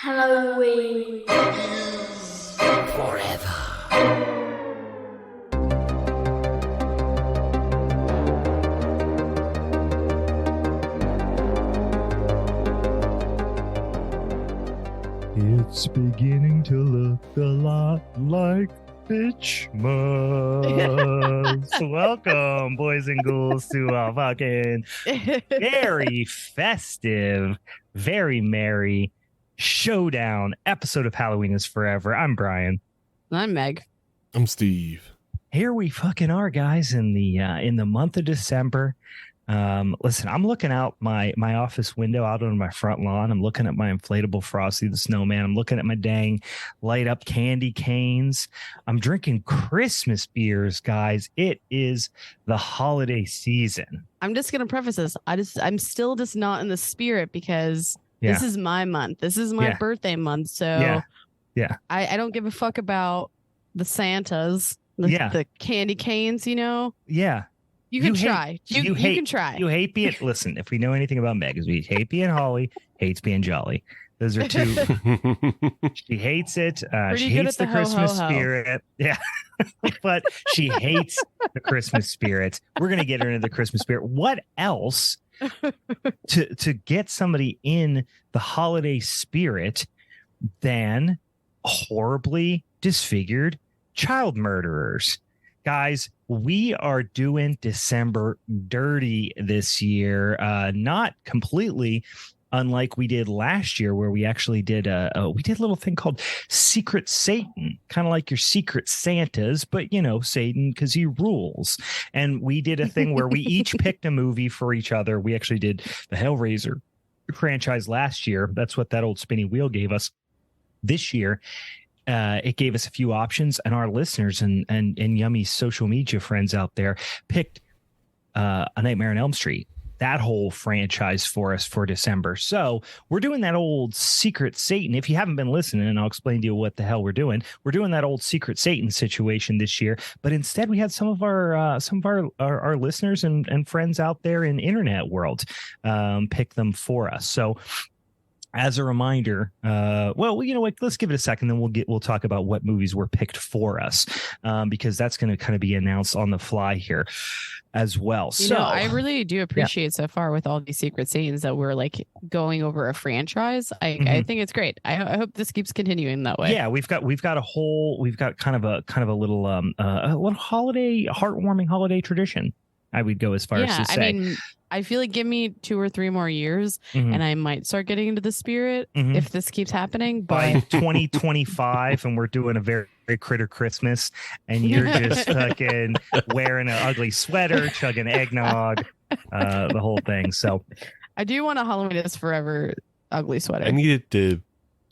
Halloween forever. It's beginning to look a lot like Bitchmas. Welcome, boys and ghouls, to a fucking very festive, very merry showdown episode of Halloween is Forever. I'm Brian. I'm Meg. I'm Steve. Here we fucking are, guys, in the month of December. Listen, I'm looking out my office window out on my front lawn. I'm looking at my inflatable Frosty the Snowman. I'm looking at my dang light up candy canes. I'm drinking Christmas beers, guys. It is the holiday season. I'm just going to preface this. I'm still just not in the spirit because this is my month. This is my birthday month. So I don't give a fuck about the Santas, the candy canes, you know? Yeah. You can try. You can try. You hate being, listen, if we know anything about Meg, is we hate being Holly, hates being jolly. Those are two. She hates it. She hates the Christmas spirit. Yeah. But she hates the Christmas spirit. We're going to get her into the Christmas spirit. What else to get somebody in the holiday spirit than horribly disfigured child murderers? Guys, we are doing December dirty this year. Not completely unlike we did last year, where we actually did a little thing called Secret Satan, kind of like your Secret Santas, but Satan because he rules. And we did a thing where we each picked a movie for each other. We actually did the Hellraiser franchise last year. That's what that old spinny wheel gave us. This year, it gave us a few options, and our listeners and yummy social media friends out there picked A Nightmare on Elm Street, that whole franchise for us for December. So we're doing that old Secret Satan. If you haven't been listening, and I'll explain to you what the hell we're doing that old Secret Satan situation this year. But instead, we had some of our listeners and friends out there in internet world pick them for us. So, as a reminder, you know what? Let's give it a second, then we'll talk about what movies were picked for us, because that's going to kind of be announced on the fly here as well. I really do appreciate so far with all these Secret Satans that we're like going over a franchise. I think it's great. I hope this keeps continuing that way. Yeah, we've got kind of a little holiday, heartwarming holiday tradition. I would go as far as to say. I mean, I feel like give me 2 or 3 more years and I might start getting into the spirit if this keeps happening. But by 2025, and we're doing a very, very critter Christmas, and you're just fucking wearing an ugly sweater, chugging eggnog, the whole thing. So I do want a Halloween is Forever ugly sweater. I need it to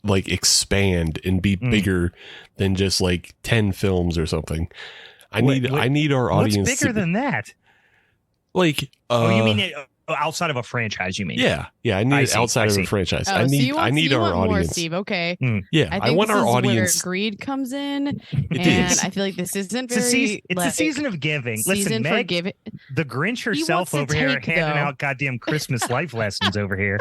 like expand and be bigger than just like 10 films or something. I need our audience. What's bigger than that? Like, you mean outside of a franchise? You mean? Yeah. I need it outside of a franchise. Oh, I need our audience. More, Steve. Okay. Yeah, I want our audience. Where greed comes in, is. I feel like this isn't it's very. It's a season of giving. Listen, Meg, the Grinch herself over here handing out goddamn Christmas life lessons over here.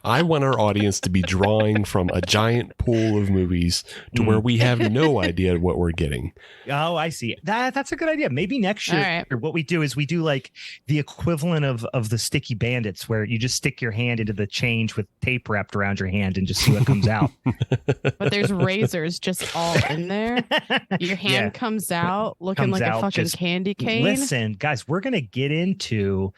I want our audience to be drawing from a giant pool of movies to where we have no idea what we're getting. Oh, I see. That's a good idea. Maybe next year, what we do is we do like the equivalent of the Sticky Bandits, where you just stick your hand into the change with tape wrapped around your hand and just see what comes out. But there's razors just all in there. Your hand comes out looking like a fucking candy cane. Listen, guys, we're gonna get into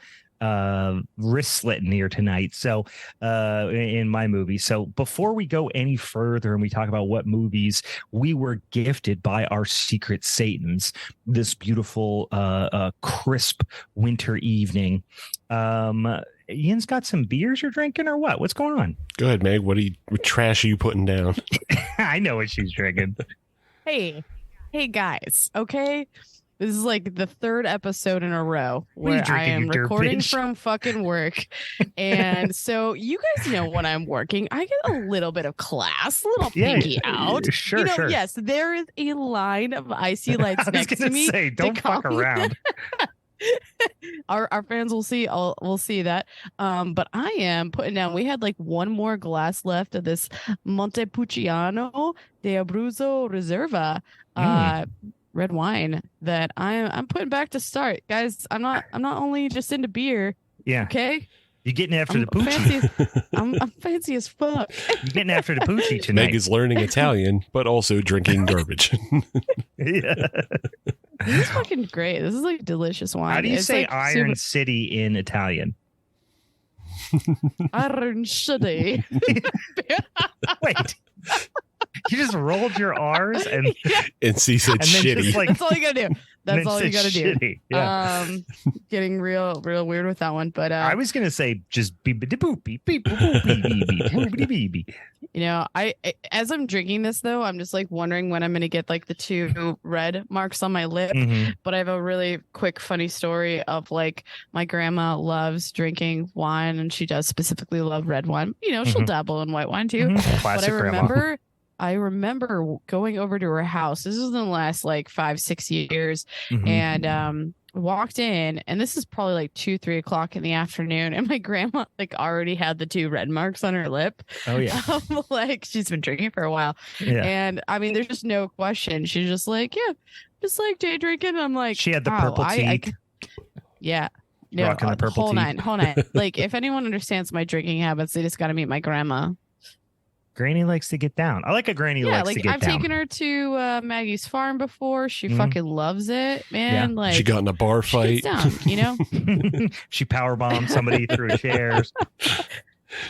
wrist slitting here tonight, so in my movie. So before we go any further and we talk about what movies we were gifted by our Secret Satans this beautiful crisp winter evening, Ian's got some beers you're drinking, or what's going on? Go ahead, Meg. What trash are you putting down? I know what she's drinking. Hey guys, okay, this is like the 3rd episode in a row where I am recording from fucking work. And so you guys know when I'm working, I get a little bit of class, a little pinky out. Sure. Yes, there is a line of icy lights next to me. Don't fuck around. Our fans will see. We'll see that. But I am putting down. We had like one more glass left of this Montepulciano de Abruzzo Reserva red wine that I'm putting back to start, guys. I'm not only just into beer. Yeah. Okay. You're getting after the poochie. I'm fancy as fuck. You're getting after the poochie tonight. Meg is learning Italian, but also drinking garbage. Yeah. This is fucking great. This is like delicious wine. How do you say like Iron City in Italian? Irrone Chittys. Wait. You just rolled your R's and C said shitty. That's all you gotta do. That's all you gotta do. Yeah. Getting real weird with that one. But I was gonna say just beep. You know, as I'm drinking this though, I'm just like wondering when I'm gonna get like the 2 red marks on my lip. Mm-hmm. But I have a really quick funny story of like my grandma loves drinking wine, and she does specifically love red wine. You know, she'll dabble in white wine too. Classic But I remember going over to her house. This was in the last like 5-6 years, and walked in, and this is probably like 2-3 o'clock in the afternoon, and my grandma like already had the 2 red marks on her lip. Oh yeah. Like she's been drinking for a while. Yeah. And I mean, there's just no question. She's just like, yeah, just like day drinking. I'm like, she had the purple teeth. Yeah. No, rocking the purple teeth. Whole nine. Like, if anyone understands my drinking habits, they just got to meet my grandma. Granny likes to get down. I like a granny likes to get down. I've taken her to Maggie's farm before. She fucking loves it, man. Yeah. Like she got in a bar fight. She gets down, you know? She powerbombed somebody through chairs.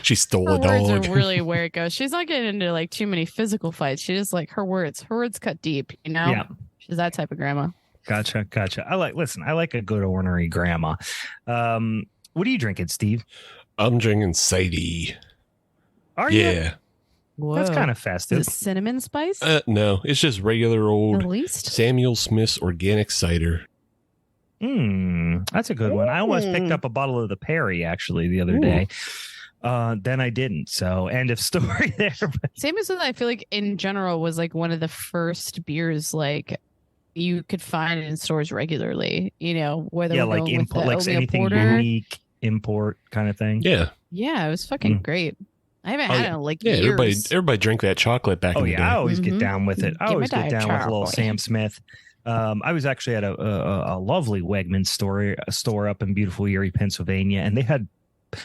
She stole her a dog. Words are really where it goes. She's not getting into like too many physical fights. She just like her words cut deep, you know? Yeah. She's that type of grandma. Gotcha. I like a good ornery grandma. What are you drinking, Steve? I'm drinking Sadie. Are you? Yeah. Whoa. That's kind of festive. Is it cinnamon spice? No, it's just regular old At least? Samuel Smith's organic cider. That's a good one. I almost picked up a bottle of the Perry actually the other day. Then I didn't. So end of story there. Samuel Smith, I feel like in general was like one of the first beers like you could find in stores regularly. You know, whether like import, like anything unique import kind of thing. Yeah. Yeah, it was fucking great. I haven't had it in like years. Everybody drank that chocolate back in the day. I always get down with it. I always get down with a little Sam Smith. I was actually at a lovely Wegmans store up in beautiful Erie, Pennsylvania, and they had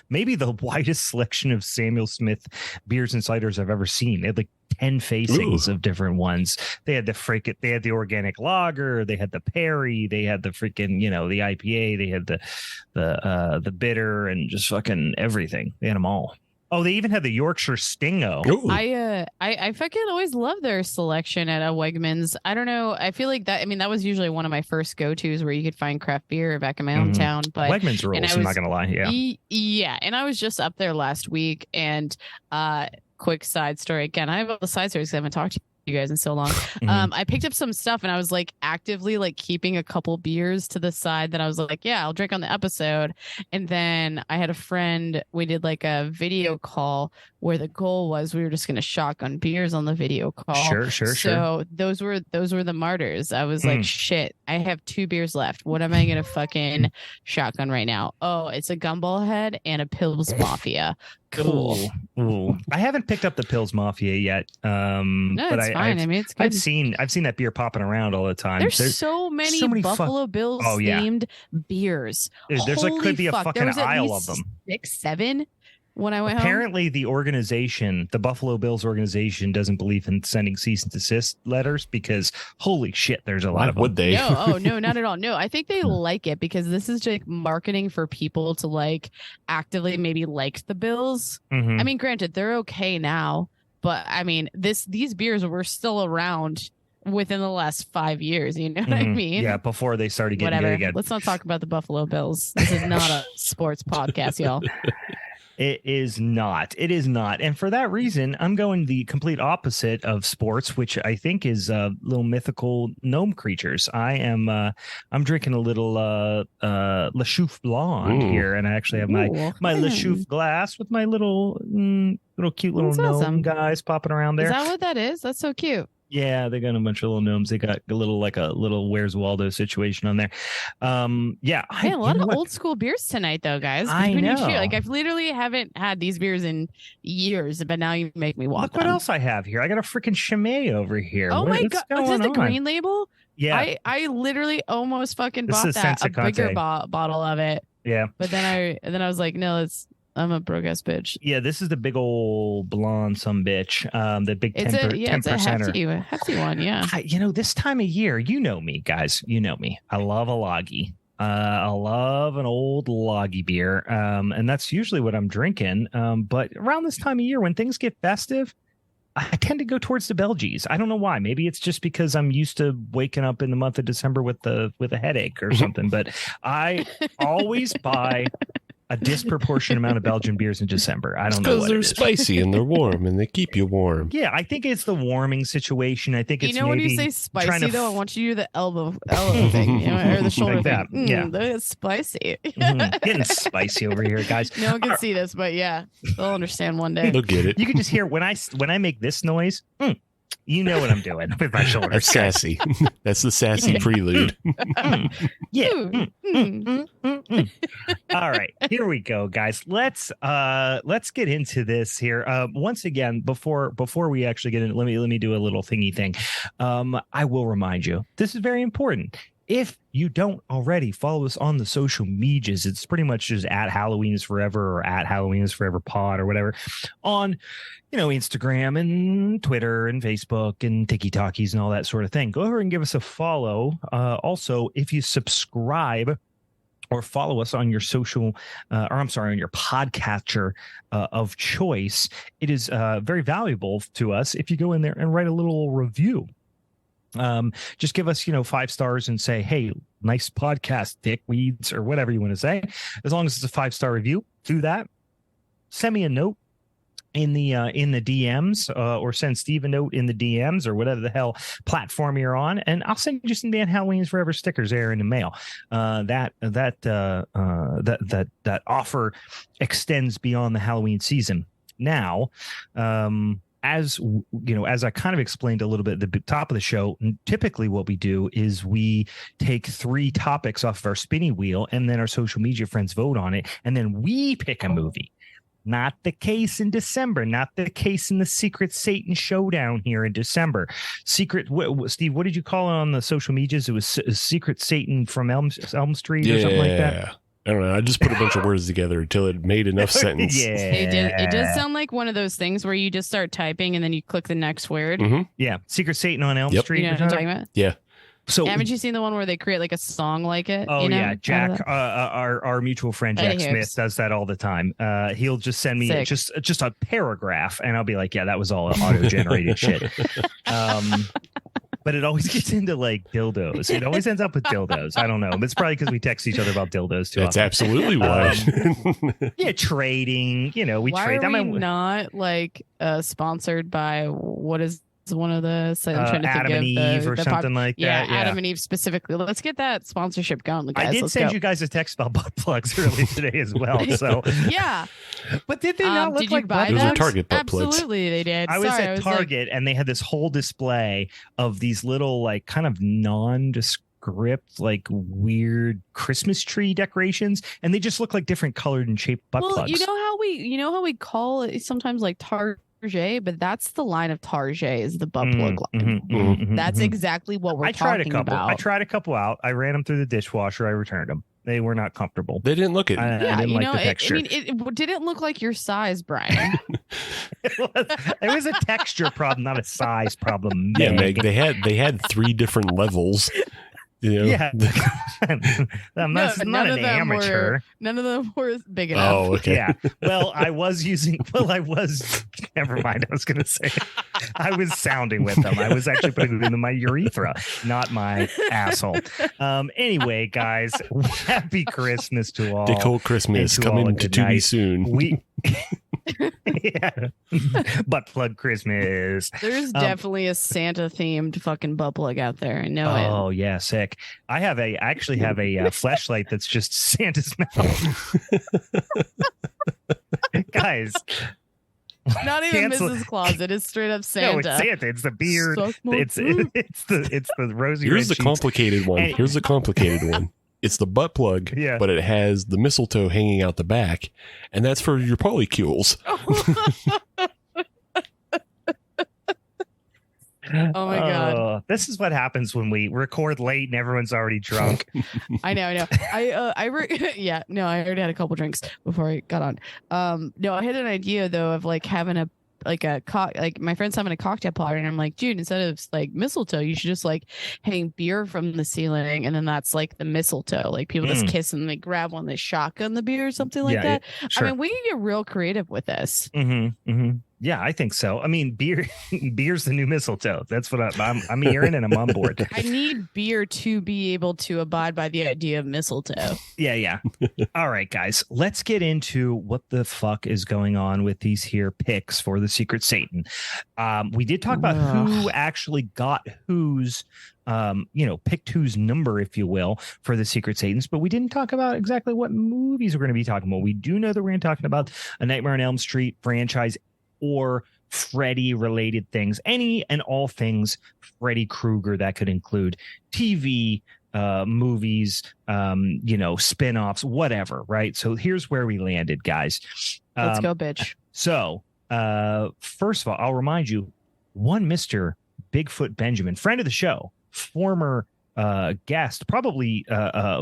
maybe the widest selection of Samuel Smith beers and ciders I've ever seen. They had like 10 facings of different ones. They had the organic lager, they had the Perry, they had the freaking, the IPA, they had the bitter, and just fucking everything. They had them all. Oh, they even had the Yorkshire Stingo. I fucking always love their selection at a Wegmans. I don't know. I feel like that. I mean, that was usually one of my first go-tos where you could find craft beer back in my hometown. But Wegmans rules. I'm not gonna lie. Yeah. Yeah, and I was just up there last week. And quick side story again. I have all the side stories. I haven't talked to you guys in so long. I picked up some stuff, and I was like actively like keeping a couple beers to the side that I was like, yeah, I'll drink on the episode. And then I had a friend, we did like a video call where the goal was we were just going to shotgun beers on the video call. Sure. So those were the martyrs. I was like, shit, I have 2 beers left. What am I going to fucking shotgun right now? Oh, it's a Gumball Head and a Pils Mafia. Cool. Ooh. I haven't picked up the Pils Mafia yet. No, but it's fine. I mean, it's good. I've seen that beer popping around all the time. There's so many Buffalo Bills themed beers. There's could be a fucking aisle of them. 6, 7 when I went home. Apparently the Buffalo Bills organization doesn't believe in sending cease and desist letters because holy shit, there's a lot of them. Would they? No, not at all. No, I think they like it because this is just marketing for people to like actively maybe like the Bills. I mean, granted, they're okay now, but I mean, these beers were still around within the last 5 years. You know what I mean? Yeah, before they started getting good again. Let's not talk about the Buffalo Bills. This is not a sports podcast, y'all. It is not. And for that reason, I'm going the complete opposite of sports, which I think is little mythical gnome creatures. I'm drinking a little Le Chouffe Blonde here, and I actually have my Le Chouffe glass with my little cute little gnome guys popping around there. Is that what that is? That's so cute. Yeah, they got a bunch of little gnomes. They got a little Where's Waldo situation on there. Yeah, a lot of old school beers tonight, though, guys. I know. Like I've literally haven't had these beers in years, but now you make me want them. What else I have here? I got a freaking Chimay over here. Oh my god, is this the green label? Yeah, I literally almost fucking bought a bigger bottle of it. Yeah, but then I was like, no, I'm a broke ass bitch. Yeah, this is the big old blonde bitch. The big 10%. It's a hefty one. Yeah. This time of year, you know me, guys. You know me. I love a loggy. I love an old loggy beer. And that's usually what I'm drinking. But around this time of year, when things get festive, I tend to go towards the Belgies. I don't know why. Maybe it's just because I'm used to waking up in the month of December with a headache or something. But I always buy a disproportionate amount of Belgian beers in December. I don't know because they're spicy and they're warm and they keep you warm. Yeah, I think it's the warming situation. I think it's when you say spicy though, I want you to do the elbow thing, or the shoulder like thing. Yeah, it's spicy. Getting spicy over here, guys. No one can see this, but yeah, they'll understand one day. They'll get it. You can just hear when I make this noise. You know what I'm doing with my shoulders. That's sassy. That's the sassy prelude. Yeah. All right, here we go, guys. Let's get into this here. Once again, before we actually get in, let me do a little thingy thing. I will remind you, this is very important. If you don't already follow us on the social medias, it's pretty much just at Halloween is Forever or at Halloween is Forever Pod or whatever on, Instagram and Twitter and Facebook and TikTokies and all that sort of thing. Go over and give us a follow. Also, if you subscribe or follow us on your on your podcatcher of choice, it is very valuable to us if you go in there and write a little review. Just give us 5 stars and say, hey, nice podcast, dickweeds, or whatever you want to say. As long as it's a 5-star review, do that. Send me a note in the DMs, or send Steve a note in the DMs, or whatever the hell platform you're on, and I'll send you some Halloween's Forever stickers there in the mail. That offer extends beyond the Halloween season. Now, as I kind of explained a little bit at the top of the show, typically what we do is we take 3 topics off of our spinning wheel, and then our social media friends vote on it, and then we pick a movie. Not the case in December. Not the case in the Secret Satan Showdown here in December. Steve, what did you call it on the social medias? It was Secret Satan from Elm Street or something like that. I don't know. I just put a bunch of words together until it made enough sentence. Yeah. It does sound like one of those things where you just start typing and then you click the next word. Mm-hmm. Yeah. Secret Satan on Elm Street. You know what I'm talking about? Yeah. So haven't you seen the one where they create like a song like it? Oh, yeah. Jack, our mutual friend Jack Smith does that all the time. He'll just send me just a paragraph and I'll be like, yeah, that was all auto-generated shit. But it always gets into like dildos. It always ends up with dildos. I don't know. But it's probably because we text each other about dildos too. That's absolutely why. Yeah, trading. We trade. Why are we not like sponsored by what is one of the I'm trying to Adam and Eve or something like that. Yeah, Adam and Eve specifically. Let's get that sponsorship going, guys. I did send you guys a text about butt plugs earlier today as well. So yeah, but did they not look like butt plugs? Those are Target butt plugs. Absolutely, they did. I was at Target and they had this whole display of these little like kind of nondescript, like weird Christmas tree decorations, and they just look like different colored and shaped butt plugs. You know how we call it sometimes like Target, but that's the line of Target is the butt plug line. That's exactly what we're talking about. I tried a couple out. I ran them through the dishwasher. I returned them. They were not comfortable. They didn't look it. I didn't like the texture. It didn't look like your size, Brian. It was a texture problem, not a size problem. Yeah, Meg. They had 3 different levels. Yeah, I'm not an amateur. None of them were big enough. Oh, okay. Yeah. Well, I was. Never mind. I was going to say I was sounding with them. I was actually putting them in my urethra, not my asshole. Anyway, guys, happy Christmas to all. Dick hole Christmas coming to TV soon. Yeah. Butt plug Christmas. There's definitely a Santa themed fucking butt plug out there. I know it. Oh yeah, sick. I actually have a flashlight that's just Santa's mouth. Guys, Not even Mrs. Claus. It is straight up Santa. No, it's Santa. It's the beard. It's the rosy. Here's the complicated one. Here's the complicated one. It's the butt plug, but it has the mistletoe hanging out the back, and that's for your polycules. Oh my god! This is what happens when we record late and everyone's already drunk. I know. I already had a couple drinks before I got on. No, I had an idea though of like having my friend's having a cocktail party, and I'm like, dude, instead of like mistletoe, you should just like hang beer from the ceiling, and then that's like the mistletoe. Like people just kiss and they grab one, they shotgun the beer or something like that. Sure. I mean, we can get real creative with this. Yeah, I think so. I mean, beer's the new mistletoe. That's what I'm hearing, and I'm on board. I need beer to be able to abide by the idea of mistletoe. Yeah. All right, guys, let's get into what the fuck is going on with these here picks for the Secret Satan. We did talk about who actually got whose picked whose number, if you will, for the Secret Satans, but we didn't talk about exactly what movies we're going to be talking about. We do know that we're going to be talking about a Nightmare on Elm Street franchise or Freddy related things, any and all things Freddy Krueger. That could include TV, movies, spin-offs, whatever. Right. So here's where we landed, guys. Let's go, bitch. So first of all, I'll remind you, one Mr. Bigfoot Benjamin, friend of the show, former guest, probably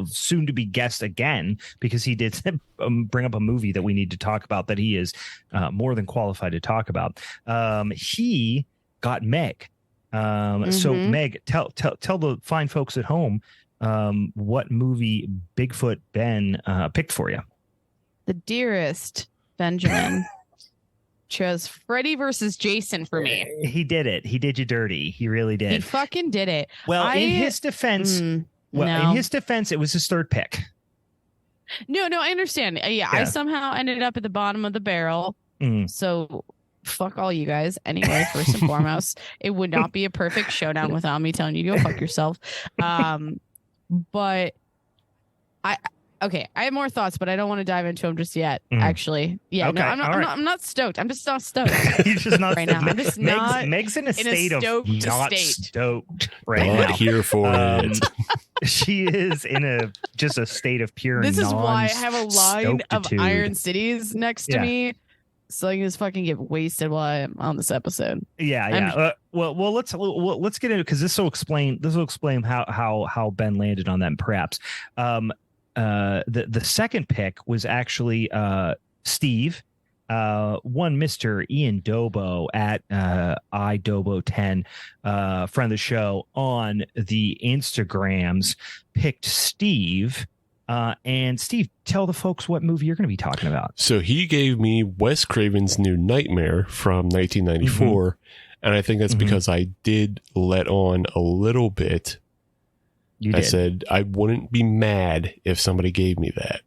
soon to be guest again, because he did bring up a movie that we need to talk about that he is more than qualified to talk about. He got Meg. So Meg, tell the fine folks at home what movie Bigfoot Ben picked for you. The dearest Benjamin chose Freddy versus Jason for me. He did it. He did you dirty. He really did. He fucking did it. Well, in his defense, it was his third pick. No, I understand. Yeah, I somehow ended up at the bottom of the barrel. So fuck all you guys. Anyway, first and foremost, it would not be a perfect showdown without me telling you to go fuck yourself. But I have more thoughts, but I don't want to dive into them just yet. Actually, okay. No, I'm not stoked. I'm just not stoked. You're just not right now. I'm just not. Meg's in a state of not stoked right not now. Here for it. She is in a state of pure. This is why I have a line of Iron Cities next to me, so I can just fucking get wasted while I'm on this episode. Yeah. Well, let's get into it, because this will explain how Ben landed on that. Perhaps. The second pick was actually Steve, one Mr. Ian Dobo at iDobo10, friend of the show on the Instagrams, picked Steve. And Steve, tell the folks what movie you're going to be talking about. So he gave me Wes Craven's New Nightmare from 1994, and I think that's because I did let on a little bit. I said I wouldn't be mad if somebody gave me that.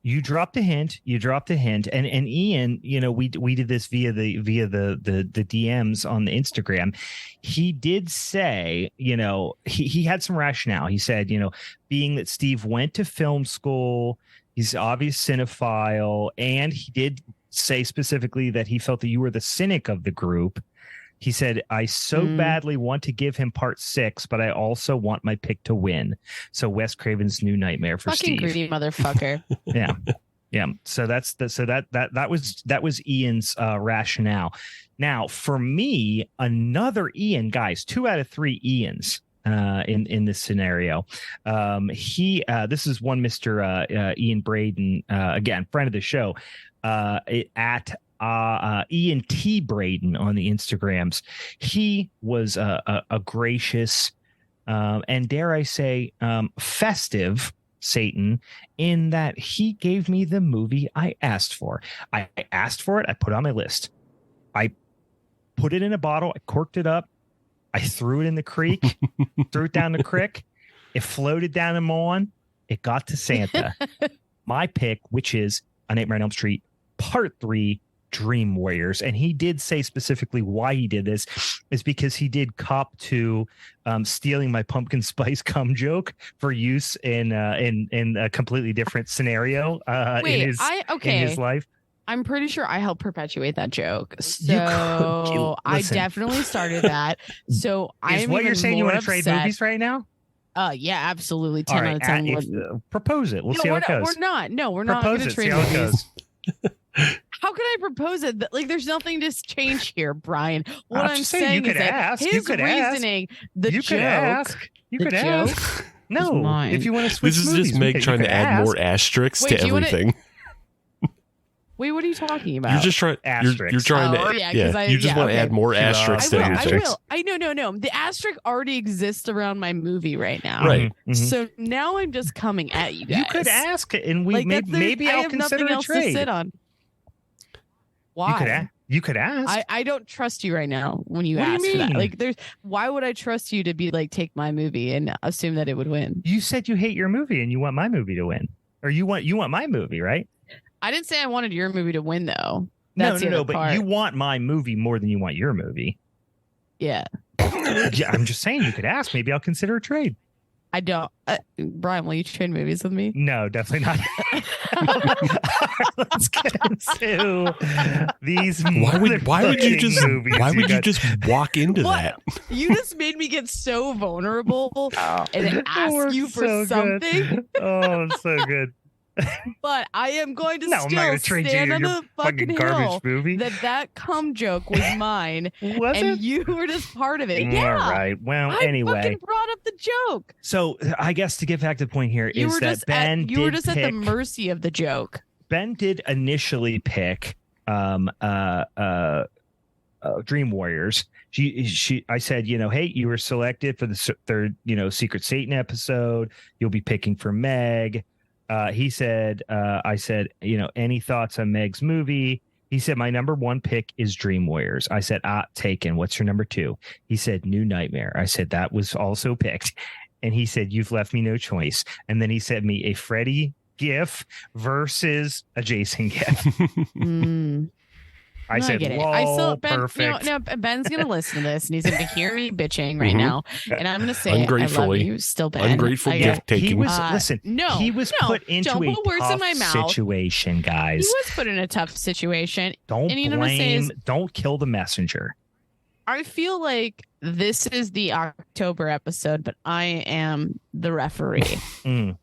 You dropped a hint. And Ian, we did this via the DMs on the Instagram. He did say, he had some rationale. He said, being that Steve went to film school, he's an obvious cinephile, and he did say specifically that he felt that you were the cynic of the group. He said, I so badly want to give him part 6, but I also want my pick to win. So Wes Craven's New Nightmare for fucking Steve. Greedy motherfucker. Yeah. So that was Ian's rationale. Now, for me, another Ian, guys, 2 out of 3 Ians in this scenario. This is one Mr. Ian Braden, again, friend of the show, at Ian T. Braden on the Instagrams. He was a gracious and, dare I say, festive Satan, in that he gave me the movie I asked for. I asked for it. I put it on my list. I put it in a bottle. I corked it up. I threw it in the creek, threw it down the creek. It floated down and on. It got to Santa. My pick, which is A Nightmare on Elm Street Part 3, Dream Warriors. And he did say specifically why he did this is because he did cop to stealing my pumpkin spice cum joke for use in a completely different scenario in his life. I'm pretty sure I helped perpetuate that joke. So I definitely started that. So I'm what you're saying. You want to trade movies right now? Yeah, absolutely. 10 out of 10. Propose it. We'll see how it goes. We're not. No, we're not going to trade movies. How can I propose it? Like, there's nothing to change here, Brian. What I'm saying is that his reasoning, the joke. You could ask. No, if you want to switch movies. This is just Meg trying to add more asterisks to everything. Wait, what are you talking about? You're just trying. You're trying to. You just want to add more asterisks to everything. I will. No. The asterisk already exists around my movie right now. Right. Mm-hmm. So now I'm just coming at you guys. You could ask, and we maybe I'll consider a trade. To sit on. Why? You could ask. I don't trust you right now when you ask for that. Like, why would I trust you to be like, take my movie and assume that it would win? You said you hate your movie and you want my movie to win, or you want my movie, right? I didn't say I wanted your movie to win, though. No, but you want my movie more than you want your movie. Yeah. Yeah, I'm just saying you could ask. Maybe I'll consider a trade. I don't. Brian, will you trade movies with me? No, definitely not. Let's get into these. Why would you just walk into that? You just made me get so vulnerable and ask you for something. Oh, so good. But I am going to still stand on the fucking hill movie. that cum joke was mine. And you were just part of it. Yeah. All right. Well, anyway. I fucking brought up the joke. So I guess to get back to the point here is that Ben you were just at the mercy of the joke. Ben did initially pick Dream Warriors. I said, hey, you were selected for the third, Secret Satan episode. You'll be picking for Meg. He said, I said, any thoughts on Meg's movie? He said, my number one pick is Dream Warriors. I said, taken. What's your number two? He said, New Nightmare. I said, that was also picked. And he said, you've left me no choice. And then he sent me a Freddy GIF versus a Jason GIF. I said, "Whoa, perfect." No, Ben's gonna listen to this, and he's gonna hear me bitching right now, and I'm gonna say, "I love you, still Ben." Ungrateful gift taking. He was he was put into a tough situation, guys. He was put in a tough situation. Don't blame. Don't kill the messenger. I feel like this is the October episode, but I am the referee. I'm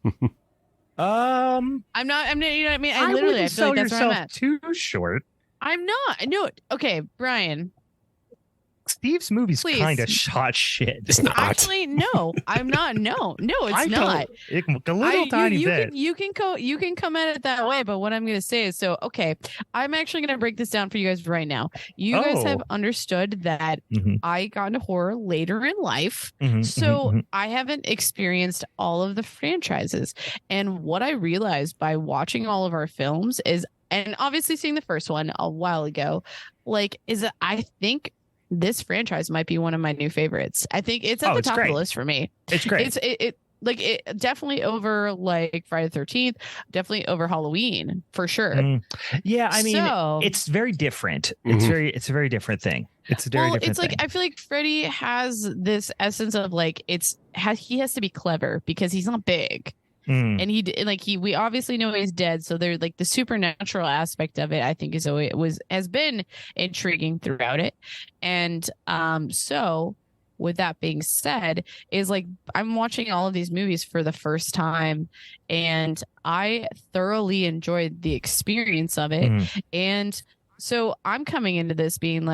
not. You know what I mean? I literally feel like that's where I'm at. Too short. I'm not. No. Okay, Brian. Steve's movie's kind of shot shit. It's not. Actually, no. I'm not. No, it's not. A little tiny bit. You can come at it that way, but what I'm going to say is, okay, I'm actually going to break this down for you guys right now. You guys have understood that I got into horror later in life, so I haven't experienced all of the franchises. And what I realized by watching all of our films is, and obviously seeing the first one a while ago, is that I think this franchise might be one of my new favorites. I think it's at the top of the list for me. It's great. It definitely over Friday the 13th, definitely over Halloween for sure. Yeah, I mean, it's very different. It's a very different thing. It's a very different thing. I feel like Freddy has this essence of he has to be clever because he's not big. And we obviously know he's dead, so there's the supernatural aspect of it, I think, has been intriguing throughout it. And so with that being said, is I'm watching all of these movies for the first time, and I thoroughly enjoyed the experience of it. And so I'm coming into this being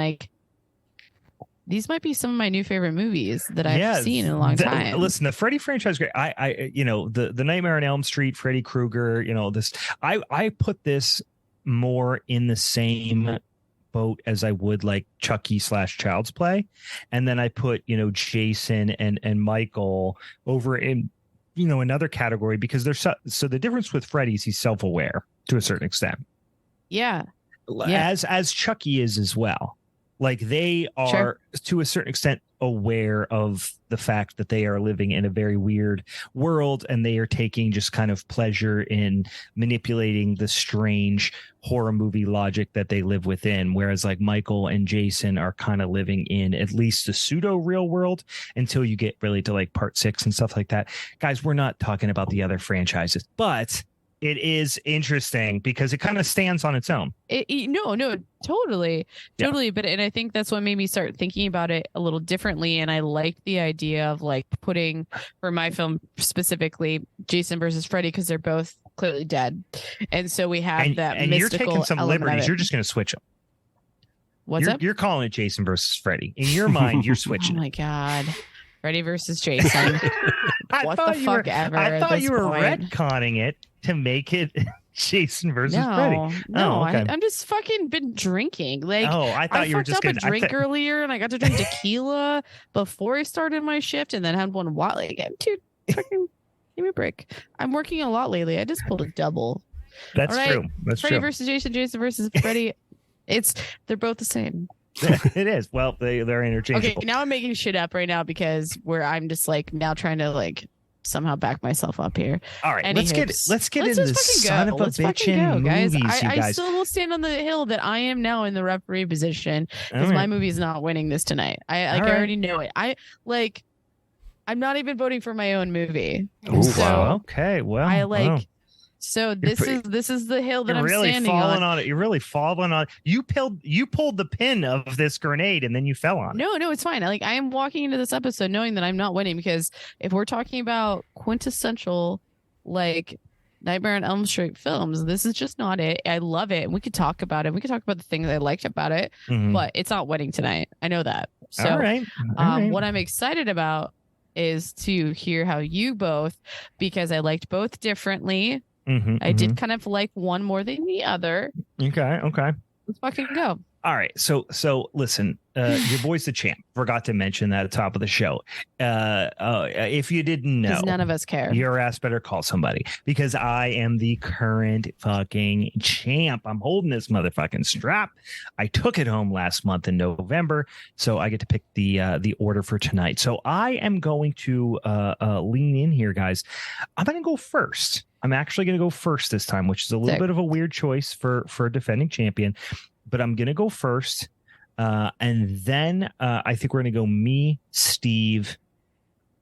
these might be some of my new favorite movies that I've seen in a long time. Listen, the Freddy franchise is great. The Nightmare on Elm Street, Freddy Krueger, this. I put this more in the same boat as I would Chucky / Child's Play, and then I put Jason and Michael over in another category because they're so the difference with Freddy is he's self-aware to a certain extent. Yeah. As Chucky is as well. They are to a certain extent aware of the fact that they are living in a very weird world, and they are taking just kind of pleasure in manipulating the strange horror movie logic that they live within. Whereas Michael and Jason are kind of living in at least the pseudo real world until you get really to part 6 and stuff like that. Guys, we're not talking about the other franchises, but It is interesting because it kind of stands on its own. No, totally. But and I think that's what made me start thinking about it a little differently. And I like the idea of like putting, for my film specifically, Jason versus Freddy, because they're both clearly dead, and so we have that. And you're taking some liberties. You're just going to switch them. What's up? You're calling it Jason versus Freddy. In your mind, you're switching. Oh my god. Freddy versus Jason. What the fuck ever. I thought you were retconning it to make it Jason versus Freddy. No, okay. I'm just fucking been drinking. Like, I thought you were just going to drink earlier, and I got to drink tequila before I started my shift, and then had one while. Like, dude, fucking give me a break. I'm working a lot lately. I just pulled a double. That's true. That's Freddy true. versus Jason, Jason versus Freddy. They're both the same. It is. Well, they're interchangeable. Okay, now I'm making shit up right now because I'm just like now trying to like somehow back myself up here. All right, let's get into this son of a bitch in guys. movies, you guys. I still will stand on the hill that I am now in the referee position because my movie is not winning this tonight. I already know it. I'm not even voting for my own movie. Ooh, so wow. Okay, well, So this is the hill that I'm standing on. You're really falling on it. You pulled the pin of this grenade and then you fell on it. No, it's fine. Like I am walking into this episode knowing that I'm not winning because if we're talking about quintessential like Nightmare on Elm Street films, this is just not it. I love it. And we could talk about it. We could talk about the things I liked about it, but it's not winning tonight. I know that. So all right. What I'm excited about is to hear how you both, because I liked both differently. I did kind of like one more than the other. Okay. Let's fucking go. All right. So listen, your boy's the champ. Forgot to mention that at the top of the show. If you didn't know, none of us care. Your ass better call somebody because I am the current fucking champ. I'm holding this motherfucking strap. I took it home last month in November, so I get to pick the order for tonight. So I am going to lean in here, guys. I'm going to go first. I'm actually going to go first this time, which is a little bit of a weird choice for a defending champion, but I'm going to go first. And then I think we're going to go me, Steve,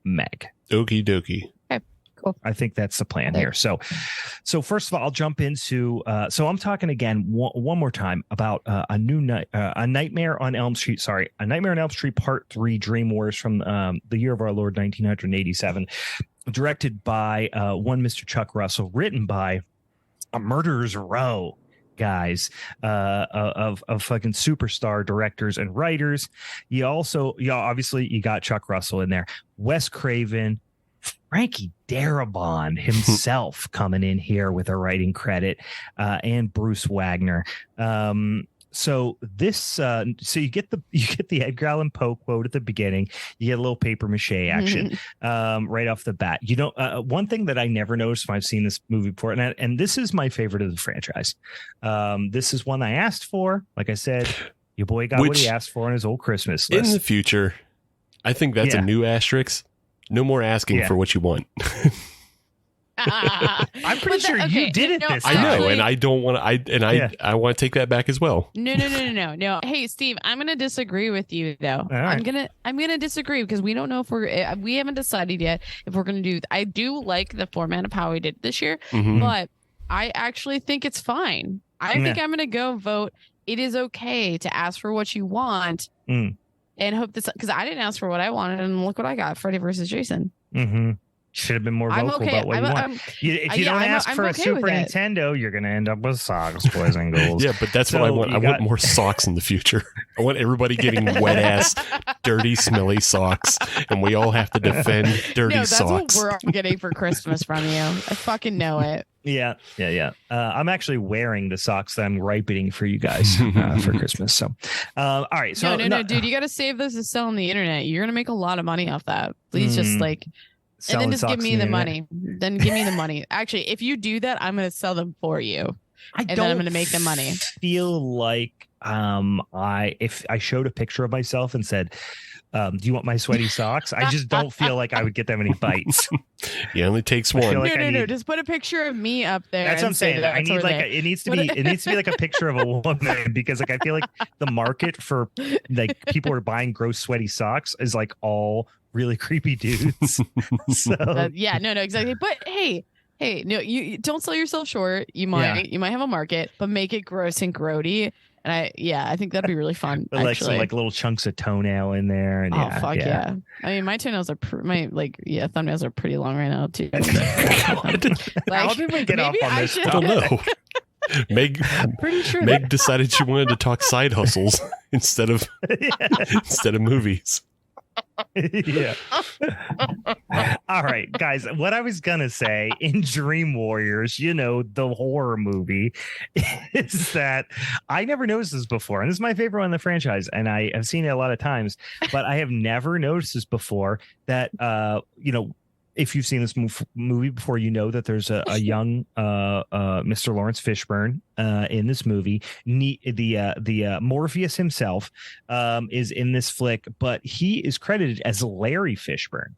Meg. Okie dokie. Okay, cool. I think that's the plan here. So first of all, I'll jump into. So I'm talking again one more time about a Nightmare on Elm Street. Sorry, a Nightmare on Elm Street Part 3: Dream Wars from the year of our Lord 1987. Directed by one Mr. Chuck Russell, written by a murderer's row, guys, of fucking superstar directors and writers. Obviously you got Chuck Russell in there, Wes Craven, Frankie Darabont himself coming in here with a writing credit, and Bruce Wagner. So this, so you get the Edgar Allan Poe quote at the beginning. You get a little paper mache action right off the bat. You know, one thing that I never noticed when I've seen this movie before, and this is my favorite of the franchise. This is one I asked for. Like I said, your boy got what he asked for on his old Christmas list. In the future, I think that's a new asterisk. No more asking for what you want. I'm pretty sure you did it this time. I know, and I don't want to. I want to take that back as well. No. Hey, Steve, I'm going to disagree with you though. Right. I'm gonna disagree because we don't know if we haven't decided yet if we're going to do. I do like the format of how we did this year, but I actually think it's fine. I think I'm going to go vote. It is okay to ask for what you want, and hope this because I didn't ask for what I wanted, and look what I got: Freddy versus Jason. Should have been more vocal about what you want. If you don't ask for a Super Nintendo, you're going to end up with socks, boys and girls. Yeah, but that's what I want. I want more socks in the future. I want everybody getting wet ass, dirty, smelly socks, and we all have to defend dirty socks. That's what we're all getting for Christmas from you. I fucking know it. Yeah. I'm actually wearing the socks that I'm ripening for you guys for Christmas. So, all right. So no, dude, you got to save those to sell on the internet. You're going to make a lot of money off that. Please just like. And then just give me the money. Then give me the money. Actually, if you do that, I'm going to sell them for you. And then I'm going to make the money. Feel like if I showed a picture of myself and said, do you want my sweaty socks? I just don't feel like I would get that many bites. It only takes one. No. Just put a picture of me up there. That's what I'm saying. I need it needs to be like a picture of a woman because like I feel like the market for like people who are buying gross sweaty socks is like all really creepy dudes. So no, exactly. But hey, Hey, no, you don't sell yourself short. You might have a market, but make it gross and grody. And I think that'd be really fun. Like some like little chunks of toenail in there. And fuck yeah. I mean, my toenails are thumbnails are pretty long right now too. How did we get off on this? I don't know. Pretty sure Meg decided she wanted to talk side hustles instead of movies. Yeah. All right, guys. What I was gonna say in Dream Warriors, the horror movie, is that I never noticed this before, and this is my favorite one in the franchise, and I have seen it a lot of times, but I have never noticed this before. That if you've seen this movie before, you know that there's a young Mr. Lawrence Fishburne in this movie. The Morpheus himself is in this flick, but he is credited as Larry Fishburne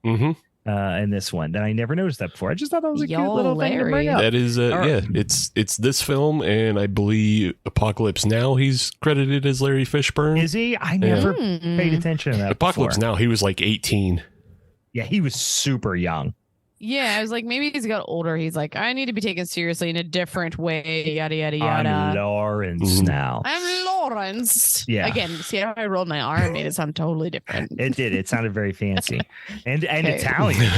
in this one. That I never noticed that before. I just thought that was a cute little thing to bring up. That is, it's this film, and I believe Apocalypse Now he's credited as Larry Fishburne. Is he? I never paid attention to that. Apocalypse Now, he was like 18. Yeah, he was super young. Yeah, I was like, maybe he's got older. He's like, I need to be taken seriously in a different way. Yada yada yada. I'm Lawrence now. I'm Lawrence. Yeah. Again, see how I rolled my R and made it sound totally different. It did. It sounded very fancy and Italian.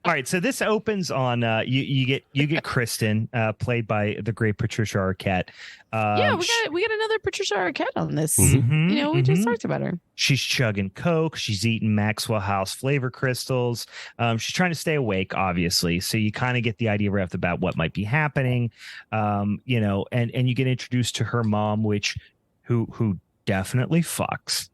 All right, so this opens on you get Kristen, played by the great Patricia Arquette. We got another Patricia Arquette on this. We just talked about her. She's chugging Coke. She's eating Maxwell House flavor crystals. She's trying to stay awake, obviously. So you kind of get the idea right off the bat what might be happening. And you get introduced to her mom, who definitely fucks.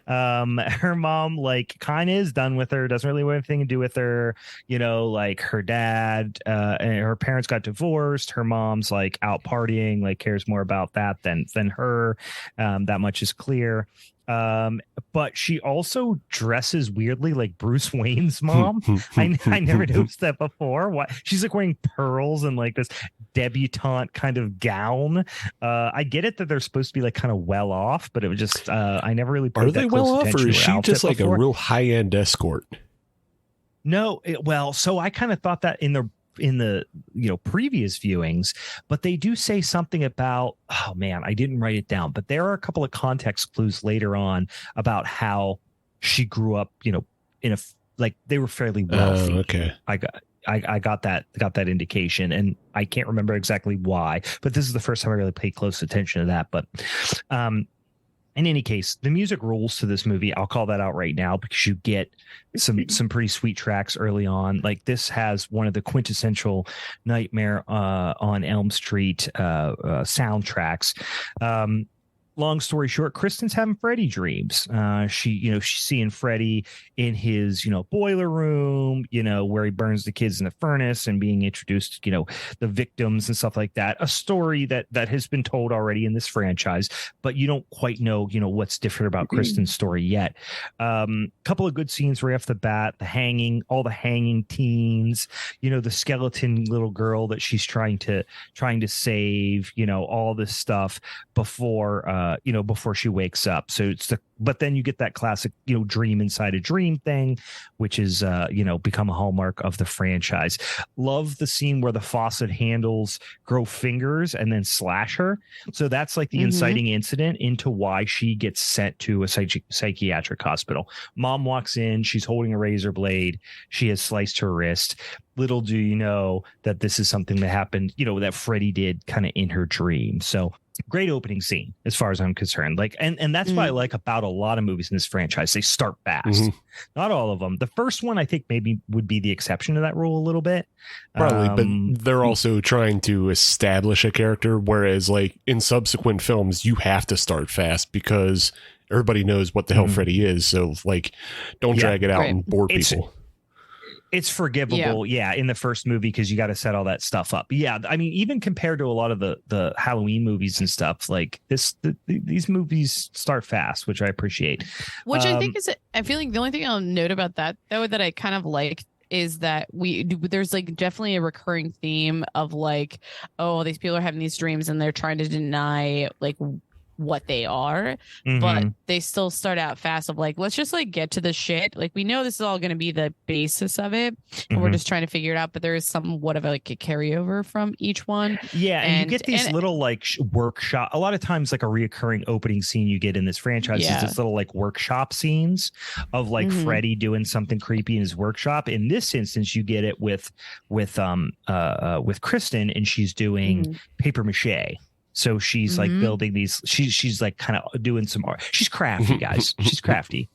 Her mom kind of is done with her, doesn't really want anything to do with her. Her dad and her parents got divorced. Her mom's out partying, cares more about that than her. That much is clear. But she also dresses weirdly like Bruce Wayne's mom. I never noticed that before. Why she's wearing pearls and this debutante kind of gown. I get it that they're supposed to be kind of well off, but it was just I never really paid that close attention. Are they well off, or is she just a real high end escort? No, so I kind of thought that in the previous viewings, but they do say something about, oh man, I didn't write it down, but there are a couple of context clues later on about how she grew up, in they were fairly wealthy. Okay. I got that indication, and I can't remember exactly why, but this is the first time I really paid close attention to that. But in any case, the music rules to this movie. I'll call that out right now because you get some pretty sweet tracks early on. This has one of the quintessential Nightmare on Elm Street soundtracks. Long story short, Kristen's having Freddy dreams. She's seeing Freddy in his, boiler room, where he burns the kids in the furnace and being introduced, the victims and stuff like that. A story that has been told already in this franchise, but you don't quite know, what's different about Kristen's story yet. Couple of good scenes right off the bat, all the hanging teens, the skeleton little girl that she's trying to save, all this stuff before she wakes up. So but then you get that classic, dream inside a dream thing, which is, become a hallmark of the franchise. Love the scene where the faucet handles grow fingers and then slash her. So that's the inciting incident into why she gets sent to a psychiatric hospital. Mom walks in, she's holding a razor blade. She has sliced her wrist. Little do you know that this is something that happened, that Freddy did kind of in her dream. So great opening scene as far as I'm concerned. And that's what I like about a lot of movies in this franchise. They start fast. Not all of them. The first one I think maybe would be the exception to that rule a little bit. Probably, but they're also trying to establish a character, whereas in subsequent films you have to start fast because everybody knows what the hell Freddy is. So don't drag it out and bore people. It's forgivable, in the first movie because you got to set all that stuff up. Yeah, I mean, even compared to a lot of the Halloween movies and stuff, these movies start fast, which I appreciate. Which I think I feel like the only thing I'll note about that, though, that I kind of like is that there's definitely a recurring theme of these people are having these dreams and they're trying to deny what they are, but they still start out fast of like, let's just like get to the shit. Like we know this is all going to be the basis of it, and we're just trying to figure it out. But there is somewhat of like a carryover from each one. Yeah, and you get these little like workshop. A lot of times, like a reoccurring opening scene you get in this franchise is this little like workshop scenes of like Freddy doing something creepy in his workshop. In this instance, you get it with Kristen, and she's doing paper mache. So she's like building these. She's like kind of doing some art. She's crafty, guys. She's crafty.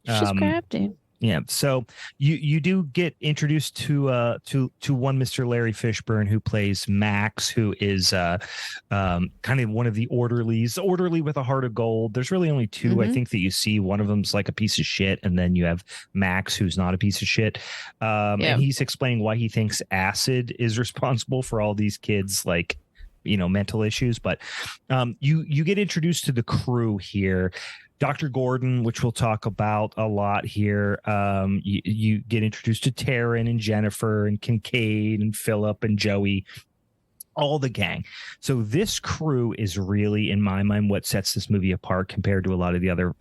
She's crafty. Yeah. So you do get introduced to one Mr. Larry Fishburne, who plays Max, who is kind of one of the orderlies, orderly with a heart of gold. There's really only two, I think, that you see. One of them's like a piece of shit, and then you have Max, who's not a piece of shit. And he's explaining why he thinks acid is responsible for all these kids, like, mental issues. But you get introduced to the crew here. Dr. Gordon, which we'll talk about a lot here. You get introduced to Taryn and Jennifer and Kincaid and Philip and Joey, all the gang. So this crew is really, in my mind, what sets this movie apart compared to a lot of the other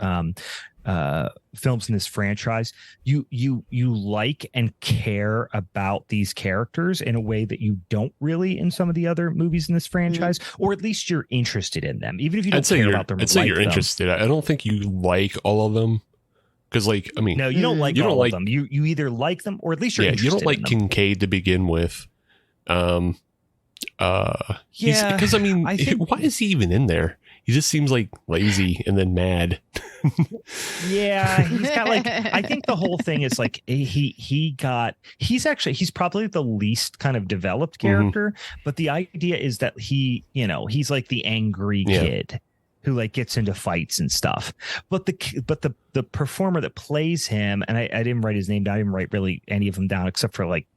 films in this franchise. You like and care about these characters in a way that you don't really in some of the other movies in this franchise, or at least you're interested in them, even if you don't care about them. I'd say you're interested. I don't think you like all of them, because like, I mean, no, you don't like all of them. You either like them or at least you're interested. You don't like Kincaid to begin with. Because I mean, I think, why is he even in there? He just seems like lazy and then mad. Yeah, he's got like, I think the whole thing is like he's probably the least kind of developed character, but the idea is that he's like the angry kid who like gets into fights and stuff. But the performer that plays him, and I didn't write his name down, I didn't write really any of them down except for like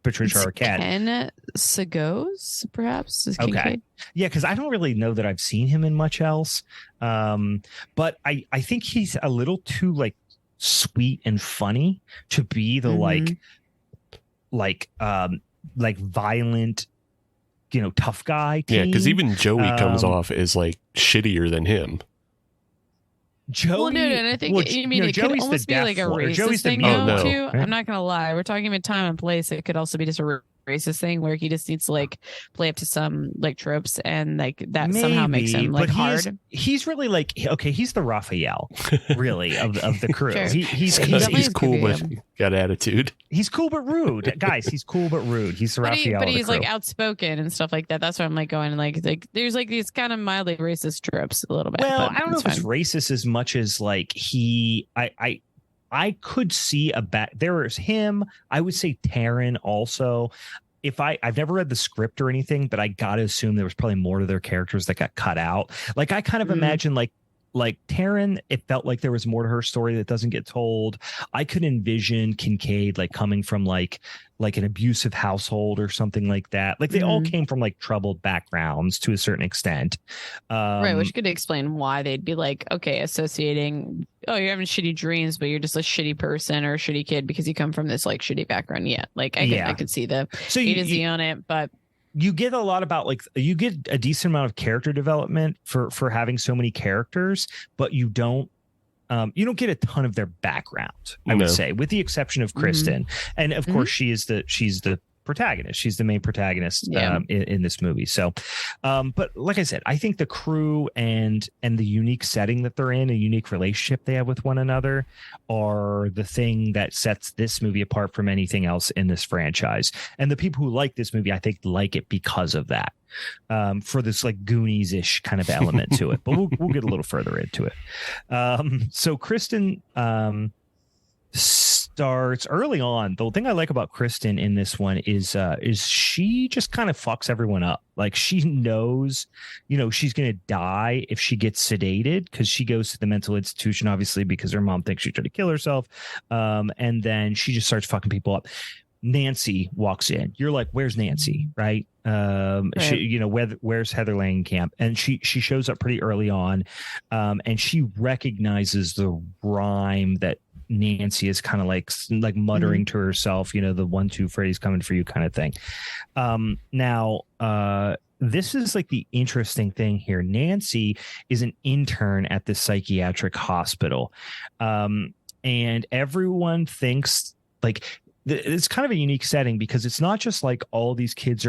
Patricia Arquette. Ken Sagos, perhaps. Okay. Yeah, because I don't really know that I've seen him in much else. But I think he's a little too like sweet and funny to be the like violent, tough guy teen. Yeah, because even Joey comes off as like shittier than him. Joey, and I think it could almost be like a racist thing too. I'm not gonna lie, we're talking about time and place. It could also be just a racist thing where he just needs to like play up to some like tropes, and like that somehow makes him like hard. He's really like, okay, he's the Raphael, really, of the crew. Sure. He's cool, but got attitude. He's cool but rude, guys. He's cool but rude. He's the Raphael. But he's like outspoken and stuff like that. That's why I'm like going like there's like these kind of mildly racist tropes a little bit. Well, I don't know if it's racist as much as like I could see there's him. I would say Taryn also. I've never read the script or anything, but I got to assume there was probably more to their characters that got cut out. Like I kind of imagine like Taryn, it felt like there was more to her story that doesn't get told. I could envision Kincaid like coming from like an abusive household or something like that. Like they all came from like troubled backgrounds to a certain extent. Right, which could explain why they'd be like, okay, associating, oh, you're having shitty dreams, but you're just a shitty person or a shitty kid because you come from this like shitty background. Yeah, like I could see the A to Z on it, but you get a lot about you get a decent amount of character development for having so many characters, but you don't get a ton of their background, I would say, with the exception of Kristen. And of course she's the protagonist. She's the main protagonist in this movie. So, but like I said, I think the crew and the unique setting that they're in, a unique relationship they have with one another, are the thing that sets this movie apart from anything else in this franchise. And the people who like this movie, I think, like it because of that. For this like Goonies-ish kind of element to it, but we'll get a little further into it. So Kristen starts early on. The thing I like about Kristen in this one is she just kind of fucks everyone up. Like she knows, she's going to die if she gets sedated, because she goes to the mental institution, obviously, because her mom thinks she's trying to kill herself. And then she just starts fucking people up. Nancy walks in. You're like, where's Nancy? Right. Where's Heather Langenkamp? And she shows up pretty early on. And she recognizes the rhyme that Nancy is kind of like muttering to herself, the 1, 2, Freddy's coming for you kind of thing. Now, this is like the interesting thing here. Nancy is an intern at this psychiatric hospital. And everyone thinks like it's kind of a unique setting because it's not just like all these kids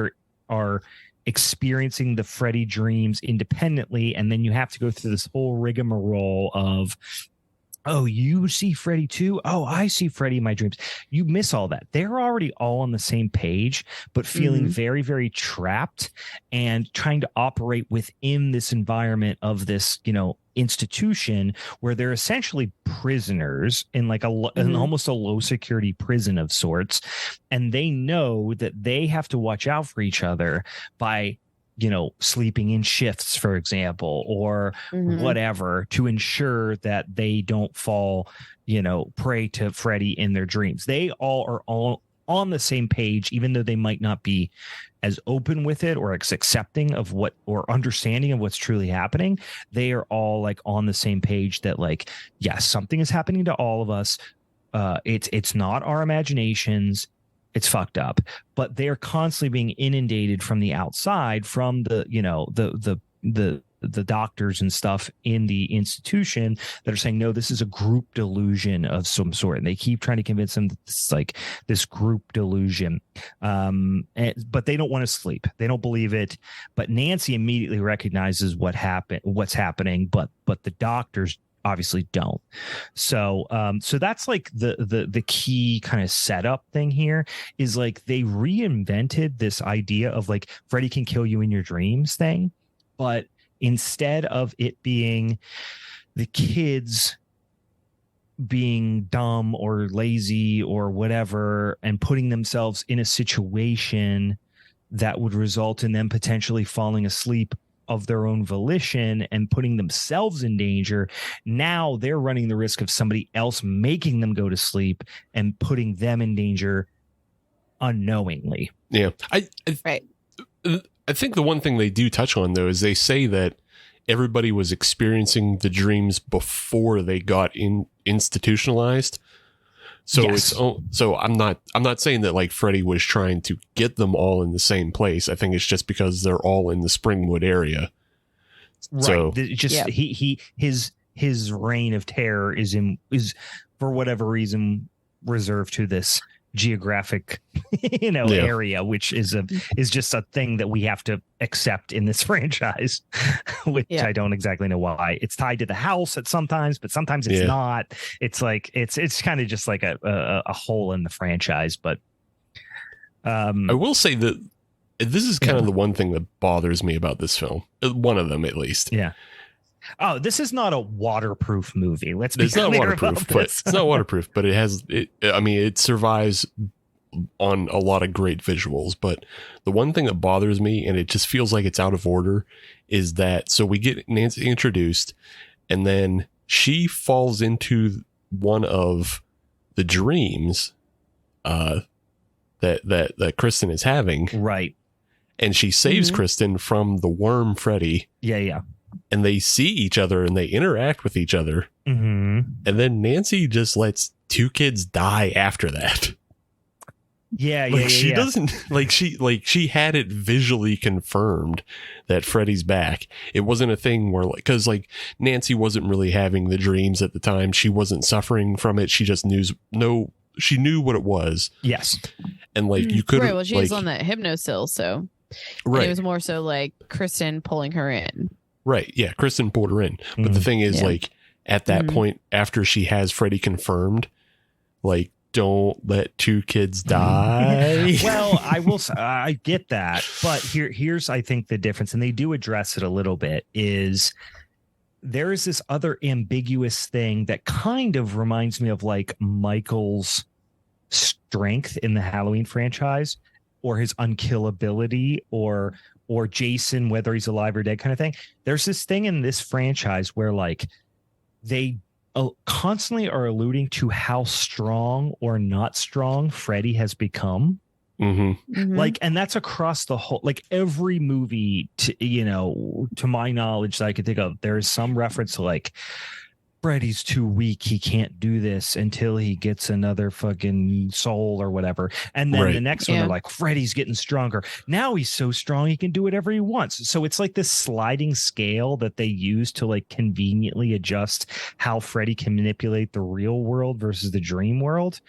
are experiencing the Freddy dreams independently. And then you have to go through this whole rigmarole of, oh, you see Freddy too? Oh, I see Freddy in my dreams. You miss all that. They're already all on the same page, but feeling very, very trapped and trying to operate within this environment of this, institution where they're essentially prisoners in like in almost a low security prison of sorts. And they know that they have to watch out for each other by sleeping in shifts, for example, or whatever, to ensure that they don't fall, prey to Freddy in their dreams. They all are all on the same page, even though they might not be as open with it or accepting of what or understanding of what's truly happening. They are all like on the same page that like, yes, something is happening to all of us. It's not our imaginations. It's fucked up, but they're constantly being inundated from the outside, from the doctors and stuff in the institution that are saying, no, this is a group delusion of some sort. And they keep trying to convince them that it's like this group delusion. But they don't want to sleep. They don't believe it. But Nancy immediately recognizes what's happening, but the doctors obviously don't. So that's like the key kind of setup thing here is like they reinvented this idea of like Freddy can kill you in your dreams thing, but instead of it being the kids being dumb or lazy or whatever and putting themselves in a situation that would result in them potentially falling asleep of their own volition and putting themselves in danger, now they're running the risk of somebody else making them go to sleep and putting them in danger unknowingly. Yeah. I think the one thing they do touch on, though, is they say that everybody was experiencing the dreams before they got institutionalized. So yes. So I'm not saying that like Freddy was trying to get them all in the same place. I think it's just because they're all in the Springwood area. Right. So his reign of terror is for whatever reason reserved to this geographic area, which is just a thing that we have to accept in this franchise, which I don't exactly know why. It's tied to the house at sometimes, but sometimes it's not. It's like it's kind of just like a hole in the franchise. But I will say that this is kind of the one thing that bothers me about this film, one of them at least. Oh, this is not a waterproof movie. Let's be clear waterproof, about but this. It's not waterproof, but it survives on a lot of great visuals. But the one thing that bothers me, and it just feels like it's out of order, is that so we get Nancy introduced, and then she falls into one of the dreams that Kristen is having, right? And she saves Kristen from the worm Freddy. Yeah. And they see each other and they interact with each other. And then Nancy just lets two kids die after that. She doesn't she had it visually confirmed that Freddy's back. It wasn't a thing where because Nancy wasn't really having the dreams at the time. She wasn't suffering from it. She just she knew what it was. Yes. And you could right. Well, she was on that hypnosil, so it was more so like Kristen pulling her in. Right. Yeah. Kristen pulled her in. But the thing is, at that point, after she has Freddy confirmed, don't let two kids die. Well, I get that. But here's, I think, the difference. And they do address it a little bit is there is this other ambiguous thing that kind of reminds me of Michael's strength in the Halloween franchise or his unkillability or Jason, whether he's alive or dead kind of thing. There's this thing in this franchise where they constantly are alluding to how strong or not strong Freddy has become. And that's across the whole, every movie to my knowledge that I could think of, there's some reference to Freddy's too weak. He can't do this until he gets another fucking soul or whatever. And then the next one, they're like, Freddy's getting stronger. Now he's so strong, he can do whatever he wants. So it's like this sliding scale that they use to like conveniently adjust how Freddy can manipulate the real world versus the dream world.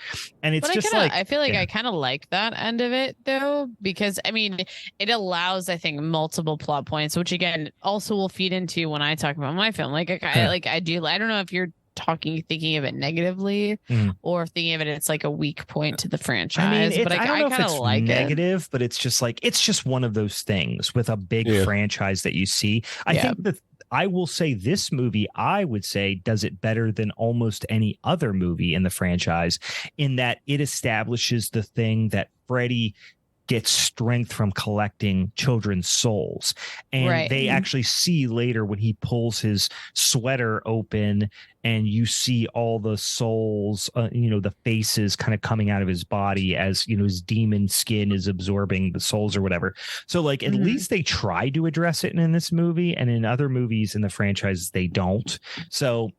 And it's just I feel like I kind of like that end of it though, because I mean, it allows, I think, multiple plot points, which again, also will feed into when I talk about my film. Like, I don't know if you're thinking of it negatively or thinking of it, it's like a weak point to the franchise. I mean, but I don't know if it's like negative, but it's just one of those things with a big franchise that you see. I think that I will say this movie, I would say, does it better than almost any other movie in the franchise in that it establishes the thing that Freddy gets strength from collecting children's souls. And they actually see later when he pulls his sweater open and you see all the souls, the faces kind of coming out of his body as, his demon skin is absorbing the souls or whatever. So like, at least they try to address it in this movie, and in other movies in the franchise, they don't. So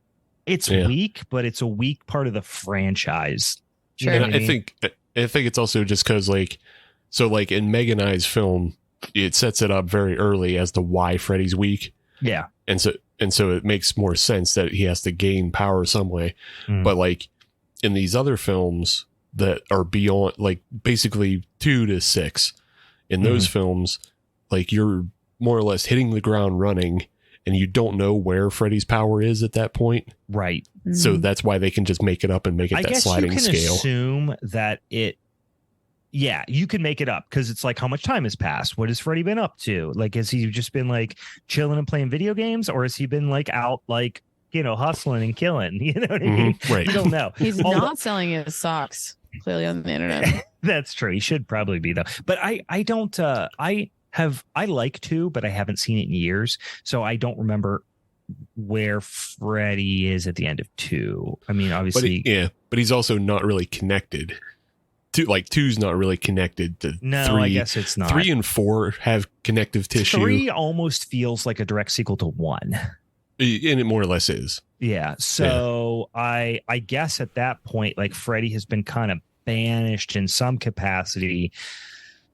it's weak, but it's a weak part of the franchise. Sure. And I think it's also just because so like in Meg and I's film, it sets it up very early as to why Freddy's weak. Yeah. And so it makes more sense that he has to gain power some way. But like in these other films that are beyond, like basically 2 to 6, in those films, like you're more or less hitting the ground running and you don't know where Freddy's power is at that point. Right. So that's why they can just make it up and make it that sliding scale. I guess you can assume that you can make it up because it's like, how much time has passed? What has Freddy been up to? Like, has he just been like chilling and playing video games, or has he been like out like, hustling and killing? You know what I mean? Right. You don't know. He's not selling his socks clearly on the internet. That's true. He should probably be though. But I don't. I like 2, but I haven't seen it in years, so I don't remember where Freddy is at the end of 2. I mean, obviously, but he's also not really connected. 2's not really connected to 3. I guess it's not. 3 and 4 have connective tissue. 3 almost feels like a direct sequel to 1. And it more or less is. Yeah. So I guess at that point, like Freddy has been kind of banished in some capacity,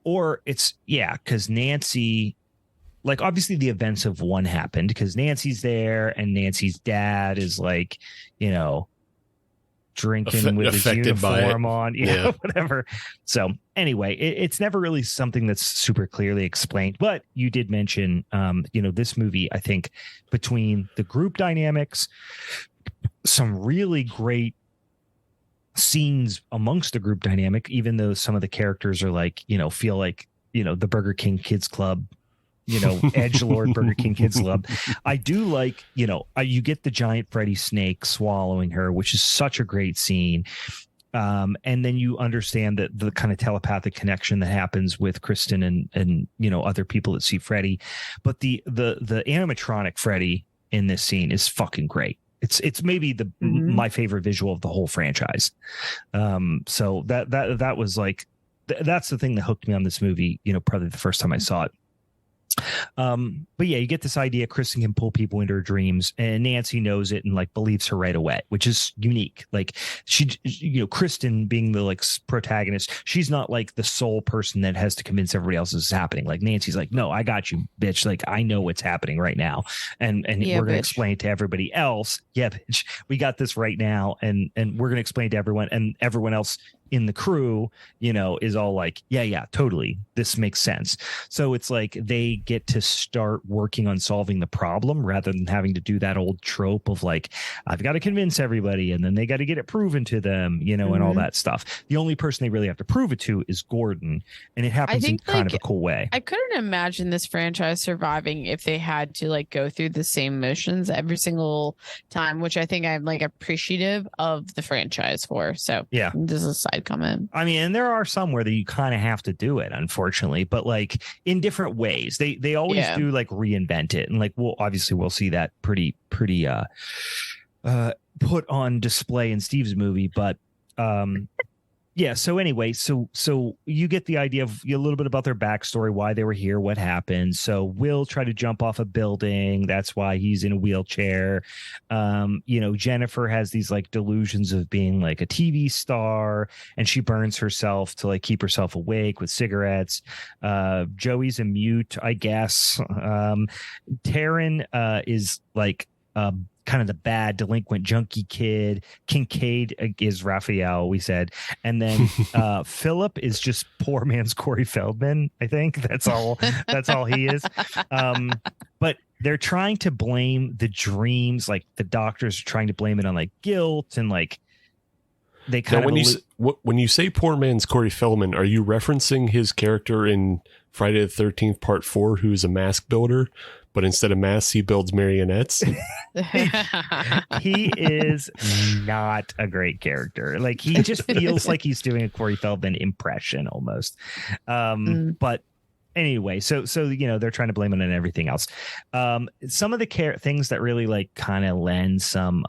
or it's because Nancy, like obviously the events of 1 happened because Nancy's there and Nancy's dad is like, drinking with his uniform on, whatever. So anyway, it's never really something that's super clearly explained. But you did mention, this movie, I think, between the group dynamics, some really great scenes amongst the group dynamic, even though some of the characters are like, feel like, the Burger King Kids Club, edgelord Burger King Kids Club. I do like, you get the giant Freddy snake swallowing her, which is such a great scene. And then you understand that the kind of telepathic connection that happens with Kristen and other people that see Freddy. But the animatronic Freddy in this scene is fucking great. It's maybe my favorite visual of the whole franchise. So that was like, that's the thing that hooked me on this movie, probably the first time I saw it. But you get this idea Kristen can pull people into her dreams, and Nancy knows it and like believes her right away, which is unique. Like she, Kristen being the like protagonist, she's not like the sole person that has to convince everybody else this is happening. Like Nancy's like, no, I got you, bitch. Like I know what's happening right now, and we're gonna explain it to everybody else. Yeah, bitch, we got this right now, and we're gonna explain to everyone, and everyone else in the crew, is all like, yeah, totally. This makes sense. So it's like they get to start working on solving the problem rather than having to do that old trope of like, I've got to convince everybody and then they got to get it proven to them, and all that stuff. The only person they really have to prove it to is Gordon. And it happens in kind of a cool way. I couldn't imagine this franchise surviving if they had to like go through the same motions every single time, which I think I'm like appreciative of the franchise for. So yeah, this is a side comment. I mean, and there are some where you kind of have to do it, unfortunately, but like in different ways. They always do like reinvent it, and like we'll see that pretty put on display in Steve's movie. But Yeah. So anyway, so you get the idea of a little bit about their backstory, why they were here, what happened. So Will tried to jump off a building. That's why he's in a wheelchair. Jennifer has these like delusions of being like a TV star, and she burns herself to like keep herself awake with cigarettes. Joey's a mute, I guess. Taryn is like kind of the bad delinquent junkie kid. Kincaid is Raphael, we said, and then Philip is just poor man's Corey Feldman. I think that's all he is. But they're trying to blame the dreams, like the doctors are trying to blame it on like guilt, and like they kind of when you say poor man's Corey Feldman, are you referencing his character in Friday the 13th Part 4, who is a mask builder? But instead of masks, he builds marionettes. He is not a great character. Like, he just feels like he's doing a Corey Feldman impression almost. But anyway, so they're trying to blame it on everything else. Some of the things that really like kind of lend some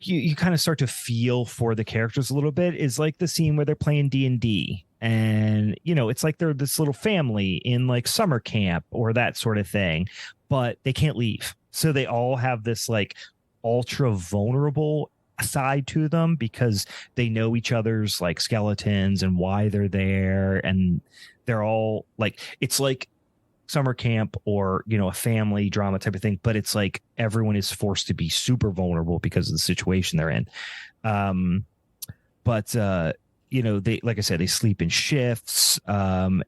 you kind of start to feel for the characters a little bit is like the scene where they're playing D&D. And, it's like they're this little family in like summer camp or that sort of thing, but they can't leave. So they all have this like ultra vulnerable side to them because they know each other's like skeletons and why they're there. And they're all like, it's like summer camp or, a family drama type of thing, but it's like everyone is forced to be super vulnerable because of the situation they're in. They, like I said, they sleep in shifts.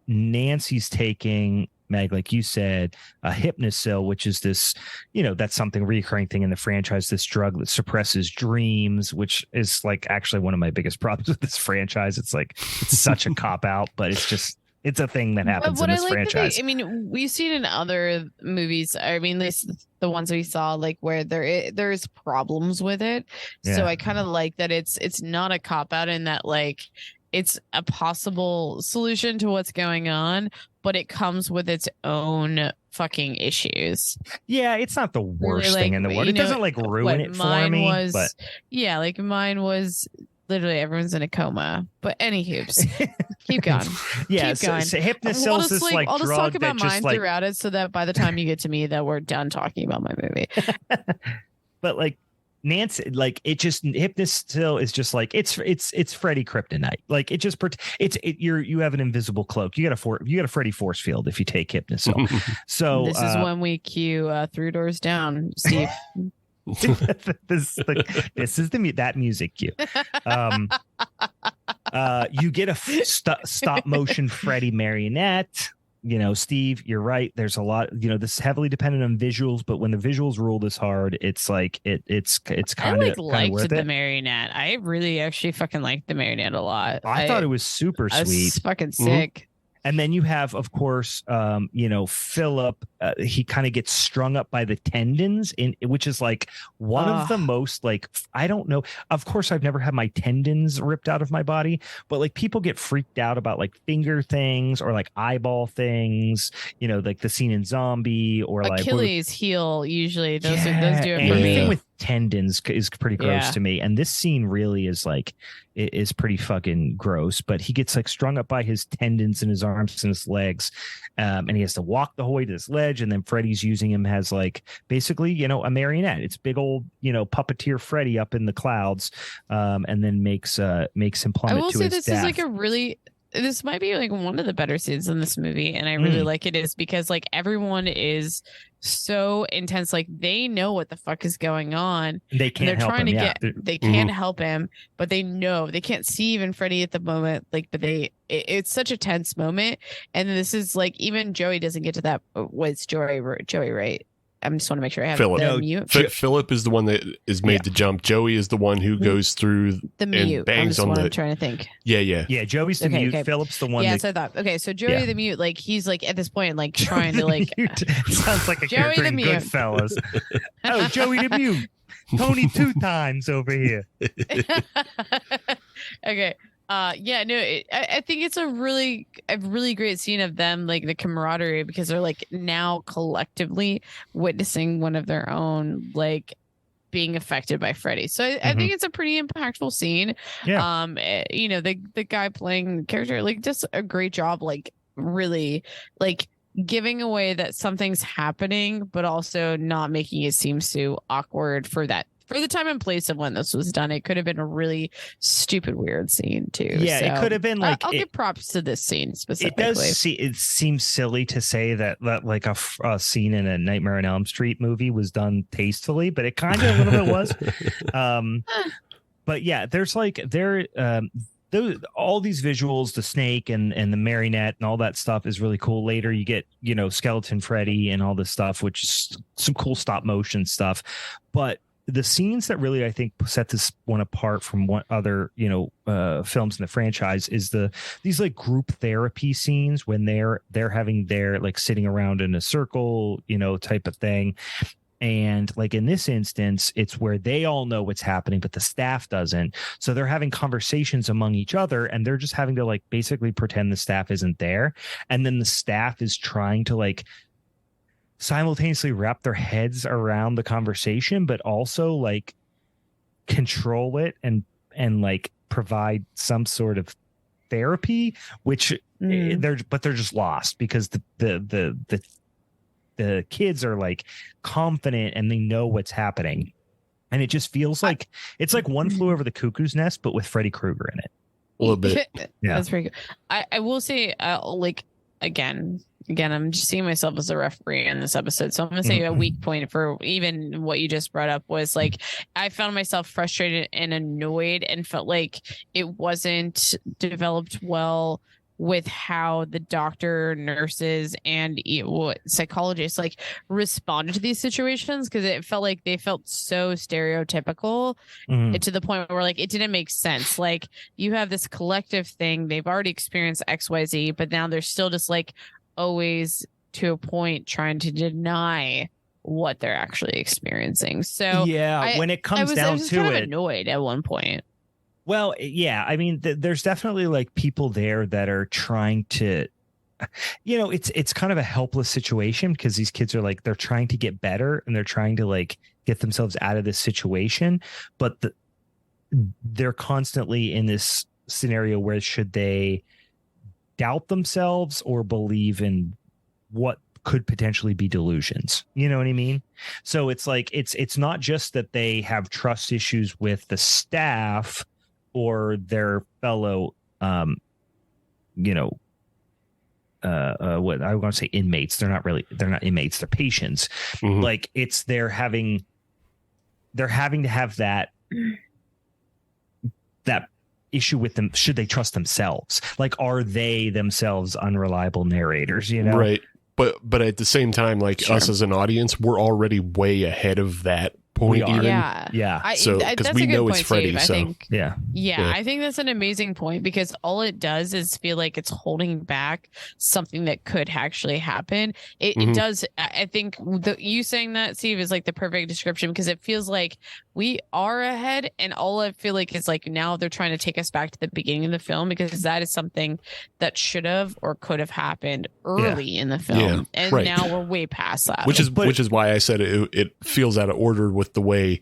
Nancy's taking, Meg, like you said, a Hypnosil, which is this, that's something recurring thing in the franchise, this drug that suppresses dreams, which is like actually one of my biggest problems with this franchise. It's like, it's such a cop out, but it's a thing that happens in this franchise. We've seen in other movies, the ones we saw, like where there's problems with it. Yeah. So I kind of like that it's not a cop out in that like it's a possible solution to what's going on, but it comes with its own fucking issues. Yeah, it's not the worst thing in the world. It doesn't like ruin it for me. Like mine was literally everyone's in a coma. But anywho, keep going. Yeah, keep going. So Hypnosil is this like I'll drug just talk about mine like... throughout it, so that by the time you get to me, that we're done talking about my movie. But like Nancy, like it just Hypnosil is just like it's Freddy kryptonite. Like it just you have an invisible cloak. You got a Freddy force field if you take Hypnosil. So this is when we cue Three Doors Down, Steve. this is that music cue. You get a stop motion Freddy marionette. Steve, you're right. There's a lot. This is heavily dependent on visuals, but when the visuals rule this hard, it's like it's kind of liked worth the it. Marionette. I really actually fucking liked the Marionette a lot. I thought it was super sweet. Was fucking sick. Mm-hmm. And then you have, of course, Philip. He kind of gets strung up by the tendons, which is like one of the most like, I don't know. Of course, I've never had my tendons ripped out of my body, but like people get freaked out about like finger things or like eyeball things. Like the scene in Zombie or Achilles heel. Usually those do it for me. Anything with tendons is pretty gross to me, and this scene really is like is pretty fucking gross. But he gets like strung up by his tendons in his arms and his legs, and he has to walk the whole way to this ledge, and then Freddy's using him as like basically a marionette. It's big old puppeteer Freddy up in the clouds, and then makes him plummet to his death. This might be like one of the better scenes in this movie, and I really like it is because like everyone is so intense, like they know what the fuck is going on. They can't help him. They can't help him, but they know they can't see even Freddy at the moment. Like, but it's such a tense moment, and this is like even Joey doesn't get to that. Was Joey right? I just want to make sure I have Philip. The mute. Philip is the one that is made the jump. Joey is the one who goes through the mute. And bangs on I'm trying to think. Yeah. Joey's the mute. Okay. Philip's the one. Yeah, so I thought. Okay, so Joey the mute, like he's like at this point, like trying to like. Sounds like a Joey character the in mute. Goodfellas. Oh, Joey the mute. Tony 2 times over here. Okay. I think it's a really great scene of them, like the camaraderie, because they're like now collectively witnessing one of their own like being affected by Freddy. So I think it's a pretty impactful scene. Yeah. You know, the guy playing the character, like, does a great job, like, really, like, giving away that something's happening, but also not making it seem so awkward for the time and place of when this was done. It could have been a really stupid, weird scene too. Yeah, so, it could have been like. I'll give props to this scene specifically. It seems silly to say that like a scene in a Nightmare on Elm Street movie was done tastefully, but it kind of a little bit was. But yeah, there's like all these visuals, the snake and the marionette and all that stuff is really cool. Later, you get, you know, Skeleton Freddy and all this stuff, which is some cool stop motion stuff. But the scenes that really, I think, set this one apart from what other, you know, films in the franchise is these like group therapy scenes when they're having their like sitting around in a circle, you know, type of thing. And like in this instance, it's where they all know what's happening, but the staff doesn't. So they're having conversations among each other, and they're just having to like basically pretend the staff isn't there. And then the staff is trying to like simultaneously wrap their heads around the conversation, but also like control it and like provide some sort of therapy, which they're just lost because the kids are like confident and they know what's happening. And it just feels like it's like One Flew Over the Cuckoo's Nest, but with Freddy Krueger in it. A little bit. Yeah. That's pretty good. I will say, like, again, I'm just seeing myself as a referee in this episode. So I'm going to say a weak point for even what you just brought up was like, I found myself frustrated and annoyed and felt like it wasn't developed well with how the doctor, nurses, and psychologists like responded to these situations, because it felt like they felt so stereotypical to the point where like it didn't make sense. Like, you have this collective thing, they've already experienced XYZ, but now they're still just like always to a point trying to deny what they're actually experiencing. So yeah, when it comes down I was to kind it, of annoyed at one point. Well, yeah, I mean, there's definitely like people there that are trying to, you know, it's kind of a helpless situation because these kids are like, they're trying to get better and they're trying to like get themselves out of this situation. But they're constantly in this scenario where should they doubt themselves or believe in what could potentially be delusions. You know what I mean? So it's like, it's not just that they have trust issues with the staff or their fellow, you know, what I want to say inmates. They're not inmates. They're patients. Like they're having to have that issue with them. Should they trust themselves? Like, are they themselves unreliable narrators? You know? Right. But at the same time, like us as an audience, we're already way ahead of that point. Yeah. So because we know it's Freddy. Steve, so I think, yeah, I think that's an amazing point, because all it does is feel like it's holding back something that could actually happen. It does. I think you saying that, Steve, is like the perfect description, because it feels like we are ahead, and all I feel like is like now they're trying to take us back to the beginning of the film, because that is something that should have or could have happened early in the film, and now we're way past that. Which is why I said it feels out of order with the way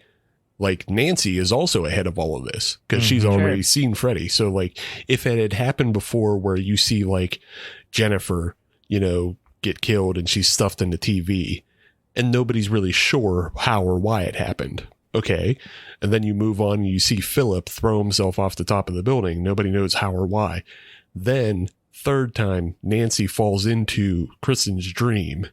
like Nancy is also ahead of all of this, because she's already seen Freddy. So like if it had happened before where you see like Jennifer, you know, get killed and she's stuffed in the TV and nobody's really sure how or why it happened. Okay. And then you move on and you see Philip throw himself off the top of the building. Nobody knows how or why. Then third time, Nancy falls into Kristen's dream.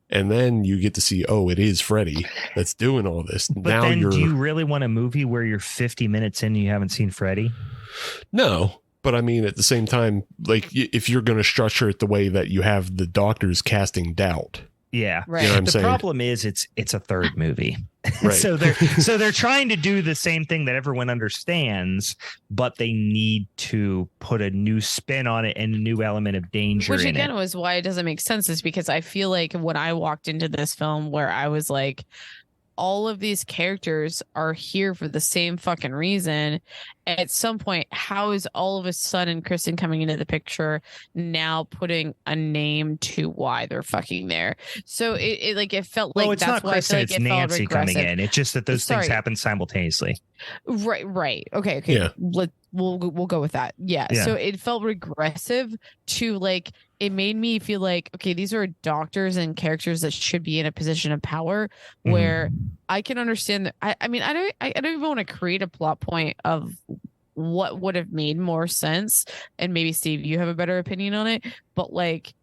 And then you get to see, oh, it is Freddy that's doing all this. But now then do you really want a movie where you're 50 minutes in and you haven't seen Freddy? No. But I mean, at the same time, like if you're going to structure it the way that you have the doctors casting doubt. Yeah. Right. You know what I'm the saying? problem is it's a third movie. Right. so they're trying to do the same thing that everyone understands, but they need to put a new spin on it and a new element of danger. Which in again it. was why it doesn't make sense, is because I feel like when I walked into this film where I was like, all of these characters are here for the same fucking reason. At some point, how is all of a sudden Kristen coming into the picture now putting a name to why they're fucking there? So it felt like it's that's not Kristen, it's Nancy coming in. It's just that those things happen simultaneously. Right. Okay. Yeah. We'll go with that. Yeah. So it felt regressive to like, it made me feel like, okay, these are doctors and characters that should be in a position of power where I can understand that. I mean, I don't even want to create a plot point of what would have made more sense. And maybe Steve, you have a better opinion on it, but like,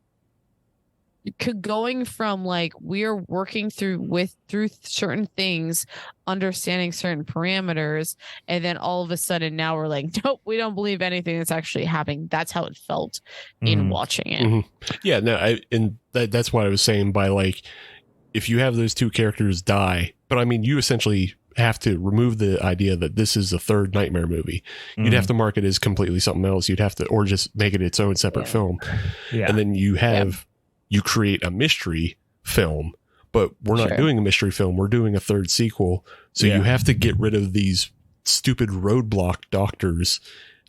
going from like we're working through certain things, understanding certain parameters, and then all of a sudden now we're like, nope, we don't believe anything that's actually happening. That's how it felt in watching it. Yeah, no, that's what I was saying by like, if you have those two characters die, but I mean, you essentially have to remove the idea that this is a third Nightmare movie. You'd have to mark it as completely something else. You'd have to, or just make it its own separate film. Yeah. And then you have, you create a mystery film, but we're not doing a mystery film. We're doing a third sequel. So you have to get rid of these stupid roadblock doctors.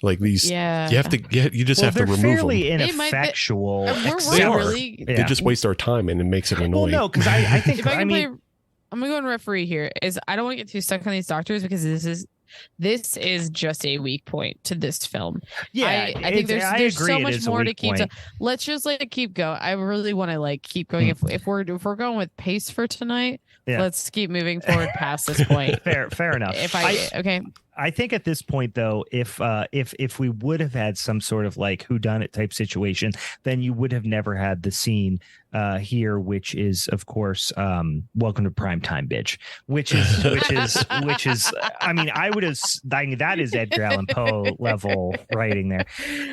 Like these, you have to get, you just have to remove them. They're fairly ineffectual. They just waste our time and it makes it annoying. Well, no, because I think, I'm going to go on referee here. I don't want to get too stuck on these doctors because this is just a weak point to this film. Yeah, I think there's so much more to keep. Let's just like keep going. I really want to like keep going. If we're going with pace for tonight, let's keep moving forward past this point. Fair enough. I think at this point, though, if we would have had some sort of like whodunit type situation, then you would have never had the scene here, which is, of course, "Welcome to Prime Time, bitch," which is. I mean, I would have. That is Edgar Allan Poe level writing there,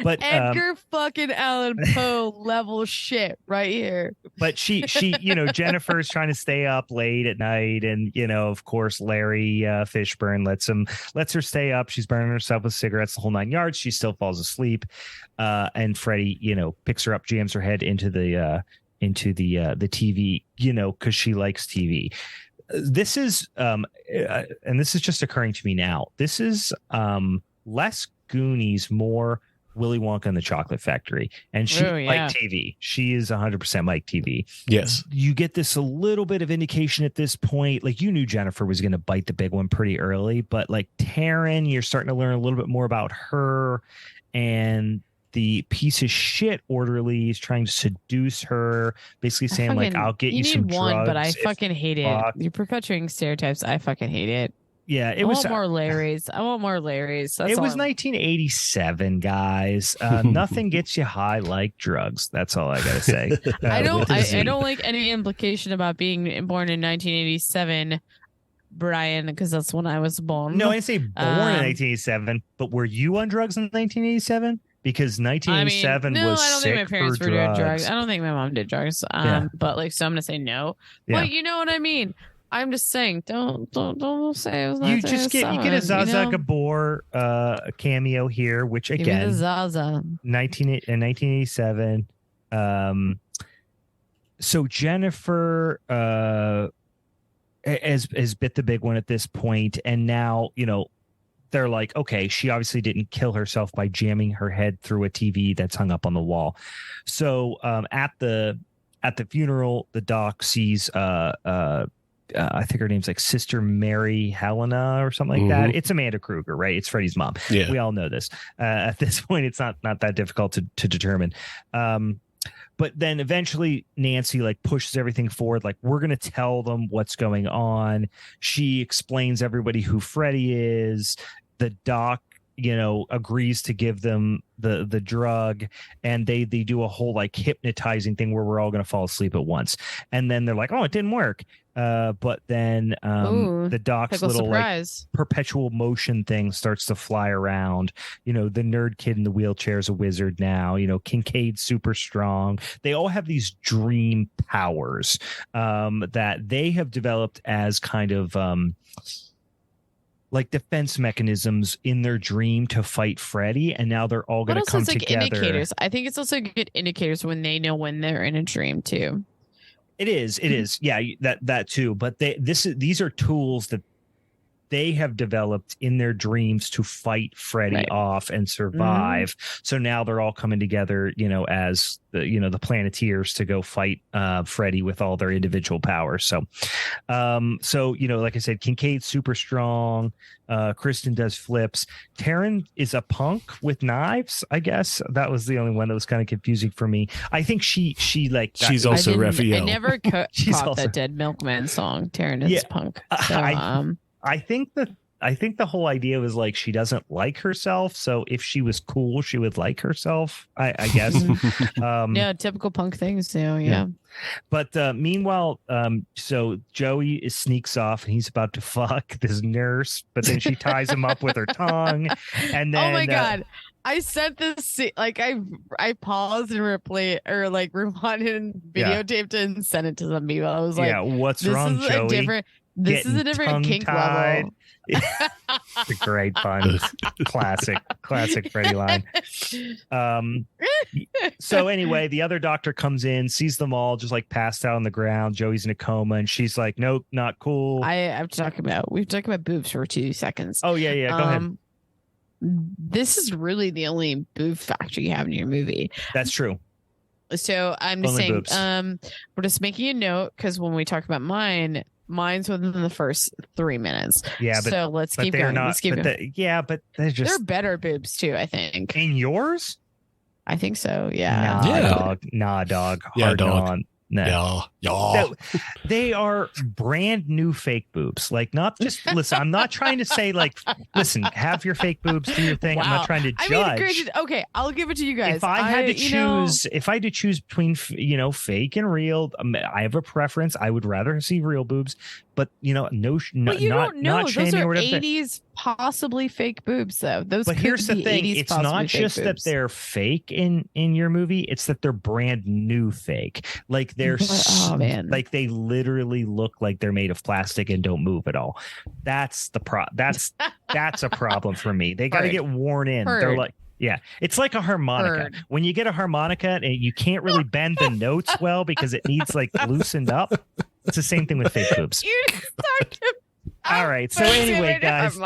but Edgar fucking Allan Poe level shit right here. But she, Jennifer's trying to stay up late at night, and of course, Larry Fishburne lets her stay up. She's burning herself with cigarettes, the whole 9 yards. She still falls asleep, and Freddy, picks her up, jams her head into the TV, because she likes TV. This is, and this is just occurring to me now. This is less Goonies, more Willy Wonka and the Chocolate Factory, and she Mike TV. She is 100% Mike TV. Yes, you get this a little bit of indication at this point. Like, you knew Jennifer was going to bite the big one pretty early, but like Taryn, you're starting to learn a little bit more about her, and the piece of shit orderly is trying to seduce her, basically saying like, "I'll get you some drugs." But I fucking hate it. You're perpetuating stereotypes. I fucking hate it. Yeah, I want more Larrys. I want more Larrys. It was 1987, guys. Nothing gets you high like drugs. That's all I gotta say. I don't like any implication about being born in 1987, Brian, because that's when I was born. No, I didn't say born in 1987, but were you on drugs in 1987? Because 1987 was I don't think my parents were doing drugs. I don't think my mom did drugs. But like, so I'm gonna say no. Yeah. But you know what I mean. I'm just saying, don't say it was not. You get a Zaza Gabor cameo here, which again, Zaza 1987. So Jennifer has bit the big one at this point, and now they're like, okay, she obviously didn't kill herself by jamming her head through a TV that's hung up on the wall. So at the funeral, the doc sees I think her name's like Sister Mary Helena or something like that. It's Amanda Kruger, right? It's Freddy's mom. Yeah. We all know this. At this point, it's not that difficult to determine. But then eventually Nancy like pushes everything forward. Like, we're going to tell them what's going on. She explains everybody who Freddy is. The doc, agrees to give them the drug, and they do a whole like hypnotizing thing where we're all going to fall asleep at once. And then they're like, oh, it didn't work. But then the doc's little like perpetual motion thing starts to fly around. The nerd kid in the wheelchair is a wizard now. Kincaid's super strong. They all have these dream powers that they have developed as kind of like defense mechanisms in their dream to fight Freddy, and now they're all going to come together. Indicators. I think it's also good indicators when they know when they're in a dream too. It is. Yeah, that too. But these are tools that they have developed in their dreams to fight Freddy off and survive. So now they're all coming together, as the Planeteers to go fight Freddy with all their individual powers. So, like I said, Kincaid's super strong. Kristen does flips. Taryn is a punk with knives. I guess that was the only one that was kind of confusing for me. I think she's also Raphael. I never caught that Dead Milkman song. Taryn is punk. So, I think the whole idea was like she doesn't like herself, so if she was cool, she would like herself. I guess. Typical punk things. So yeah. But meanwhile, so Joey sneaks off and he's about to fuck this nurse, but then she ties him up with her tongue, and then oh my god. I sent this like I paused and replayed or like rewinded and videotaped it and sent it to some people. I was like, what's wrong, Joey? This is a different kink level. It's a great pun. classic Freddy line. So anyway, the other doctor comes in, sees them all just like passed out on the ground. Joey's in a coma, and she's like, "Nope, not cool." We've talked about boobs for 2 seconds. Oh yeah. Go ahead. This is really the only boob factor you have in your movie. That's true. So I'm just saying, we're just making a note because when we talk about mine's within the first 3 minutes. Yeah, but so let's keep going. Let's keep going. But they're better boobs too, I think. In yours? I think so. Yeah. Dog. Yeah, dog. On. No. Yeah. They are brand new fake boobs. Like, not just listen. I'm not trying to say like, listen, have your fake boobs, do your thing. Wow. I'm not trying to judge. I mean, okay, I'll give it to you guys. If I had to choose between fake and real, I have a preference. I would rather see real boobs, but not shaming or whatever. 80s possibly fake boobs though. But here's the thing: it's not just that they're fake in your movie; it's that they're brand new fake. Like they're like they literally look like they're made of plastic and don't move at all. That's that's a problem for me. They got to get worn in. They're like. Yeah, it's like a harmonica. When you get a harmonica and you can't really bend the notes well because it needs like loosened up. It's the same thing with fake boobs. All right. So anyway, guys,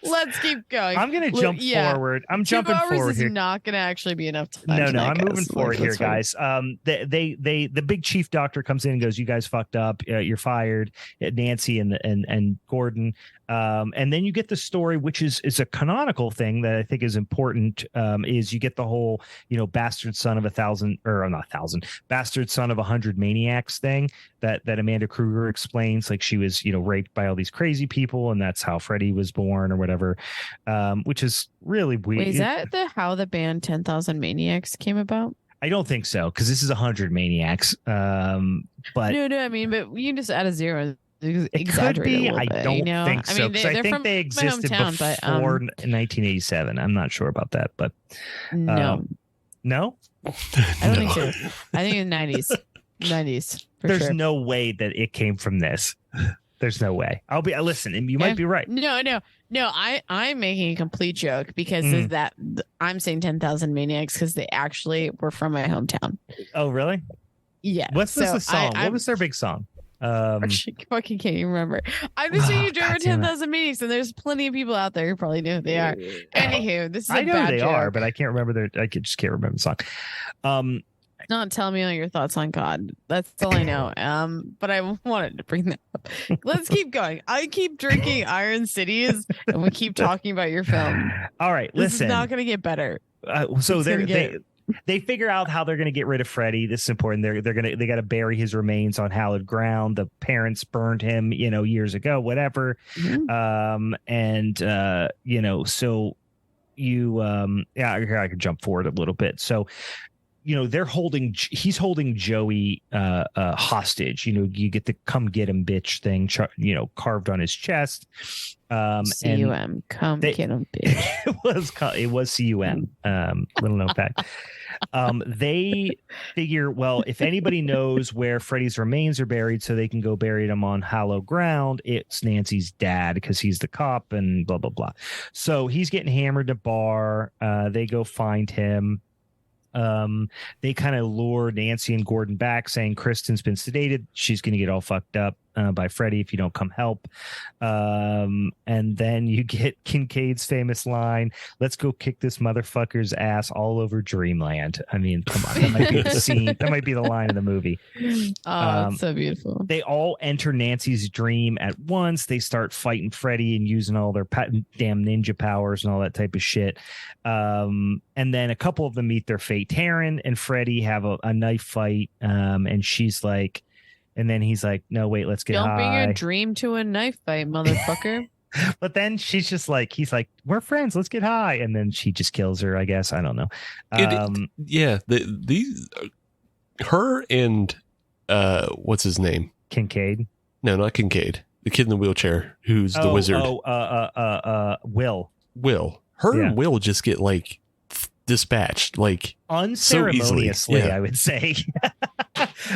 let's keep going. I'm going to jump forward. I'm jumping forward here. Is not going to actually be enough No, time. I'm moving forward here, guys. The big chief doctor comes in and goes, "You guys fucked up. You're fired." Nancy and Gordon. And then you get the story, which is a canonical thing that I think is important. Is you get the whole, bastard son of 100 maniacs thing that Amanda Kruger explains. Like she was, raped by all these crazy people, and that's how Freddy was born or whatever. Which is really weird. Wait, is that how the band 10,000 Maniacs came about? I don't think so, because this is 100 maniacs. But no, I mean, but you can just add a zero. It could be. I don't think so. Because I think they existed before 1987. I'm not sure about that, but no. I don't think so. I think in the 90s. There's no way that it came from this. There's no way. Listen, and you might be right. No. I'm making a complete joke because of that. I'm saying 10,000 Maniacs because they actually were from my hometown. Oh, really? Yeah. What's the song? What was their big song? Fucking can't even remember. I'm just saying you drove 10,000 Maniacs, and there's plenty of people out there who probably know who they are. Anywho, this is I know bad they joke. Are, but I can't remember I just can't remember the song. Not tell me all your thoughts on God. That's all I know. But I wanted to bring that up. Let's keep going. I keep drinking Iron Cities, and we keep talking about your film. All right, this listen. It's not going to get better. So they figure out how they're going to get rid of Freddy. This is important. They got to bury his remains on hallowed ground. The parents burned him, years ago, whatever. Mm-hmm. So I could jump forward a little bit. So, he's holding Joey hostage. You get the "come get him, bitch" thing, carved on his chest. CUM, come get him, bitch. It was CUM. Little known fact. They figure, well, if anybody knows where Freddy's remains are buried, so they can go bury them on hallowed ground, it's Nancy's dad because he's the cop and blah blah blah. So he's getting hammered at a bar. They go find him. They kind of lure Nancy and Gordon back, saying Kristen's been sedated. She's going to get all fucked up by Freddy if you don't come help. And then you get Kincaid's famous line, "Let's go kick this motherfucker's ass all over Dreamland." I mean, come on. That might be the scene. That might be the line of the movie. Oh, it's so beautiful. They all enter Nancy's dream at once. They start fighting Freddy and using all their damn ninja powers and all that type of shit. And then a couple of them meet their fate. Taryn and Freddy have a knife fight. And she's like, and then he's like, "No, wait, let's get high." Don't bring your dream to a knife fight, motherfucker. But then she's just like, he's like, "We're friends, let's get high." And then she just kills her, I guess. I don't know. Her and what's his name? Kincaid. No, not Kincaid. The kid in the wheelchair who's the wizard. Will. Her and Will just get like dispatched like unceremoniously, so I would say.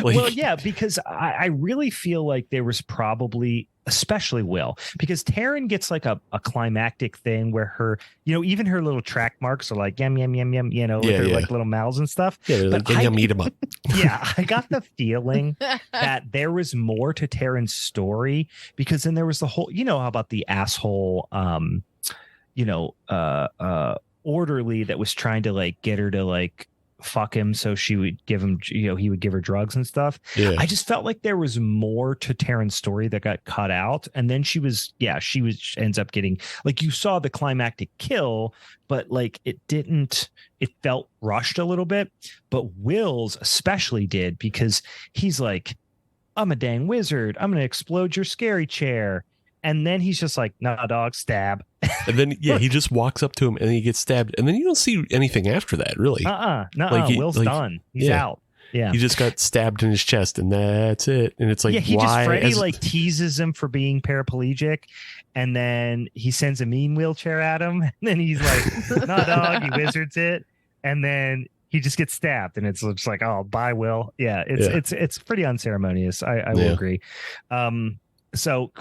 Well, yeah, because I really feel like there was probably, especially Will, because Taryn gets like a climactic thing where her, even her little track marks are like yum yum yum yum, with her like little mouths and stuff. Yeah, they're like yum, eat them up. Yeah, I got the feeling that there was more to Taryn's story, because then there was the whole, how about the asshole, orderly that was trying to like get her to like fuck him so she would give him, he would give her drugs and stuff. Yeah. I just felt like there was more to Taryn's story that got cut out. And then she ends up getting, like, you saw the climactic kill, but like it felt rushed a little bit. But Will's especially did, because he's like, "I'm a dang wizard. I'm going to explode your scary chair." And then he's just like, "Nah, dog, stab." And then, he just walks up to him and he gets stabbed. And then you don't see anything after that, really. Will's done. He's out. Yeah. He just got stabbed in his chest and that's it. And it's like, Freddy teases him for being paraplegic. And then he sends a mean wheelchair at him. And then he's like, "Nah, dog," he wizards it. And then he just gets stabbed. And it's just like, "Oh, bye, Will." Yeah. It's pretty unceremonious. I will agree. So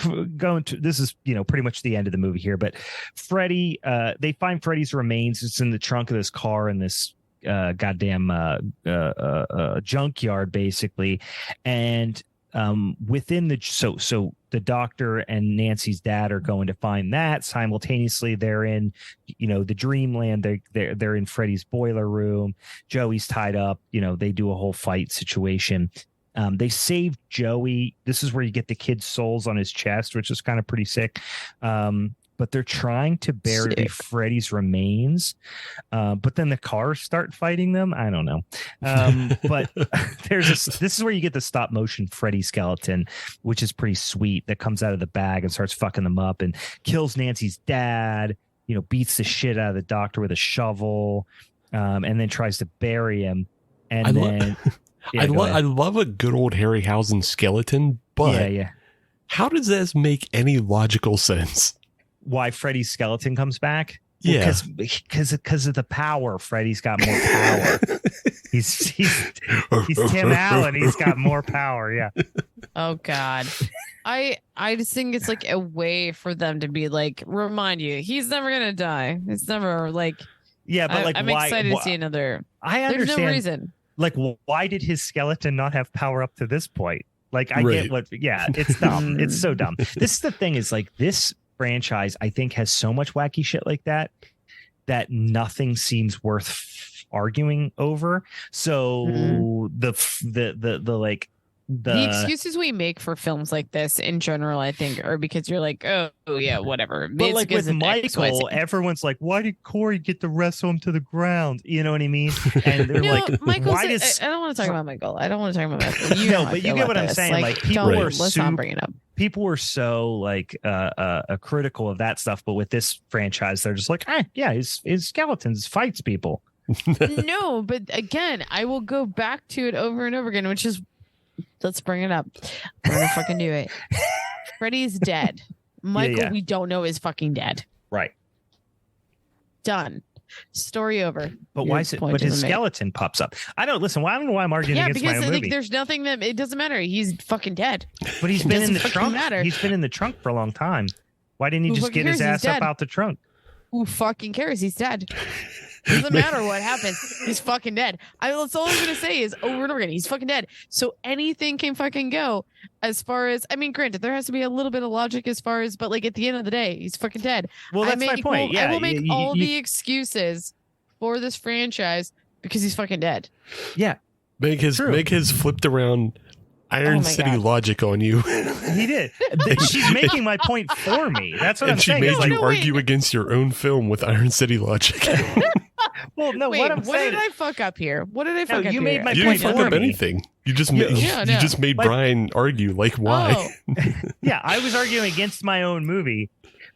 this is, pretty much the end of the movie here, but Freddy, they find Freddy's remains. It's in the trunk of this car in this goddamn junkyard, basically. And within the doctor and Nancy's dad are going to find that. Simultaneously, they're in, the Dreamland. They're in Freddy's boiler room. Joey's tied up. They do a whole fight situation. They saved Joey. This is where you get the kid's souls on his chest, which is kind of pretty sick. But they're trying to bury Freddy's remains. But then the cars start fighting them. I don't know. But this is where you get the stop motion Freddy skeleton, which is pretty sweet, that comes out of the bag and starts fucking them up and kills Nancy's dad, beats the shit out of the doctor with a shovel, and then tries to bury him. And I love a good old Harryhausen skeleton, but how does this make any logical sense? Why Freddy's skeleton comes back? Yeah, because of the power. Freddy's got more power. he's Tim Allen. He's got more power. Yeah. Oh God. I just think it's like a way for them to be like, remind you, he's never gonna die. It's never like. Yeah, but I'm excited to see another. I understand. There's no reason. Like, why did his skeleton not have power up to this point? Like, I get what, it's dumb. It's so dumb. This is the thing, is like, this franchise, I think, has so much wacky shit like that nothing seems worth arguing over. So the excuses we make for films like this in general, I think, are because you're like, oh yeah, whatever. But like with Michael, everyone's like, "Why did Corey get to wrestle him to the ground?" You know what I mean? And they're like, "Why does?" I don't want to talk about Michael. I don't want to talk about Michael. But you get what I'm saying. Like people were let's not bring it up. People were so like critical of that stuff, but with this franchise, they're just like, his skeletons fights people. No, but again, I will go back to it over and over again, which is. Let's bring it up. We're gonna fucking do it. Freddy's dead. Michael, we don't know, is fucking dead. Right. Done. Story over. But why is it? But his skeleton pops up. I don't listen. I don't know why I'm arguing against my own movie. Like, there's nothing that it doesn't matter. He's fucking dead. But he's been in the trunk. He's been in the trunk for a long time. Why didn't he just get his ass up out the trunk? Who fucking cares? He's dead. Doesn't matter what happens. He's fucking dead. That's all I'm going to say is over and over again. He's fucking dead. So anything can fucking go as far as, I mean, granted, there has to be a little bit of logic as far as, but like at the end of the day, he's fucking dead. Well, that's my point. I will make all the excuses for this franchise because he's fucking dead. Yeah. Meg has flipped around Iron City logic on you. He did. She's making my point for me. That's what I'm saying. And she made you argue against your own film with Iron City logic. Well, no, wait, what did I fuck up here? What did I fuck up here? You made my point. You didn't fuck up anything. You just made Brian argue like why. Oh. Yeah, I was arguing against my own movie.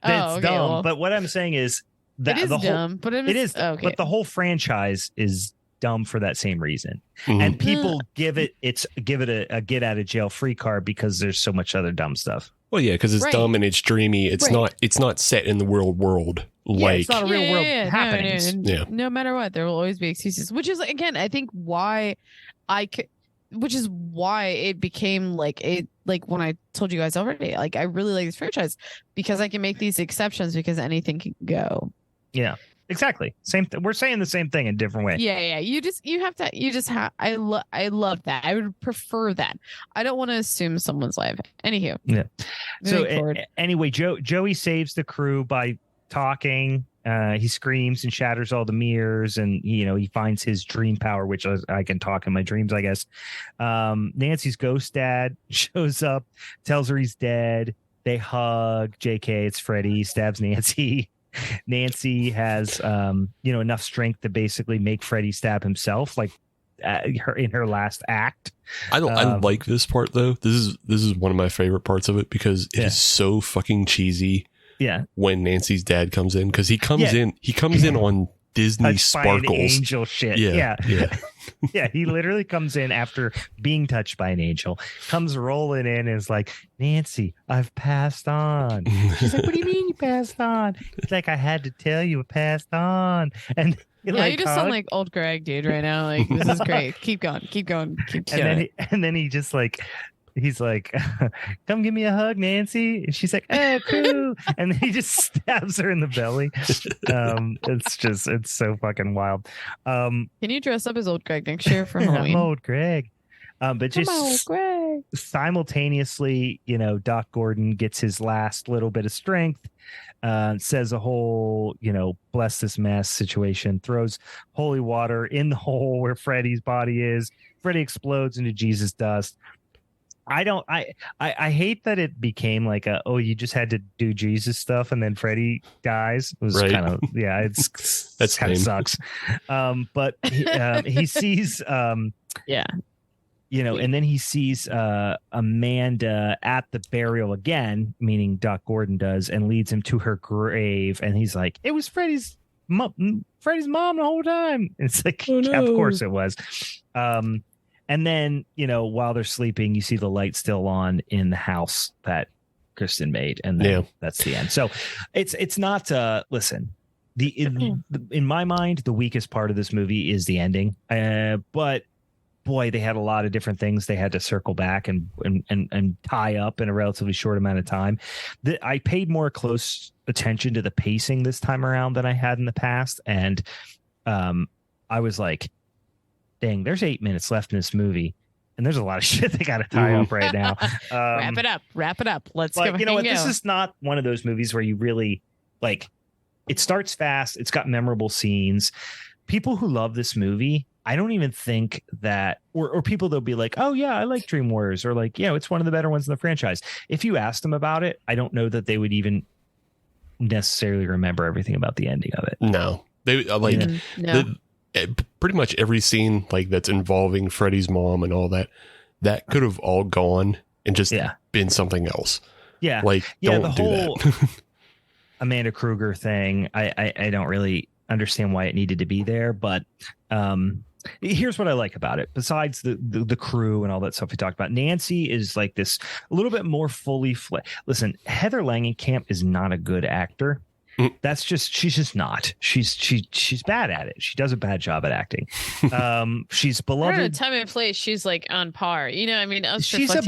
That's dumb. Well, but what I'm saying is that it is dumb. But it is. Okay. But the whole franchise is dumb for that same reason. Mm-hmm. And people give it a get out of jail free card because there's so much other dumb stuff. Well, yeah, because it's dumb and it's dreamy. It's not set in the real world. Like it's not a real world happenings. No matter what, there will always be excuses. Which is again, I think why which is why it became like when I told you guys already, like I really like this franchise because I can make these exceptions because anything can go. Yeah. Exactly. Same. We're saying the same thing in different ways. Yeah. I love that. I would prefer that. I don't want to assume someone's life. Anywho. Yeah. So anyway, Joey saves the crew by talking. He screams and shatters all the mirrors, and he finds his dream power, which I can talk in my dreams, I guess. Nancy's ghost dad shows up, tells her he's dead. They hug. JK, it's Freddy. He stabs Nancy. Nancy has enough strength to basically make Freddy stab himself, like in her last act. I like this part though. This is one of my favorite parts of it because it is so fucking cheesy. Yeah. When Nancy's dad comes in, because he comes in on Disney sparkles. Angel shit. Yeah. Yeah, he literally comes in after being touched by an angel, comes rolling in and is like, Nancy, I've passed on. She's like, what do you mean you passed on? It's like, I had to tell you I passed on. And you just sound like old Greg, dude, right now. Like, this is great. Keep going. And then he just like, he's like, come give me a hug, Nancy. And she's like, oh, cool. And then he just stabs her in the belly. It's so fucking wild. Can you dress up as old Greg next year for Halloween? I'm old Greg. But just simultaneously, Doc Gordon gets his last little bit of strength, says a whole, bless this mess situation, throws holy water in the hole where Freddy's body is. Freddy explodes into Jesus dust. I hate that it became like you just had to do Jesus stuff and then Freddy dies. It was kind of, that's kind of sucks. But he sees, and then he sees Amanda at the burial again, meaning Doc Gordon does, and leads him to her grave. And he's like, it was Freddy's mom the whole time. And it's like, oh, no. Of course it was. And then, while they're sleeping, you see the light still on in the house that Kristen made. And then that's the end. So it's not, listen, in my mind, the weakest part of this movie is the ending. But boy, they had a lot of different things they had to circle back and tie up in a relatively short amount of time. I paid more close attention to the pacing this time around than I had in the past. And I was like, dang, there's 8 minutes left in this movie, and there's a lot of shit they got to tie up right now. Wrap it up. Let's go. You know what? This is not one of those movies where you really like. It starts fast. It's got memorable scenes. People who love this movie, I don't even think that, or people that'll be like, oh yeah, I like Dream Warriors, or like, it's one of the better ones in the franchise. If you asked them about it, I don't know that they would even necessarily remember everything about the ending of it. No, they like pretty much every scene like that's involving Freddy's mom and all that could have all gone and just been something else. Yeah. Like, don't the do whole that. Amanda Kruger thing, I don't really understand why it needed to be there, but here's what I like about it. Besides the crew and all that stuff we talked about, Nancy is like this a little bit more fully Listen, Heather Langenkamp is not a good actor. She's just not. She's bad at it. She does a bad job at acting. She's beloved. I don't know, time and place, she's like on par. I mean, she's a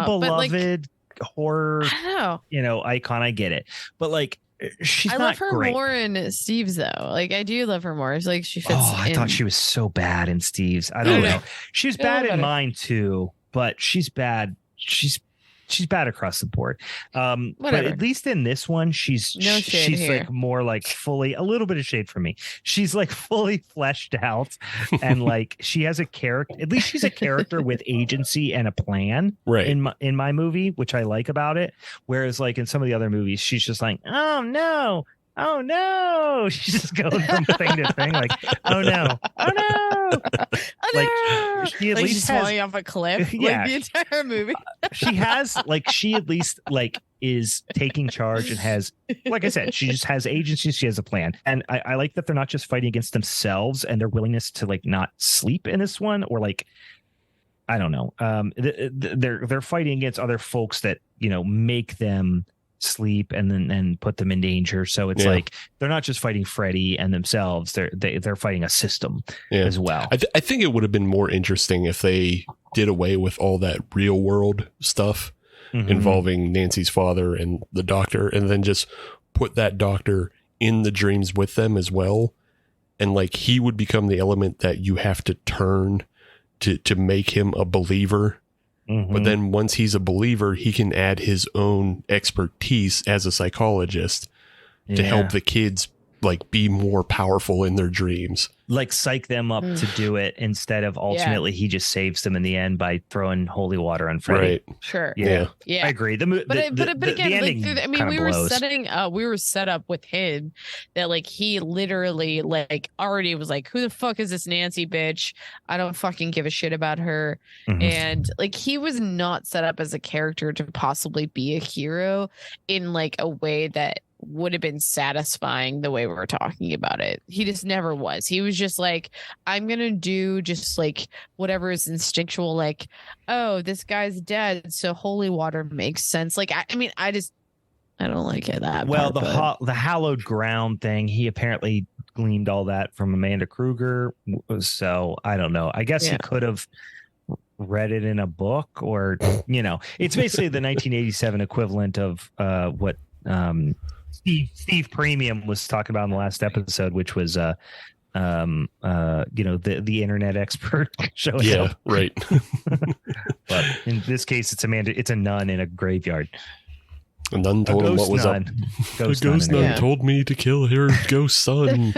beloved horror, icon. I get it, but like she's I not love her great. more in Steve's though. Like I do love her more. It's like she fits. I thought she was so bad in Steve's. I don't know. She was bad in mine too, but she's bad. She's bad across the board. But at least in this one, she's like more like fully, a little bit of shade from me. She's like fully fleshed out, and like she has a character. At least she's a character with agency and a plan. Right. In my movie, which I like about it. Whereas like in some of the other movies, she's just like, oh no. She's just going from thing to thing, like, oh no. Like she at least she's falling off a cliff. Yeah, like the entire movie. She at least like is taking charge and has, like I said, she just has agency. She has a plan, and I like that they're not just fighting against themselves and their willingness to like not sleep in this one, or like, I don't know. They're fighting against other folks that make them sleep and then put them in danger. So it's like they're not just fighting Freddy and themselves. They're fighting a system as well. I think it would have been more interesting if they did away with all that real world stuff involving Nancy's father and the doctor, and then just put that doctor in the dreams with them as well. And like he would become the element that you have to turn to make him a believer. But then once he's a believer, he can add his own expertise as a psychologist to help the kids like be more powerful in their dreams. Like psych them up to do it, instead of ultimately he just saves them in the end by throwing holy water on Freddy. Right. Sure. Yeah. I agree. But again, we were set up with him that like he literally like already was like, who the fuck is this Nancy bitch? I don't fucking give a shit about her. And like he was not set up as a character to possibly be a hero in like a way that would have been satisfying the way we're talking about it. He just never was. He was just like, I'm gonna do just like whatever is instinctual, like, oh, this guy's dead, so holy water makes sense. Like I don't like it that well part, the hallowed ground thing, he apparently gleaned all that from Amanda Kruger, so I don't know. I guess he could have read it in a book, or it's basically the 1987 equivalent of what Steve Premium was talking about in the last episode, which was the internet expert showing up. Right. But in this case, it's a nun in a graveyard. A nun told him what was up. The ghost nun told me to kill her ghost son.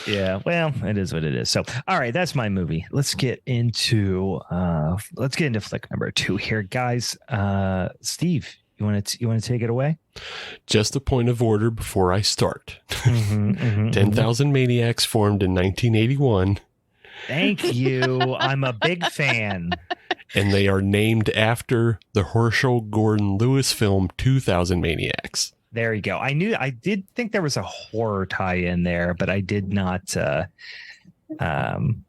Yeah. Well, it is what it is. So, all right, that's my movie. Let's get into flick number 2 here, guys. Steve, you want to take it away? Just a point of order before I start. 10,000 Maniacs formed in 1981. Thank you. I'm a big fan. And they are named after the Herschel Gordon Lewis film 2,000 Maniacs. There you go. I did think there was a horror tie-in there, but I did not.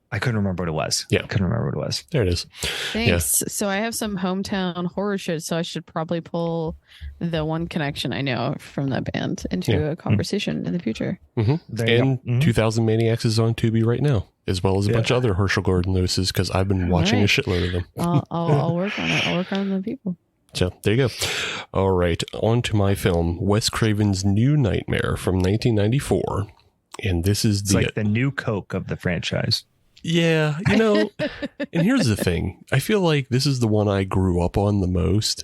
I couldn't remember what it was. Yeah. I couldn't remember what it was. There it is. Thanks. Yeah. So I have some hometown horror shit, so I should probably pull the one connection I know from that band into a conversation in the future. And 2,000 Maniacs is on Tubi right now, as well as a bunch of other Herschel Gordon Lewis's, because I've been watching a shitload of them. I'll work on it. I'll work on the people. So there you go. All right. On to my film, Wes Craven's New Nightmare from 1994. And this is like the new Coke of the franchise. Yeah. And here's the thing. I feel like this is the one I grew up on the most.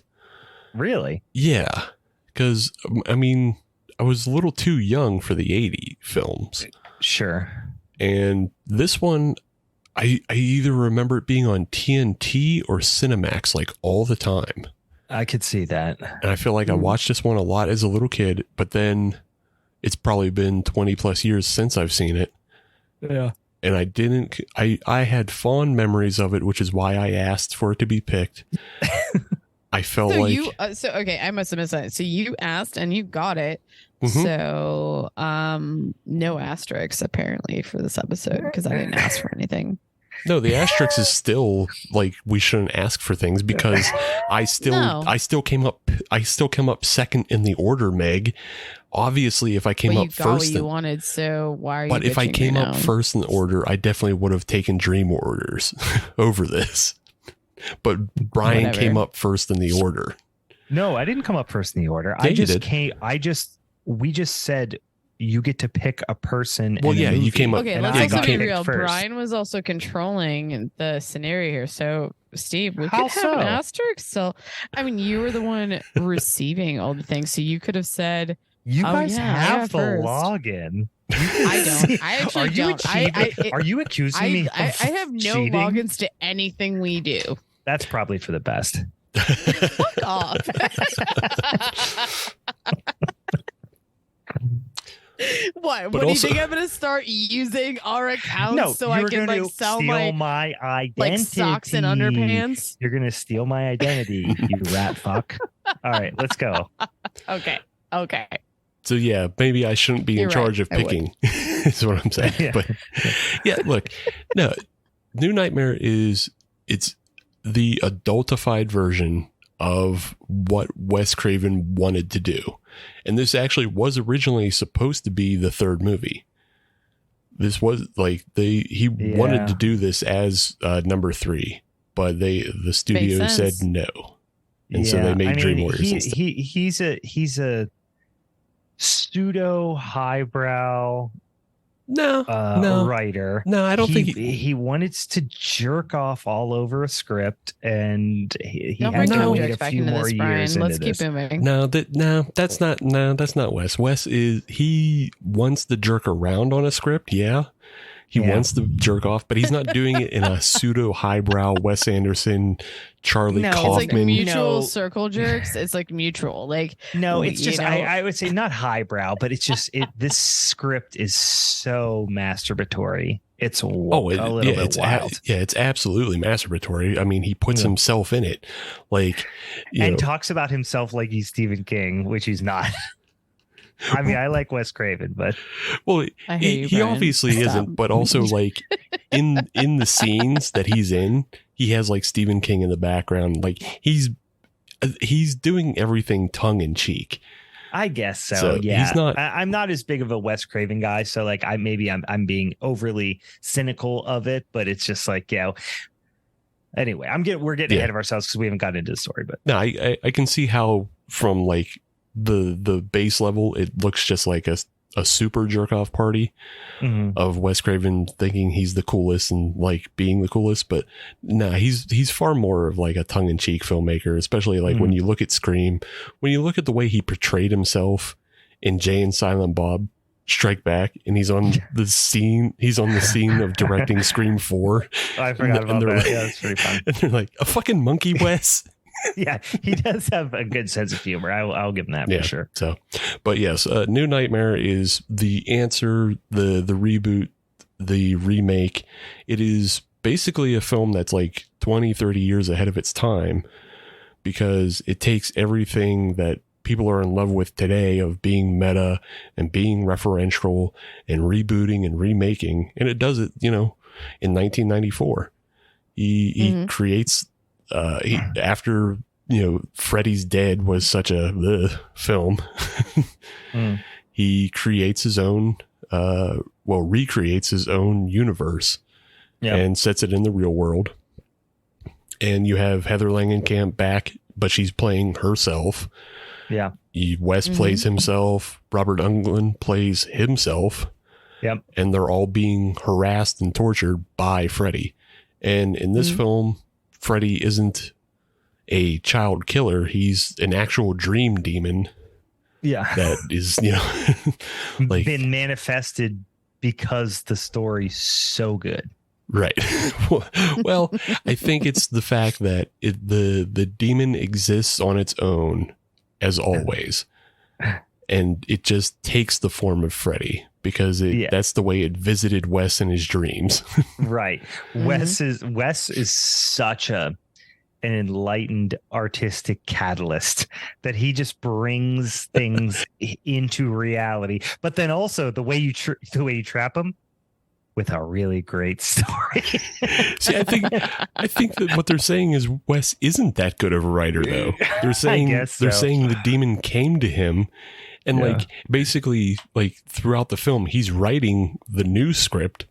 Really? Yeah. Because, I mean, I was a little too young for the 80 films. Sure. And this one, I either remember it being on TNT or Cinemax like all the time. I could see that. And I feel like I watched this one a lot as a little kid, but then it's probably been 20 plus years since I've seen it. Yeah. And I had fond memories of it, which is why I asked for it to be picked. I felt okay, I must have missed that. So you asked and you got it. So no asterisks apparently for this episode, because I didn't ask for anything. No, the asterisk is still like we shouldn't ask for things, because I still came up second in the order, Meg. Obviously, if I came up first, you wanted. So why are you? But if I came up first in the order, I definitely would have taken Dream Orders over this. But Brian came up first in the order. No, I didn't come up first in the order. We just said you get to pick a person. Well, yeah, you came up. Okay, let's also be real. Brian was also controlling the scenario here. So, Steve, we could have an asterisk. So, I mean, you were the one receiving all the things. So you could have said, you guys have the login. I don't. I actually don't. Are you accusing me? I have no cheating? logins to anything we do. That's probably for the best. Fuck off. What? What do you think I'm going to start using our accounts so I can like sell my identity, like socks and underpants? You're going to steal my identity, you rat fuck. All right, let's go. Okay. So yeah, maybe I shouldn't be in charge of picking. Is what I'm saying. Yeah. But yeah, look, no, New Nightmare it's the adultified version of what Wes Craven wanted to do. And this actually was originally supposed to be the third movie. This was like he wanted to do this as number 3, but the studio said no. And so they made Dream Warriors instead. He's a pseudo highbrow writer. No, I don't think he wanted to jerk off all over a script, and he had to wait a few more years. Let's keep moving. That's not Wes. Wes he wants to jerk around on a script. Yeah. He wants to jerk off, but he's not doing it in a pseudo highbrow Wes Anderson, Charlie Kaufman. It's like mutual circle jerks. It's like mutual. Like it's just I would say not highbrow, but it's just this script is so masturbatory. It's a little bit wild. It's absolutely masturbatory. I mean, he puts himself in it, like talks about himself like he's Stephen King, which he's not. I mean, I like Wes Craven, but he obviously isn't. But also, like in the scenes that he's in, he has like Stephen King in the background. Like he's doing everything tongue in cheek. I guess so. Yeah, he's not. I'm not as big of a Wes Craven guy, so like I'm being overly cynical of it. But it's just like Anyway, we're getting ahead of ourselves because we haven't gotten into the story. But no, I can see how from like the base level, it looks just like a super jerk off party of Wes Craven thinking he's the coolest and like being the coolest. But he's far more of like a tongue in cheek filmmaker, especially like when you look at Scream, when you look at the way he portrayed himself in Jay and Silent Bob Strike Back, and he's on the scene of directing Scream 4. I forgot about that. Yeah, that's pretty fun. And they're like, a fucking monkey, Wes. Yeah, he does have a good sense of humor. I'll give him that for sure. So, but yes, New Nightmare is the answer, the reboot, the remake. It is basically a film that's like 20, 30 years ahead of its time, because it takes everything that people are in love with today of being meta and being referential and rebooting and remaking. And it does it, in 1994. He creates after Freddy's Dead was such a film. He creates his own recreates his own universe and sets it in the real world. And you have Heather Langenkamp back, but she's playing herself. Wes plays himself, Robert Englund plays himself. And they're all being harassed and tortured by Freddy. And in this film, Freddy isn't a child killer. He's an actual dream demon. That is, like been manifested because the story's so good. Right. Well, I think it's the fact that the demon exists on its own as always. And it just takes the form of Freddy because that's the way it visited Wes in his dreams. Right. Wes is such an enlightened artistic catalyst that he just brings things into reality. But then also the way you trap him with a really great story. See, I think that what they're saying is Wes isn't that good of a writer, though. They're saying the demon came to him. And like basically like throughout the film, he's writing the new script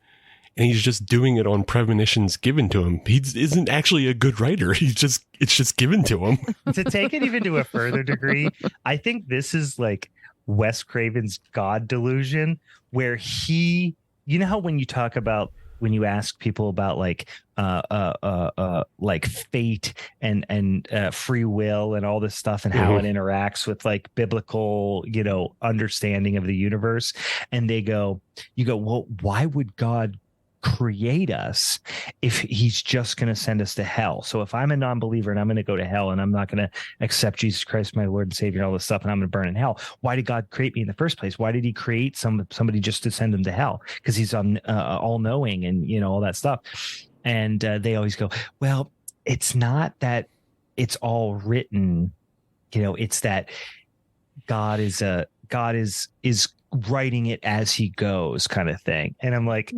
and he's just doing it on premonitions given to him. He isn't actually a good writer. It's just given to him. To take it even to a further degree, I think this is like Wes Craven's God delusion, where he, you know how when you talk about, when you ask people about like fate and free will and all this stuff and how it interacts with like biblical, you know, understanding of the universe, and you go, well, why would God create us if he's just going to send us to hell? So if I'm a non-believer and I'm going to go to hell and I'm not going to accept Jesus Christ, my Lord and Savior, and all this stuff, and I'm going to burn in hell, why did God create me in the first place? Why did he create somebody just to send them to hell? Because he's all-knowing and, you know, all that stuff. And they always go, well, it's not that it's all written, you know, it's that God is writing it as he goes, kind of thing. And I'm like,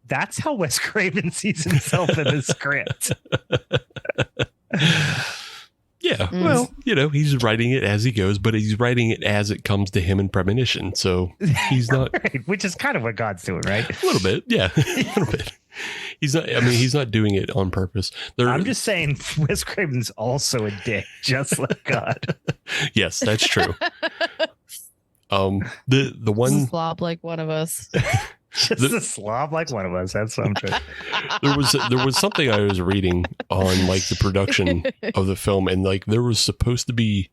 that's how Wes Craven sees himself in the script. Yeah. Well, you know, he's writing it as he goes, but he's writing it as it comes to him in premonition. So he's not, right, which is kind of what God's doing, right? A little bit. Yeah. A little bit. He's not doing it on purpose. I'm just saying Wes Craven's also a dick, just like God. Yes, that's true. The one slob like one of us. Just a slob like one of us. That's what I'm trying. There was something I was reading on like the production of the film, and like there was supposed to be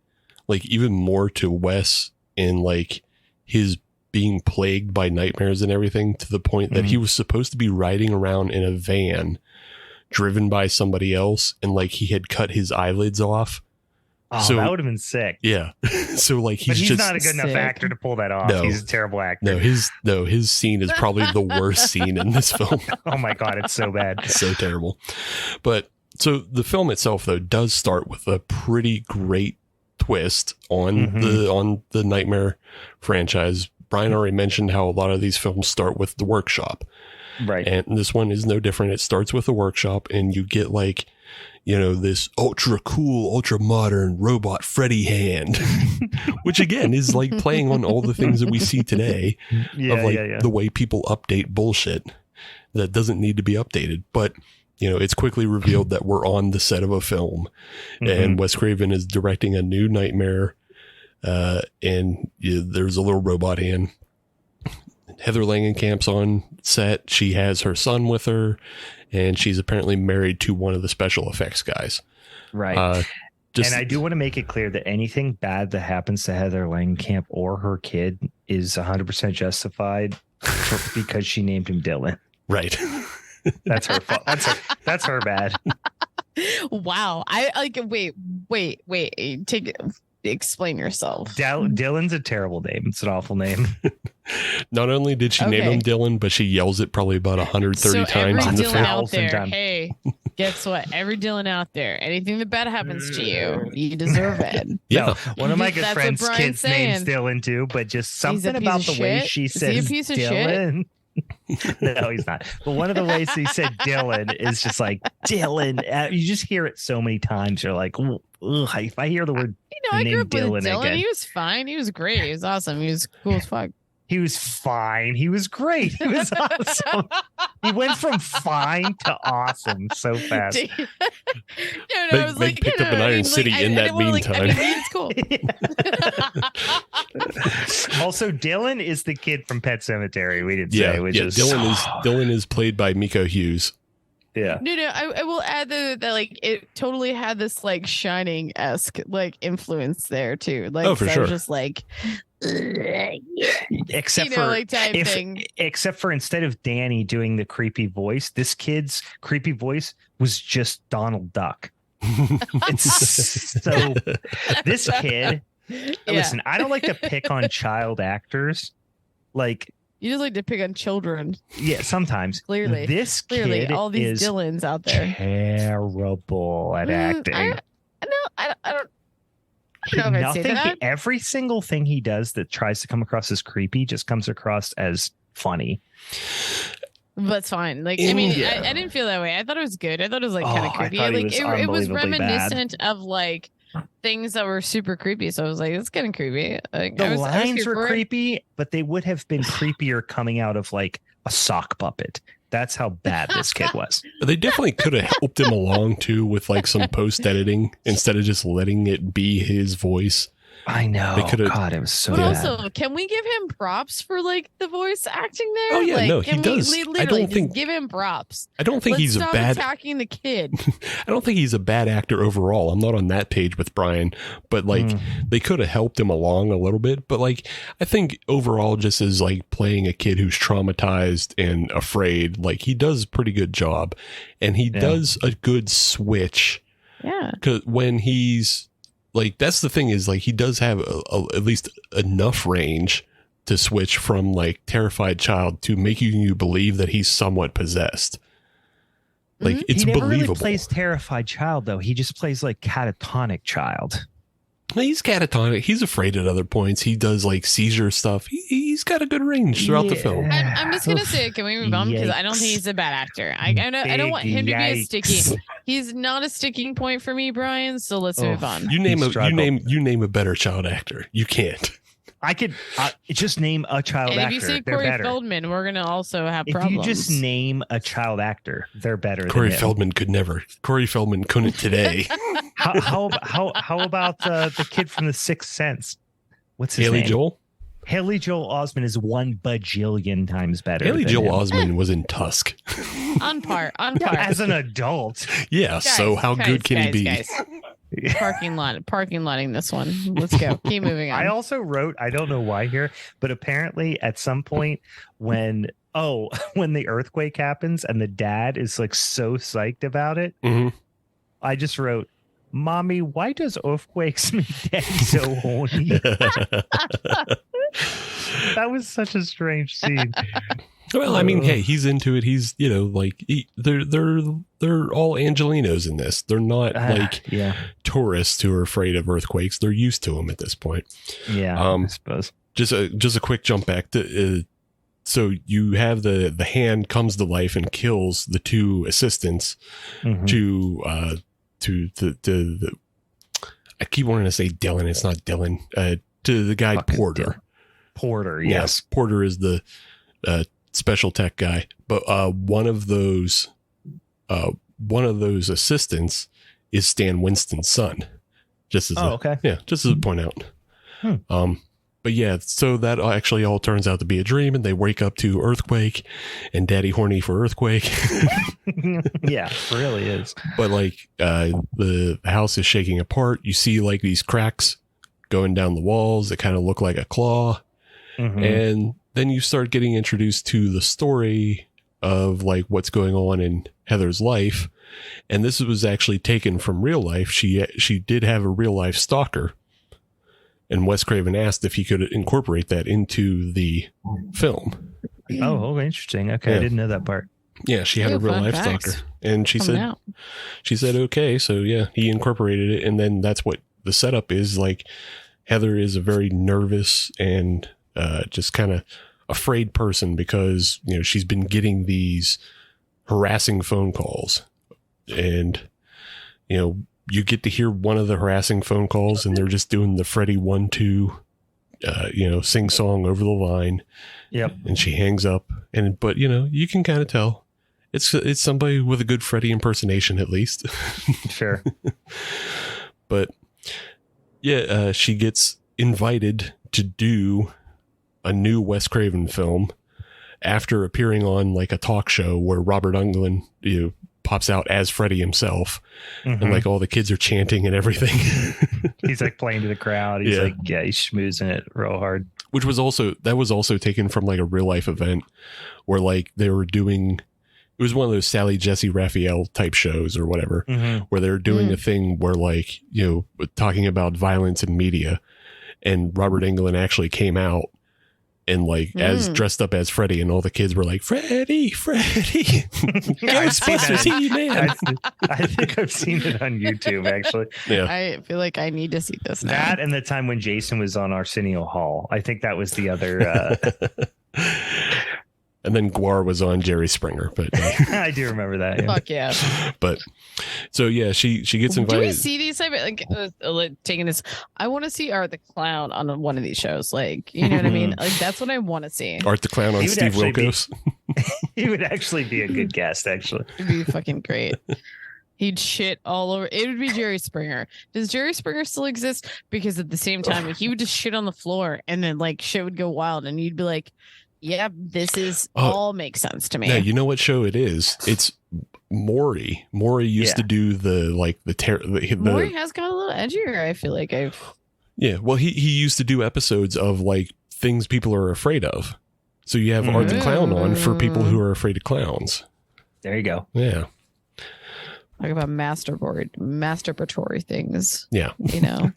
like even more to Wes in like his being plagued by nightmares and everything, to the point that he was supposed to be riding around in a van driven by somebody else, and like he had cut his eyelids off. Oh, so, that would have been sick. Yeah. So like he's just not a good enough actor to pull that off. No, he's a terrible actor. His scene is probably the worst scene in this film. Oh my God, it's so bad. It's so terrible. But so the film itself though does start with a pretty great twist on the Nightmare franchise. Brian already mentioned how a lot of these films start with the workshop. Right. And this one is no different. It starts with a workshop, and you get like, you know, this ultra cool, ultra modern robot Freddy hand, which again is like playing on all the things that we see today the way people update bullshit that doesn't need to be updated. But, you know, it's quickly revealed that we're on the set of a film, and Wes Craven is directing a new Nightmare. And there's a little robot hand. Heather Langenkamp's on set. She has her son with her, and she's apparently married to one of the special effects guys. Right. And I do want to make it clear that anything bad that happens to Heather Langenkamp or her kid is 100% justified because she named him Dylan. Right. That's her fault. That's her bad. Wow. I like, wait. Explain yourself. Dylan's a terrible name. It's an awful name. Not only did she name him Dylan, but she yells it probably about 130 times in the film. Out there, hey, guess what? Every Dylan out there, anything that bad happens to you, you deserve it. Yeah. No, one of my good friends' kids' name's Dylan too, but just something about the way she says Dylan. No, he's not. But one of the ways he said Dylan is just like Dylan. You just hear it so many times. You're like, ugh, if I hear the word, I grew up with Dylan. Again, he was fine. He was great. He was awesome. He was cool as fuck. He was fine. He was great. He was awesome. He went from fine to awesome so fast. They picked up an Iron City in that meantime. It's cool. Also, Dylan is the kid from Pet Cemetery. We didn't say. Dylan is played by Miko Hughes. Yeah. No. I will add that like it totally had this like Shining-esque like influence there too. Like, for sure. Just like. Except for instead of Danny doing the creepy voice, this kid's creepy voice was just Donald Duck. It's so this kid. Listen, I don't like to pick on child actors. Like, you just like to pick on children. Yeah, sometimes. Clearly, kid all these Dylans out there terrible at acting. I don't. Every single thing he does that tries to come across as creepy just comes across as funny. That's fine. Like, I mean, I didn't feel that way. I thought it was good. I thought it was like kind of creepy. It was reminiscent of like things that were super creepy. So I was like, it's getting creepy. Like, lines were creepy, but they would have been creepier coming out of like a sock puppet. That's how bad this kid was. They definitely could have helped him along too with like some post editing instead of just letting it be his voice. I know. They could have. God, it was so But bad. also, can we give him props for like the voice acting there? Oh yeah, like, no, he does. Literally I don't think. give him props. I don't think Let's he's a stop bad. attacking the kid. I don't think he's a bad actor overall. I'm not on that page with Brian, but like they could have helped him along a little bit. But like I think overall, just as like playing a kid who's traumatized and afraid, like he does a pretty good job, and he does a good switch. Yeah, because when he's like, that's the thing is like he does have at least enough range to switch from like terrified child to making you believe that he's somewhat possessed. Like it's he never believable. Really plays terrified child though. He just plays like catatonic child. He's catatonic. He's afraid at other points. He does like seizure stuff. He's got a good range throughout the film. I'm just gonna say, can we move on? Because I don't think he's a bad actor. I don't want him to be a sticky. He's not a sticking point for me, Brian. So let's move on. You name a better child actor. You can't. I could just name a child actor. If you say Corey Feldman, we're gonna also have problems. If you just name a child actor, they're better. Corey than him. Feldman could never. Corey Feldman couldn't today. How about the kid from The Sixth Sense? What's his Haley name? Joel? Haley Joel Osment is 1 bajillion times better. Haley than Joel him. Osment was in Tusk. On par. Yeah, as an adult. Yeah. Guys, so how good can he be? Guys. Parking lotting this one. Let's go. Keep moving on. I also wrote, I don't know why here, but apparently at some point when the earthquake happens and the dad is like so psyched about it, I just wrote, "Mommy, why does earthquakes make daddy so horny?" That was such a strange scene. Well, I mean, hey, he's into it. He's, like they're all Angelinos in this. They're not like tourists who are afraid of earthquakes. They're used to them at this point. Yeah, I suppose. Just a quick jump back to. So you have the hand comes to life and kills the two assistants to the. I keep wanting to say Dylan. It's not Dylan. To the guy Porter. Porter, yes. Yeah, Porter is the special tech guy, but one of those assistants is Stan Winston's son. Just as just as a point out. But yeah, so that actually all turns out to be a dream, and they wake up to earthquake, and daddy horny for earthquake. Yeah, it really is. But like the house is shaking apart. You see like these cracks going down the walls that kind of look like a claw. And then you start getting introduced to the story of like what's going on in Heather's life. And this was actually taken from real life. She did have a real life stalker. And Wes Craven asked if he could incorporate that into the film. Oh, interesting. Okay. Yeah. I didn't know that part. Yeah. She had a real life stalker, and she said okay. So yeah, he incorporated it. And then that's what the setup is. Like Heather is a very nervous and just kind of afraid person because, she's been getting these harassing phone calls, and, you get to hear one of the harassing phone calls and they're just doing the Freddy 1-2, sing song over the line. Yep. And she hangs up but you can kind of tell it's somebody with a good Freddy impersonation, at least. Sure. But yeah, she gets invited to do a new Wes Craven film after appearing on like a talk show where Robert Englund pops out as Freddy himself, and like all the kids are chanting and everything. He's like playing to the crowd. He's he's schmoozing it real hard. Which was also taken from like a real life event where like they were doing. It was one of those Sally Jesse Raphael type shows or whatever, where they're doing a thing where like talking about violence in media, and Robert Englund actually came out. And like as dressed up as Freddy, and all the kids were like, Freddy, Ghostbusters, man. I think I've seen it on YouTube, actually. Yeah. I feel like I need to see this now. That and the time when Jason was on Arsenio Hall. I think that was the other. And then Guar was on Jerry Springer, but I do remember that. Yeah. Fuck yeah! But so yeah, she gets invited. Do we see these type of like taking this? I want to see Art the Clown on one of these shows. Like, you know what I mean? Like that's what I want to see. Art the Clown on Steve Wilkos. He would actually be a good guest, actually. It'd be fucking great. He'd shit all over. It would be Jerry Springer. Does Jerry Springer still exist? Because at the same time, he would just shit on the floor and then like shit would go wild and you'd be like, yeah, this is all makes sense to me. Yeah, you know what show it is? It's Maury. Maury used to do Maury has got a little edgier, I feel like Yeah, well, he used to do episodes of like things people are afraid of. So you have Art the Clown on for people who are afraid of clowns. There you go. Yeah. Talk about masturbatory things. Yeah. You know.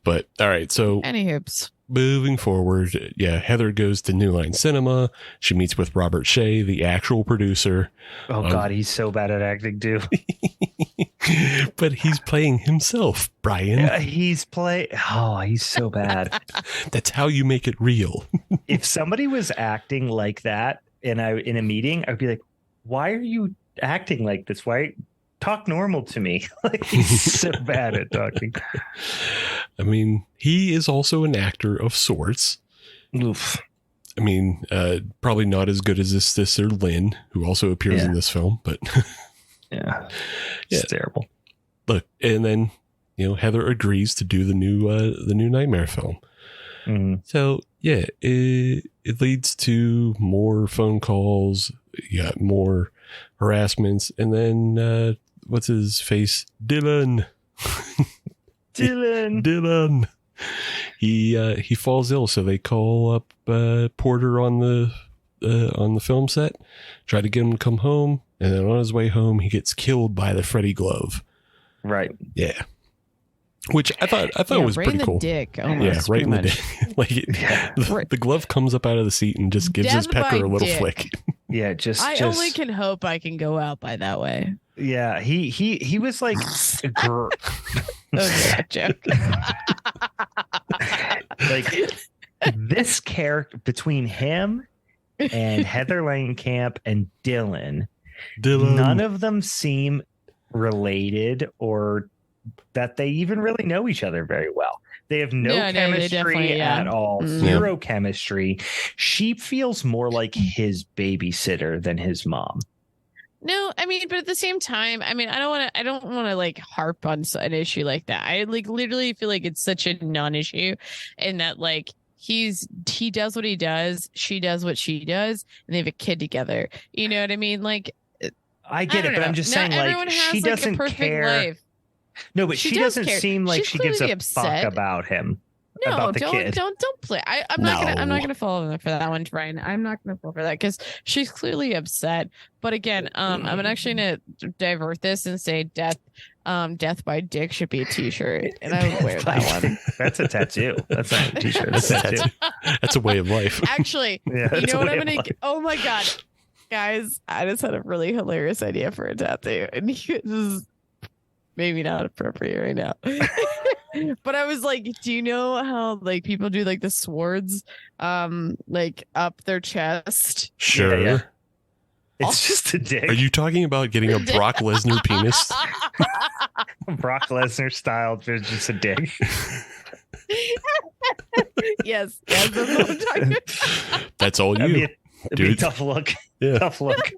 But all right, so any hoops. Moving forward, Heather goes to New Line Cinema. She meets with Robert Shea, the actual producer. Oh God, he's so bad at acting too. But he's playing himself, Brian. He's so bad. That's how you make it real. If somebody was acting like that in a meeting, I'd be like, why are you acting like this? Why talk normal to me? Like, he's so bad at talking. I mean, he is also an actor of sorts. Oof. I mean, probably not as good as his sister Lynn, who also appears in this film, but it's terrible. Look, and then Heather agrees to do the new Nightmare film. Mm-hmm. So it leads to more phone calls. You got more harassments, and then what's his face? Dylan. He falls ill, so they call up Porter on the film set, try to get him to come home, and then on his way home, he gets killed by the Freddy glove. Right. Yeah. Which I thought was right pretty in the cool. Dick, almost, right in the dick. Like the glove comes up out of the seat and just gives his pecker a little flick. Yeah, I only can hope I can go out by that way. Yeah, he was like okay, joke. Like this character between him and Heather Langenkamp and Dylan, none of them seem related or that they even really know each other very well. They have no chemistry at all. Zero chemistry. She feels more like his babysitter than his mom. No, I mean, but at the same time, I mean, I don't want to like harp on an issue like that. I like literally feel like it's such a non-issue, and that like he does what he does, she does what she does, and they have a kid together. You know what I mean? Like, I get it, but I'm just saying, like, she doesn't care. Life. No, but she doesn't seem like she gives a fuck about him. No, don't play. I'm not gonna fall for that one, Brian. I'm not gonna fall for that because she's clearly upset. But again, I'm actually gonna divert this and say death by dick should be a t-shirt, and I would wear that one. That's a tattoo. That's not a t-shirt. That's a tattoo. That's a way of life. Actually, you know what I'm gonna? Oh my god, guys! I just had a really hilarious idea for a tattoo, and this is maybe not appropriate right now. But I was like, do you know how like people do like the swords like up their chest? Sure. Yeah. It's just a dick. Are you talking about getting a Brock Lesnar penis? Brock Lesnar style, just a dick. Yes, that's what I'm talking about. That's all you. It'd be a tough look. Yeah. Tough look.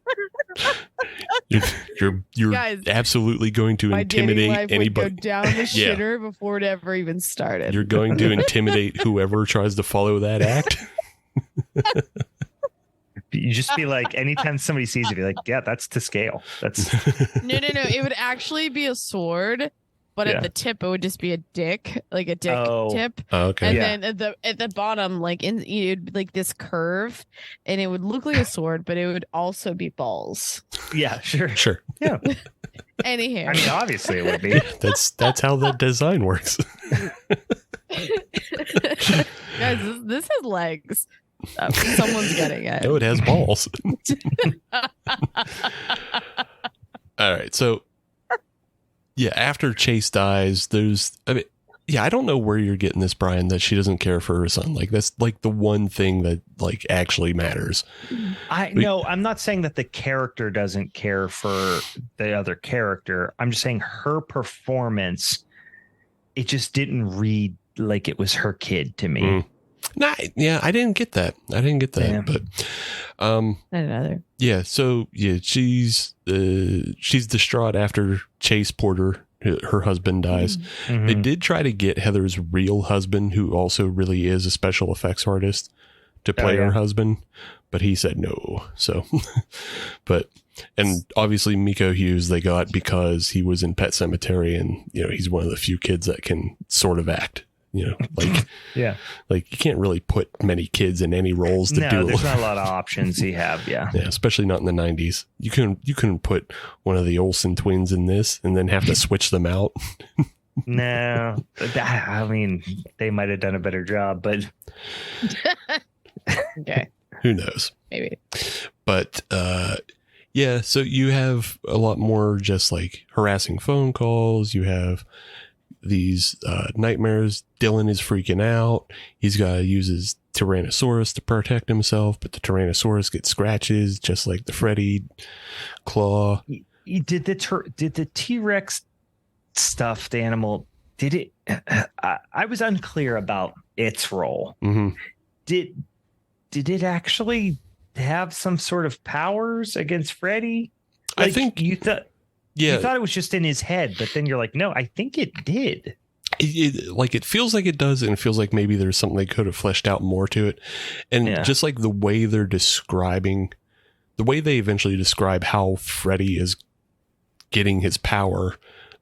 You're guys, absolutely going to intimidate anybody. Would go down the shitter before it ever even started. You're going to intimidate whoever tries to follow that act. You just be like, anytime somebody sees you, be like, yeah, that's to scale. That's no. It would actually be a sword. But at the tip, it would just be a dick, like a dick tip. Oh, okay. And then at the bottom, like you'd be like this curve, and it would look like a sword, but it would also be balls. Yeah, sure. Yeah. Anyhow, I mean, obviously it would be. That's how that design works. Guys, this has legs. Someone's getting it. No, it has balls. All right, so. Yeah, after Chase dies, I don't know where you're getting this, Brian, that she doesn't care for her son. Like, that's like the one thing that like actually matters. No, I'm not saying that the character doesn't care for the other character. I'm just saying her performance, it just didn't read like it was her kid to me. I didn't get that. Damn. But I didn't either. Yeah, so she's distraught after Chase Porter, her husband, dies. Mm-hmm. They did try to get Heather's real husband, who also really is a special effects artist, to play her husband, but he said no. So, and obviously Miko Hughes they got because he was in Pet Sematary, and he's one of the few kids that can sort of act. Like like you can't really put many kids in any roles to do. There's not a lot of options you have. Yeah, especially not in the 90s. You couldn't put one of the Olsen twins in this and then have to switch them out. No, I mean they might have done a better job, but okay, who knows? Maybe. But so you have a lot more just like harassing phone calls. You have these nightmares. Dylan is freaking out. He's got to use his Tyrannosaurus to protect himself, but the Tyrannosaurus gets scratches just like the Freddy claw. Did the T-Rex stuffed animal, did it I was unclear about its role. Mm-hmm. Did it actually have some sort of powers against Freddy? I think you thought it was just in his head, but then you're like, no, I think it did. It feels like it does, and it feels like maybe there's something they could have fleshed out more to it. And just like the way they eventually describe how Freddy is getting his power,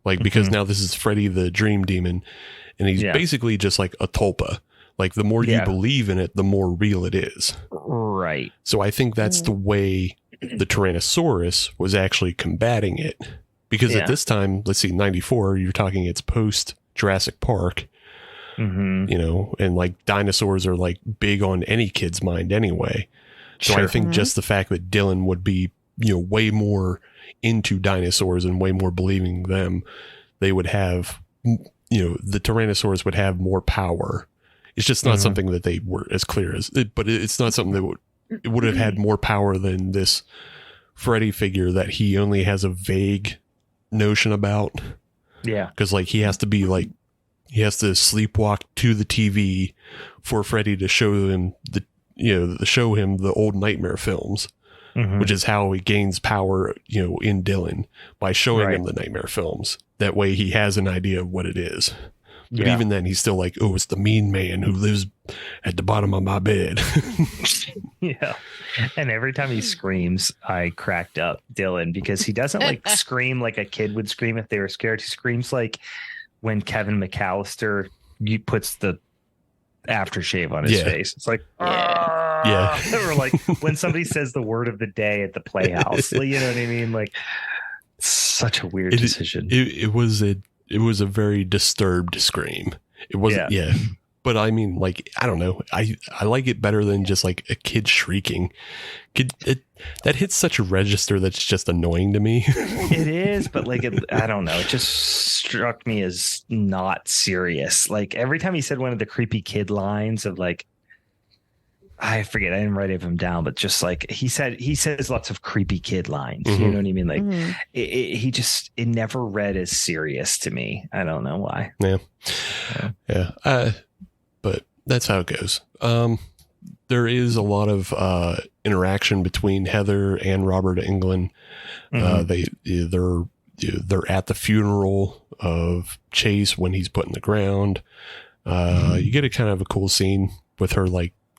because now this is Freddy the Dream Demon, and he's basically just like a tulpa. Like the more you believe in it, the more real it is. Right. So I think that's the way the Tyrannosaurus was actually combating it. Because at this time, let's see, 94, you're talking it's post Jurassic Park, and like dinosaurs are like big on any kid's mind anyway. So I think just the fact that Dylan would be, way more into dinosaurs and way more believing them, they would have, the Tyrannosaurus would have more power. It's just not something that they were as clear as it, but it's not something that would have had more power than this Freddy figure that he only has a vague notion about. Yeah. Because he has to sleepwalk to the TV for Freddy to show him the old Nightmare films, which is how he gains power, in Dylan, by showing him the Nightmare films. That way he has an idea of what it is. But even then he's still like, oh, it's the mean man who lives at the bottom of my bed. Yeah. And every time he screams, I cracked up Dylan, because he doesn't scream like a kid would scream if they were scared. He screams like when Kevin McAllister puts the aftershave on his face. It's like, or like when somebody says the word of the day at the Playhouse. You know what I mean? Like, such a weird decision. It was a very disturbed scream. It wasn't, but I mean, I don't know. I like it better than just like a kid shrieking. That hits such a register that's just annoying to me. It is, but I don't know. It just struck me as not serious. Like every time he said one of the creepy kid lines of I forget, I didn't write them down, but just he says lots of creepy kid lines. You know what I mean? It never read as serious to me. I don't know why. Yeah. But that's how it goes. There is a lot of interaction between Heather and Robert Englund. They're at the funeral of Chase when he's put in the ground. You get a kind of a cool scene with her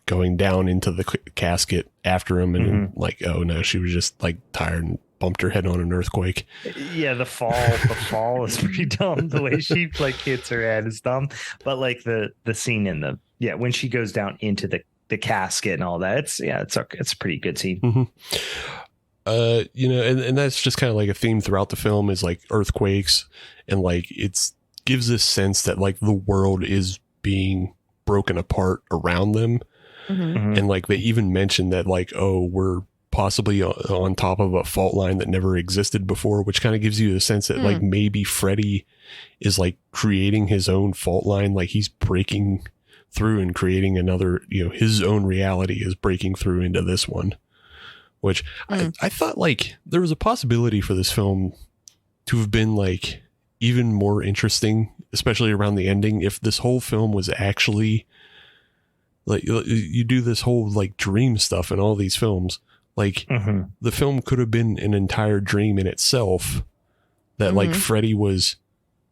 going down into the casket after him, and oh no, she was just tired and bumped her head on an earthquake. Yeah, the fall is pretty dumb. The way she hits her head is dumb. But the scene in when she goes down into the casket and all that, it's a pretty good scene. And that's just kind of a theme throughout the film is earthquakes, and it's gives this sense that the world is being broken apart around them. And they even mentioned that we're possibly on top of a fault line that never existed before, which kind of gives you a sense that maybe Freddy is creating his own fault line. He's breaking through and creating another, his own reality is breaking through into this one, which I thought there was a possibility for this film to have been even more interesting, especially around the ending, if this whole film was actually like you do this whole like dream stuff in all these films. Like the film could have been an entire dream in itself that like Freddy was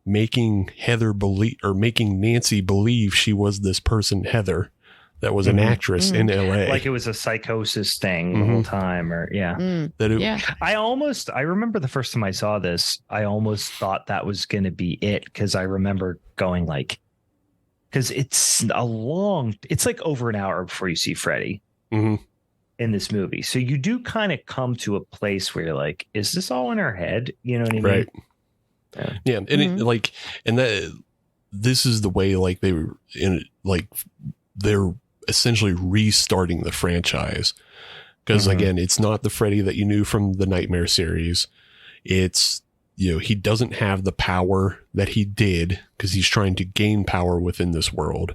making Heather believe, or making Nancy believe she was this person, Heather, that was an actress in LA. Like it was a psychosis thing the whole time, or I remember the first time I saw this, I almost thought that was going to be it. Cause I remember going like, cause it's like over an hour before you see Freddy in this movie. So you do kind of come to a place where you're like, is this all in her head? You know what I mean? Right. Yeah. And this is the way like they were in, like they're essentially restarting the franchise. Because again, it's not the Freddy that you knew from the Nightmare series. It's, he doesn't have the power that he did because he's trying to gain power within this world.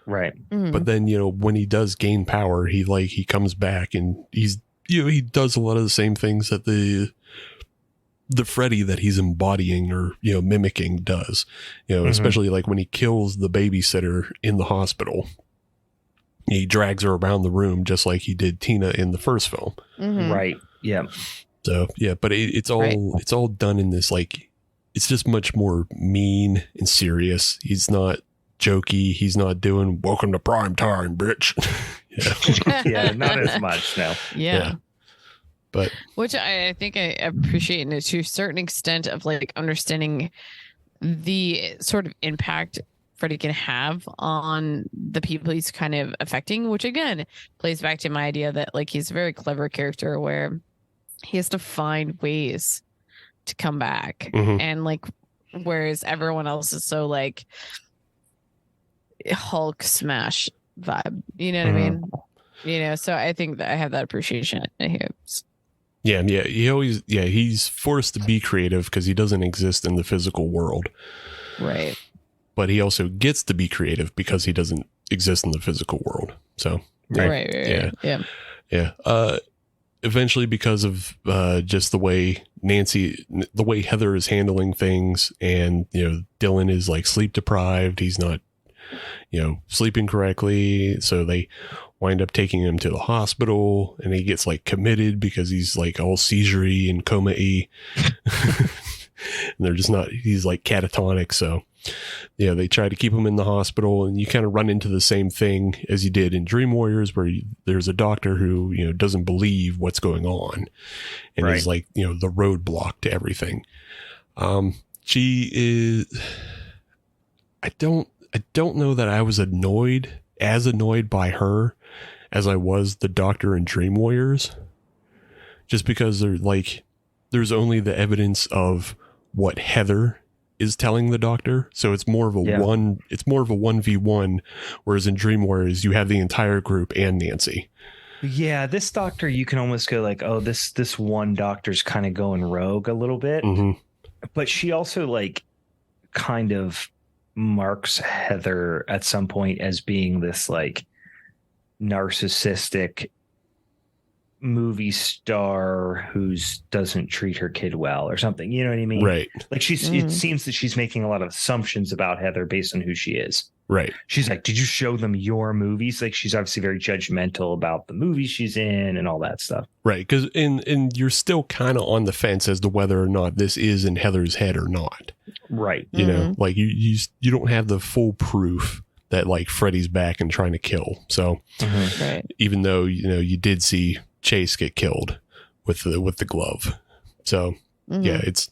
Right. But then, when he does gain power, he comes back and he's, he does a lot of the same things that the Freddy that he's embodying or, mimicking does, especially like when he kills the babysitter in the hospital. He drags her around the room just like he did Tina in the first film. Right. Yeah. So, yeah, but it's all done in this, like, it's just much more mean and serious. He's not jokey. He's not doing welcome to prime time, bitch. Yeah, not as much. No. Yeah. But which I think I appreciate to a certain extent of like understanding the sort of impact Freddy can have on the people he's kind of affecting, which again plays back to my idea that like he's a very clever character where he has to find ways to come back. And like, whereas everyone else is so like Hulk smash vibe, you know what I mean? So I think that I have that appreciation in here. Yeah. He's forced to be creative because he doesn't exist in the physical world. Right. But he also gets to be creative because he doesn't exist in the physical world. So, right. Yeah. Eventually, because of just the way Heather is handling things, and Dylan is like sleep deprived, he's not sleeping correctly, so they wind up taking him to the hospital, and he gets like committed because he's like all seizure-y and coma-y. And they're just not, he's like catatonic. So they try to keep him in the hospital, and you kind of run into the same thing as you did in Dream Warriors, where there's a doctor who, doesn't believe what's going on and is like, the roadblock to everything. She is, I don't know that I was annoyed by her as I was the doctor in Dream Warriors, just because there's only the evidence of what Heather is telling the doctor. So it's more of a 1v1, whereas in Dream Warriors, you have the entire group and Nancy. Yeah. This doctor, you can almost go like, oh, this one doctor's kind of going rogue a little bit, but she also like kind of marks Heather at some point as being this like narcissistic movie star who doesn't treat her kid well or something, you know what I mean? Right. Like it seems that she's making a lot of assumptions about Heather based on who she is. Right. She's like, did you show them your movies? Like she's obviously very judgmental about the movies she's in and all that stuff. Right. Because and you're still kind of on the fence as to whether or not this is in Heather's head or not. Right. You know, like you don't have the full proof that like Freddy's back and trying to kill. So even though, you did see Chase get killed with the glove. So yeah, it's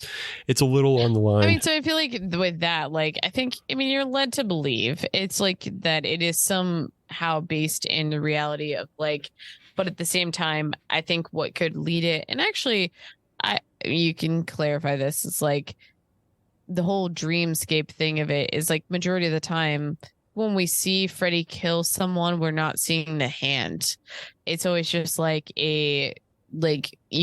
a little on the line. I mean, so I feel like with that, like, you're led to believe it's like that it is somehow based in the reality of like, but at the same time, I think what could lead it, and actually you can clarify this, it's like the whole dreamscape thing of it is like majority of the time when we see Freddy kill someone, we're not seeing the hand. It's always just like you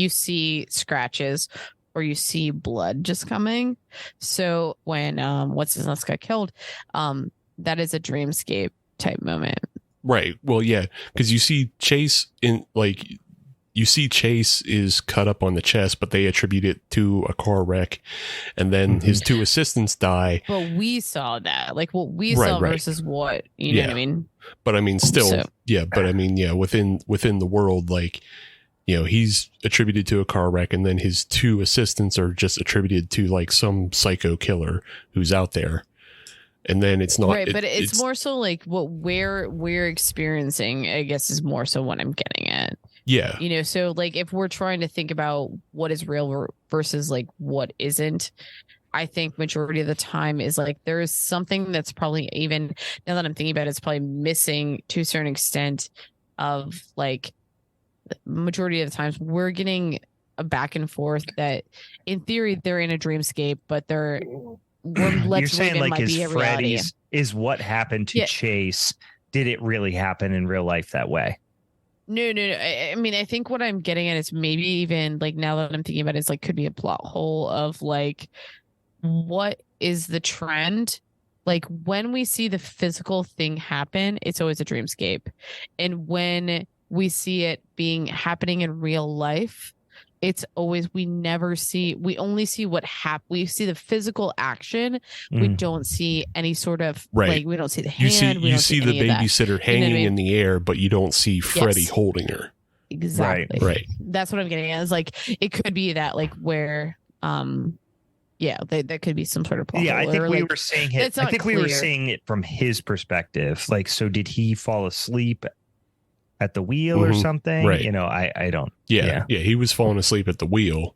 see scratches or you see blood just coming. So when what's his nuts got killed, that is a dreamscape type moment. Right. Well, yeah, because you see Chase is cut up on the chest, but they attribute it to a car wreck, and then his two assistants die. But we saw that, like what we saw versus what, you know what I mean? But I mean, still, But I mean, within the world, like, he's attributed to a car wreck, and then his 2 assistants are just attributed to like some psycho killer who's out there. And then it's not right, but it's more so like what we're experiencing, I guess, is more so what I'm getting at. Yeah. So like if we're trying to think about what is real versus like what isn't, I think majority of the time is like there is something that's probably, even now that I'm thinking about it, it's probably missing to a certain extent of like majority of the times we're getting a back and forth that in theory they're in a dreamscape, but you're saying like is Freddy's is what happened to Chase. Did it really happen in real life that way? No. I mean, I think what I'm getting at is maybe even like now that I'm thinking about it, it's like could be a plot hole of like what is the trend? Like when we see the physical thing happen, it's always a dreamscape. And when we see it happening in real life, it's always, we only see what happens. We see the physical action. We don't see any sort of, like, we don't see the hand. You see the babysitter hanging in the air, but you don't see Freddy holding her. Exactly. Right. That's what I'm getting at. Is like, it could be that like where, that could be some sort of plot. Yeah, I think we were seeing it. I think we were seeing it from his perspective. Like, so did he fall asleep at the wheel or something? Right. I don't. Yeah. He was falling asleep at the wheel,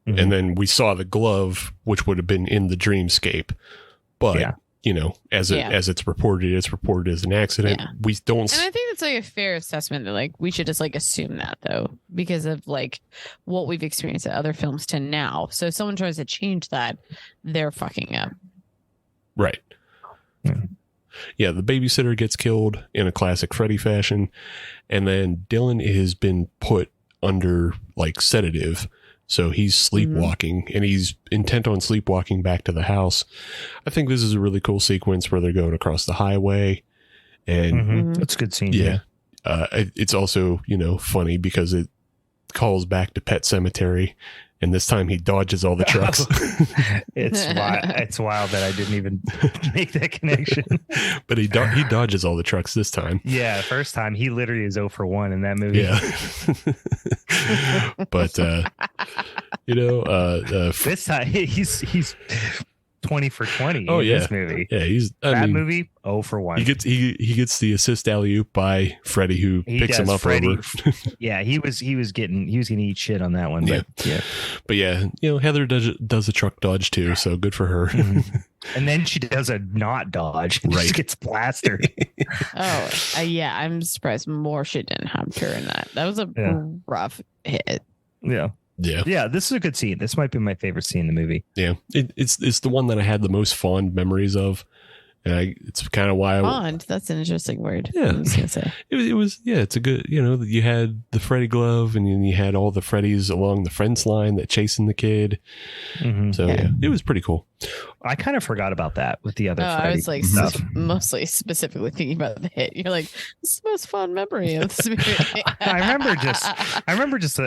and then we saw the glove, which would have been in the dreamscape. But as it's reported as an accident. Yeah. We don't. And I think that's like a fair assessment that like we should just like assume that though, because of like what we've experienced at other films to now. So if someone tries to change that, they're fucking up. Right. Yeah, the babysitter gets killed in a classic Freddy fashion, and then Dylan has been put under like sedative, so he's sleepwalking, and he's intent on sleepwalking back to the house. I think this is a really cool sequence where they're going across the highway, and that's a good scene. Yeah, it's also funny because it calls back to Pet Sematary. And this time he dodges all the trucks. It's wild that I didn't even make that connection. But he dodges all the trucks this time. Yeah, first time he literally is 0 for 1 in that movie. Yeah. But this time he's 20 for 20 in this movie. Yeah, that movie 0 for 1. He gets the assist alley-oop by Freddy, who picks him up over. Yeah, he was gonna eat shit on that one. But Heather does a truck dodge too, so good for her. And then she does a not dodge and just gets plastered. I'm surprised more shit didn't happen to her in that. That was a rough hit. Yeah, this is a good scene. This might be my favorite scene in the movie. Yeah, it's the one that I had the most fond memories of, and it's kind of why fond. That's an interesting word. Yeah, I was gonna say it was. Yeah, it's a good. You had the Freddy glove, and then you had all the Freddys along the fence line that chasing the kid. So it was pretty cool. I kind of forgot about that with the other Freddy I was like mostly specifically thinking about the hit. You're like, this is the most fun memory of this movie. I remember just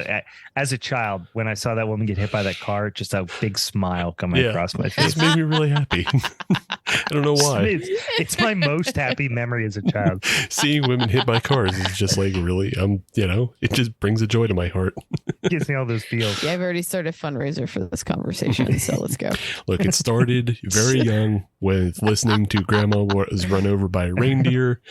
as a child when I saw that woman get hit by that car, just a big smile coming across my face. It made me really happy. I don't know why. It's my most happy memory as a child. Seeing women hit by cars is just like really, it just brings a joy to my heart. Gives me all those feels. Yeah, I've already started a fundraiser for this conversation, so let's go. Look, it started very young with listening to Grandma was run over by a reindeer,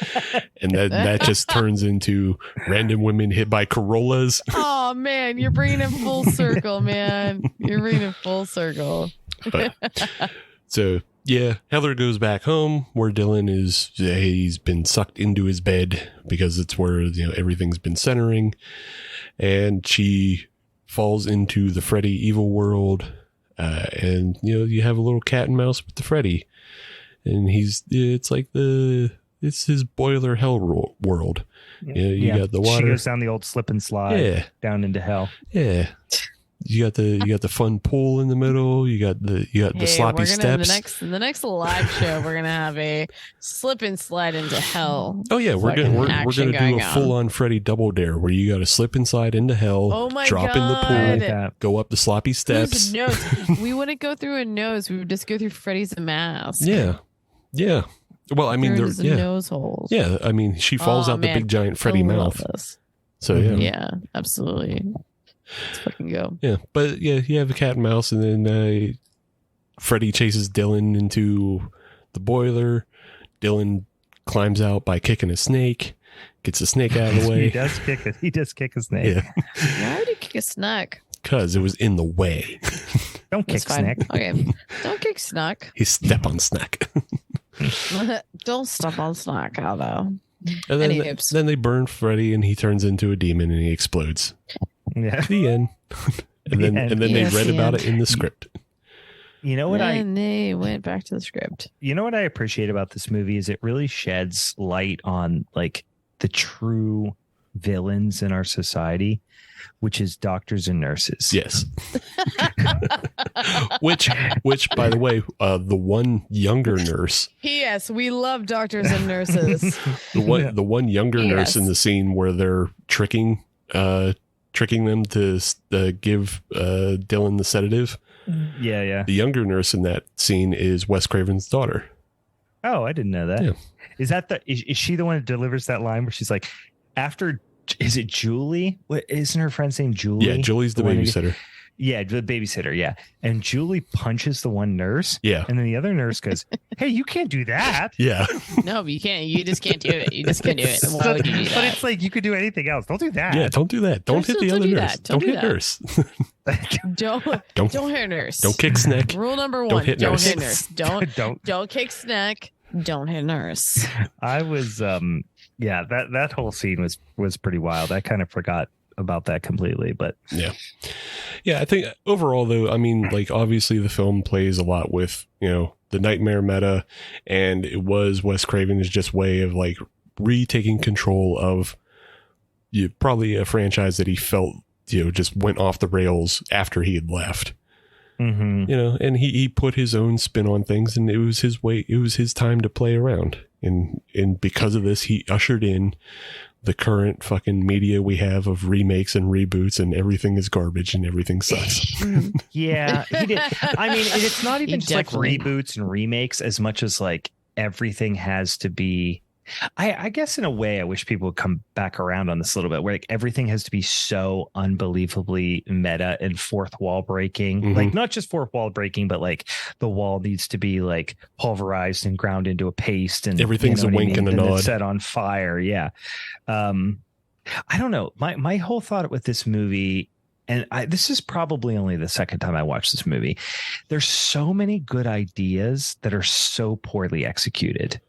and that just turns into random women hit by Corollas. Oh man, you're bringing it full circle, man. You're bringing it full circle. So yeah, Heather goes back home where Dylan is. He's been sucked into his bed because it's where everything's been centering, and she falls into the Freddy evil world. And you have a little cat and mouse with the Freddy, and it's his boiler hell world. You got the water. She goes down the old slip and slide down into hell. Yeah. You got the fun pool in the middle. You got the sloppy steps. In the next live show, we're gonna have a slip and slide into hell. Oh yeah, we're gonna do a full on Freddy double dare where you got to slip and slide into hell. Oh my drop God. in the pool, go up the sloppy steps. We wouldn't go through a nose. We would just go through Freddy's mask. Yeah. Well, I mean, there's nose holes. Yeah, I mean, she falls out the big giant Freddy mouth. So yeah, absolutely. Let's fucking go. Yeah, but yeah, you have a cat and mouse, and then Freddy chases Dylan into the boiler. Dylan climbs out by kicking a snake, gets the snake out of the way. He does kick a snake. Yeah. Why would he kick a snake? Because it was in the way. Don't kick snake. Okay, don't kick snack. He step on snack. Don't step on snack, although. And then they burn Freddy, and he turns into a demon, and he explodes. Yeah. The end. And then they read about it in the script. You know what they went back to the script. You know what I appreciate about this movie is it really sheds light on like the true villains in our society, which is doctors and nurses. Yes. which by the way, the one younger nurse. Yes, we love doctors and nurses. The one younger nurse in the scene where they're tricking them to give Dylan the sedative. Yeah. The younger nurse in that scene is Wes Craven's daughter. Oh, I didn't know that. Yeah. Is she the one who delivers that line where she's like, is it Julie? What isn't her friend's name Julie? Yeah, Julie's the babysitter. Yeah, the babysitter. Yeah. And Julie punches the one nurse. Yeah. And then the other nurse goes, hey, you can't do that. Yeah. No, you can't. You just can't do it. You just can't do it. Why would you do that? But it's like you could do anything else. Don't do that. Yeah, don't do that. Don't hit the other nurse. Don't hit nurse. Don't hit nurse. Don't kick snack. Rule number 1. Don't hit nurse. Don't kick snack. Don't hit nurse. I was yeah, that whole scene was pretty wild. I kind of forgot about that completely, but yeah, I think overall though, I mean, like obviously the film plays a lot with, the nightmare meta, and it was Wes Craven's just way of like retaking control of probably a franchise that he felt just went off the rails after he had left. Mm-hmm. And he put his own spin on things, and it was his way. It was his time to play around, and because of this, he ushered in the current fucking media we have of remakes and reboots, and everything is garbage and everything sucks. Yeah, he did. I mean, it's not even just like reboots and remakes as much as like everything has to be. I guess in a way, I wish people would come back around on this a little bit, where like everything has to be so unbelievably meta and fourth wall breaking. Mm-hmm. Like not just fourth wall breaking, but like the wall needs to be like pulverized and ground into a paste, and everything's a wink and a nod, set on fire. Yeah, I don't know. My whole thought with this movie. And this is probably only the second time I watched this movie. There's so many good ideas that are so poorly executed.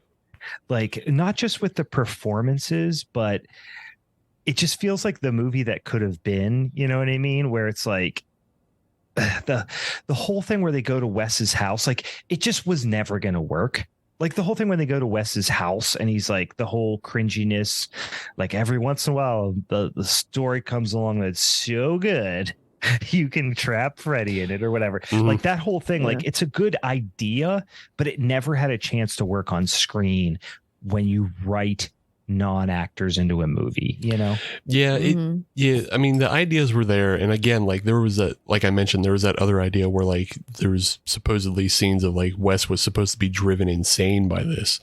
Like not just with the performances, but it just feels like the movie that could have been, you know what I mean? Where it's like the whole thing where they go to Wes's house, like it just was never going to work. Like the whole thing when they go to Wes's house and he's like the whole cringiness, like every once in a while, the story comes along that's so good. You can trap Freddy in it or whatever. Mm-hmm. Like that whole thing, like it's a good idea, but it never had a chance to work on screen when you write non-actors into a movie, Yeah. Yeah. I mean, the ideas were there. And again, like there was like I mentioned, there was that other idea where like there was supposedly scenes of like Wes was supposed to be driven insane by this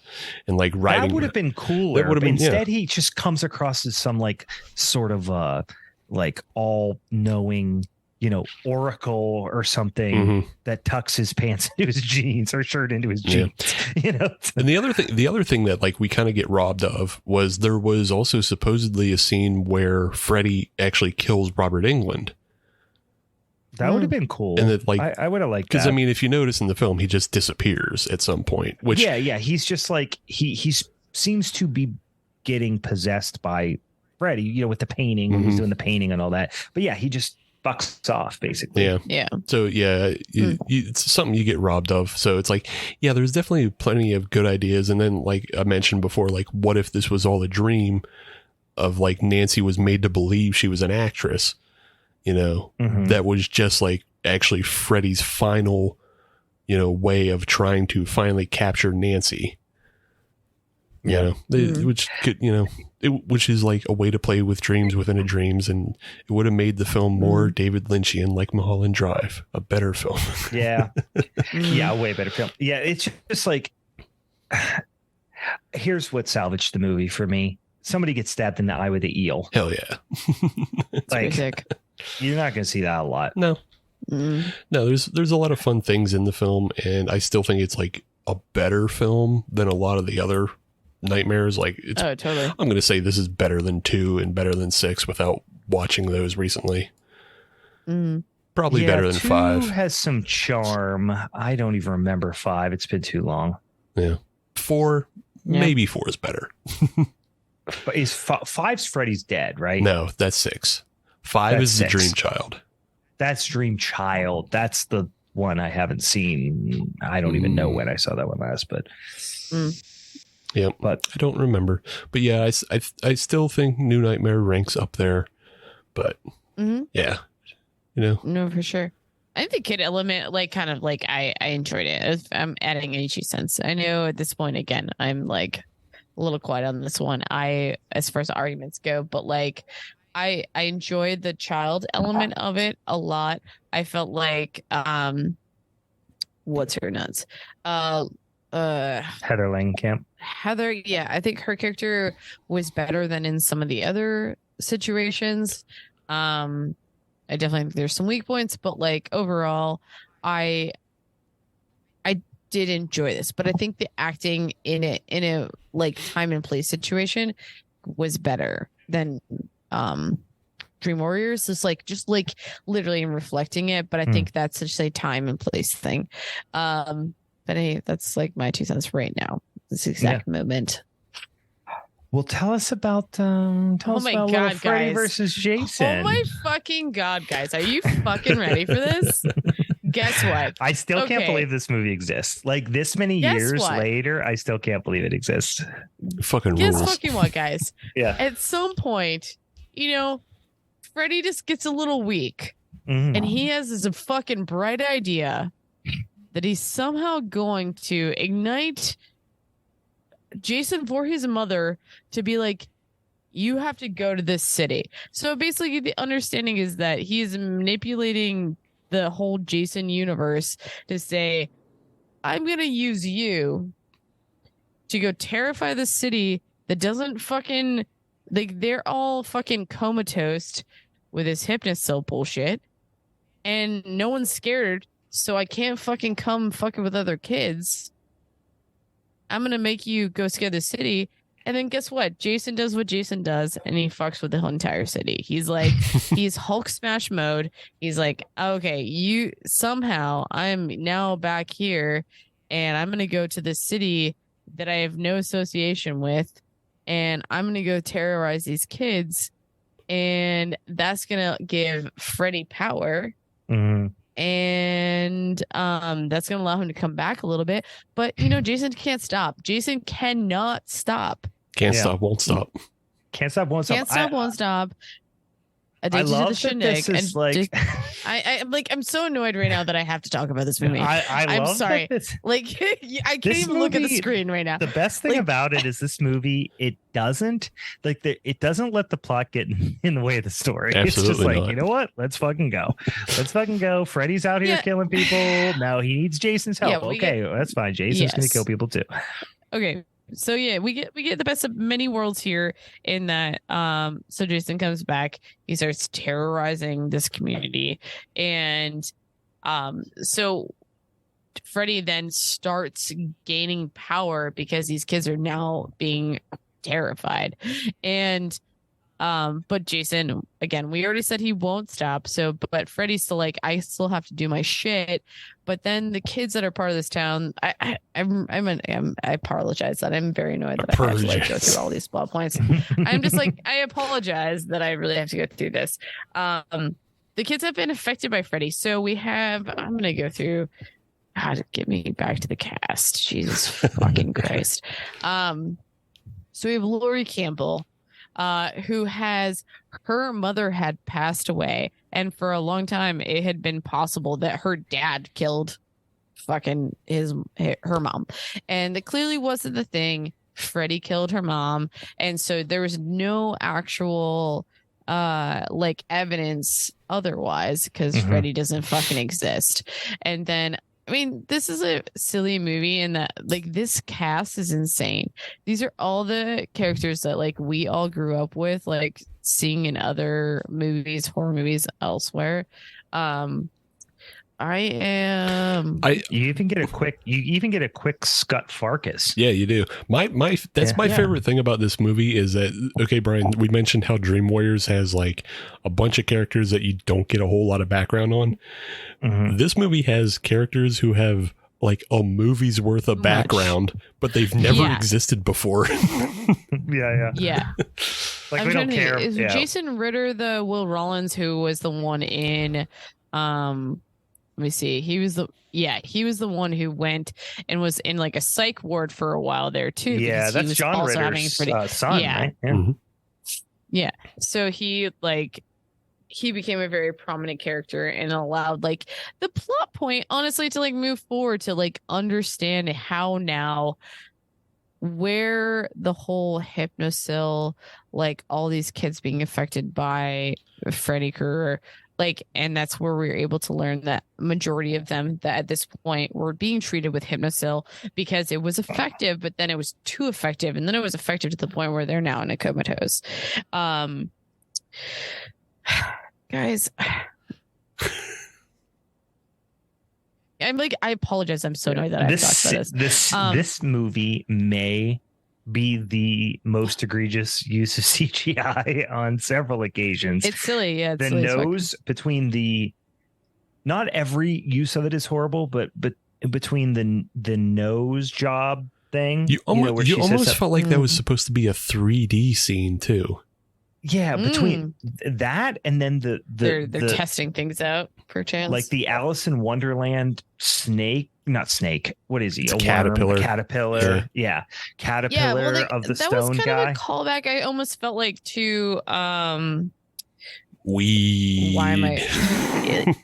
and like writing. That would have been cooler. Instead, he just comes across as some like sort of like all-knowing, oracle or something that tucks his pants into his jeans or shirt into his jeans. And the other thing that like we kind of get robbed of was there was also supposedly a scene where Freddy actually kills Robert Englund. That would have been cool. And that, like, I would have liked that. Because I mean, if you notice in the film, he just disappears at some point. Which he's just like he seems to be getting possessed by Freddy, with the painting when he's doing the painting and all that. But yeah, he just fucks off basically. Yeah. So it's something you get robbed of. So it's like, yeah, there's definitely plenty of good ideas. And then like I mentioned before, like what if this was all a dream of like Nancy was made to believe she was an actress, that was just like actually Freddy's final, way of trying to finally capture Nancy. Which could, which is like a way to play with dreams within a dreams, and it would have made the film more David Lynchian, like Mulholland Drive, a better film. Yeah, way better film. Yeah, it's just like Here's what salvaged the movie for me. Somebody gets stabbed in the eye with an eel. Hell yeah. Like, you're not going to see that a lot. No. No, there's a lot of fun things in the film, and I still think it's like a better film than a lot of the other nightmares. Like, totally. I'm going to say this is better than 2 and better than 6 without watching those recently. Probably better than 5. 2 has some charm. I don't even remember 5. It's been too long. Yeah. 4, maybe 4 is better. But is 5's Freddy's dead, right? No, that's 6. 5 is 6. The Dream Child. That's Dream Child. That's the one I haven't seen. I don't even know when I saw that one last, but yeah, but I don't remember. But yeah, I still think New Nightmare ranks up there. But yeah, you know, no, for sure. I think the kid element, like, kind of like I enjoyed it. If I'm adding any 2 cents, I know at this point again, I'm like a little quiet on this one. As far as arguments go, but like I enjoyed the child element of it a lot. I felt like what's her nuts? Heather Langenkamp. Heather, yeah, I think her character was better than in some of the other situations. I definitely think there's some weak points, but like overall, I did enjoy this, but I think the acting in a like time and place situation was better than Dream Warriors. Just like literally in reflecting it, but I think that's just a time and place thing. But hey, that's like my 2 cents right now. This exact moment. Well, tell us about Freddy versus Jason. Oh my fucking God, guys. Are you fucking ready for this? Guess what? I still can't believe this movie exists. Like, this many years later, I still can't believe it exists. Fucking Guess rules. fucking what, guys? Yeah. At some point, you know, Freddy just gets a little weak. And he has this fucking bright idea that he's somehow going to ignite Jason Voorhees' mother to be like, you have to go to this city. So basically the understanding is that he's manipulating the whole Jason universe to say, I'm going to use you to go terrify the city that doesn't fucking, like, they're all fucking comatose with his hypnosil bullshit. And no one's scared. So I can't fucking come fucking with other kids. I'm going to make you go scare the city. And then guess what? Jason does what Jason does, and he fucks with the whole entire city. He's like, he's Hulk smash mode. He's like, okay, I'm now back here, and I'm going to go to this city that I have no association with, and I'm going to go terrorize these kids. And that's going to give Freddy power. And that's going to allow him to come back a little bit. But, you know, Jason can't stop. Jason cannot stop. Can't stop, won't stop. Can't stop, won't stop. Can't stop, won't stop. I love that this is like... I'm so annoyed right now that I have to talk about this movie. I'm love sorry. I can't even look at the screen right now. The best thing about it is this movie, it doesn't let the plot get in the way of the story. Absolutely it's just like, not. you know what? Let's fucking go. Freddy's out here killing people. Now he needs Jason's help. That's fine. Jason's going to kill people too. Okay. So yeah, we get the best of many worlds here in that. So Jason comes back, he starts terrorizing this community, and so Freddy then starts gaining power because these kids are now being terrified, and but Jason, again, we already said he won't stop. So, but Freddy's still like, I still have to do my shit. But then the kids that are part of this town, I apologize that I'm very annoyed that I have to like go through all these plot points. I'm just like, I apologize that I really have to go through this. The kids have been affected by Freddy. So I'm going to go through how to get me back to the cast. Jesus fucking Christ. So we have Laurie Campbell, who her mother had passed away, and for a long time it had been possible that her dad killed fucking her mom, and it clearly wasn't the thing. Freddy killed her mom, and so there was no actual like evidence otherwise, because Freddy doesn't fucking exist. And then I mean, this is a silly movie in that like this cast is insane. These are all the characters that like we all grew up with, like seeing in other movies, horror movies elsewhere. You even get a quick Scott Farkas. Yeah, you do. My favorite thing about this movie is that, okay, Brian, we mentioned how Dream Warriors has like a bunch of characters that you don't get a whole lot of background on. Mm-hmm. This movie has characters who have like a movie's worth of background, but they've never existed before. Yeah. Like we don't care. Is Jason Ritter the Will Rollins who was the one in let me see. He was the one who went and was in like a psych ward for a while there too. Yeah, that's John Ritter's son, right? Yeah. Mm-hmm. Yeah. So he became a very prominent character and allowed like the plot point, honestly, to like move forward to like understand how now where the whole hypnosil, like all these kids being affected by Freddy Krueger. Like, and that's where we were able to learn that majority of them that at this point were being treated with hypnosil because it was effective, but then it was too effective. And then it was effective to the point where they're now in a comatose. Guys, I apologize. I'm so annoyed that I have talked about this. This movie may be the most egregious use of CGI on several occasions. It's silly, yeah. The nose between not every use of it is horrible, but between the nose job thing, you almost felt like that was supposed to be a 3D scene too. Yeah, between that and then they're testing things out per chance, like the Alice in Wonderland not snake. What is he? It's a caterpillar. Worm, caterpillar. Yeah. Caterpillar of the stone guy. That was kind of a callback. I almost felt like to weed. Why am I?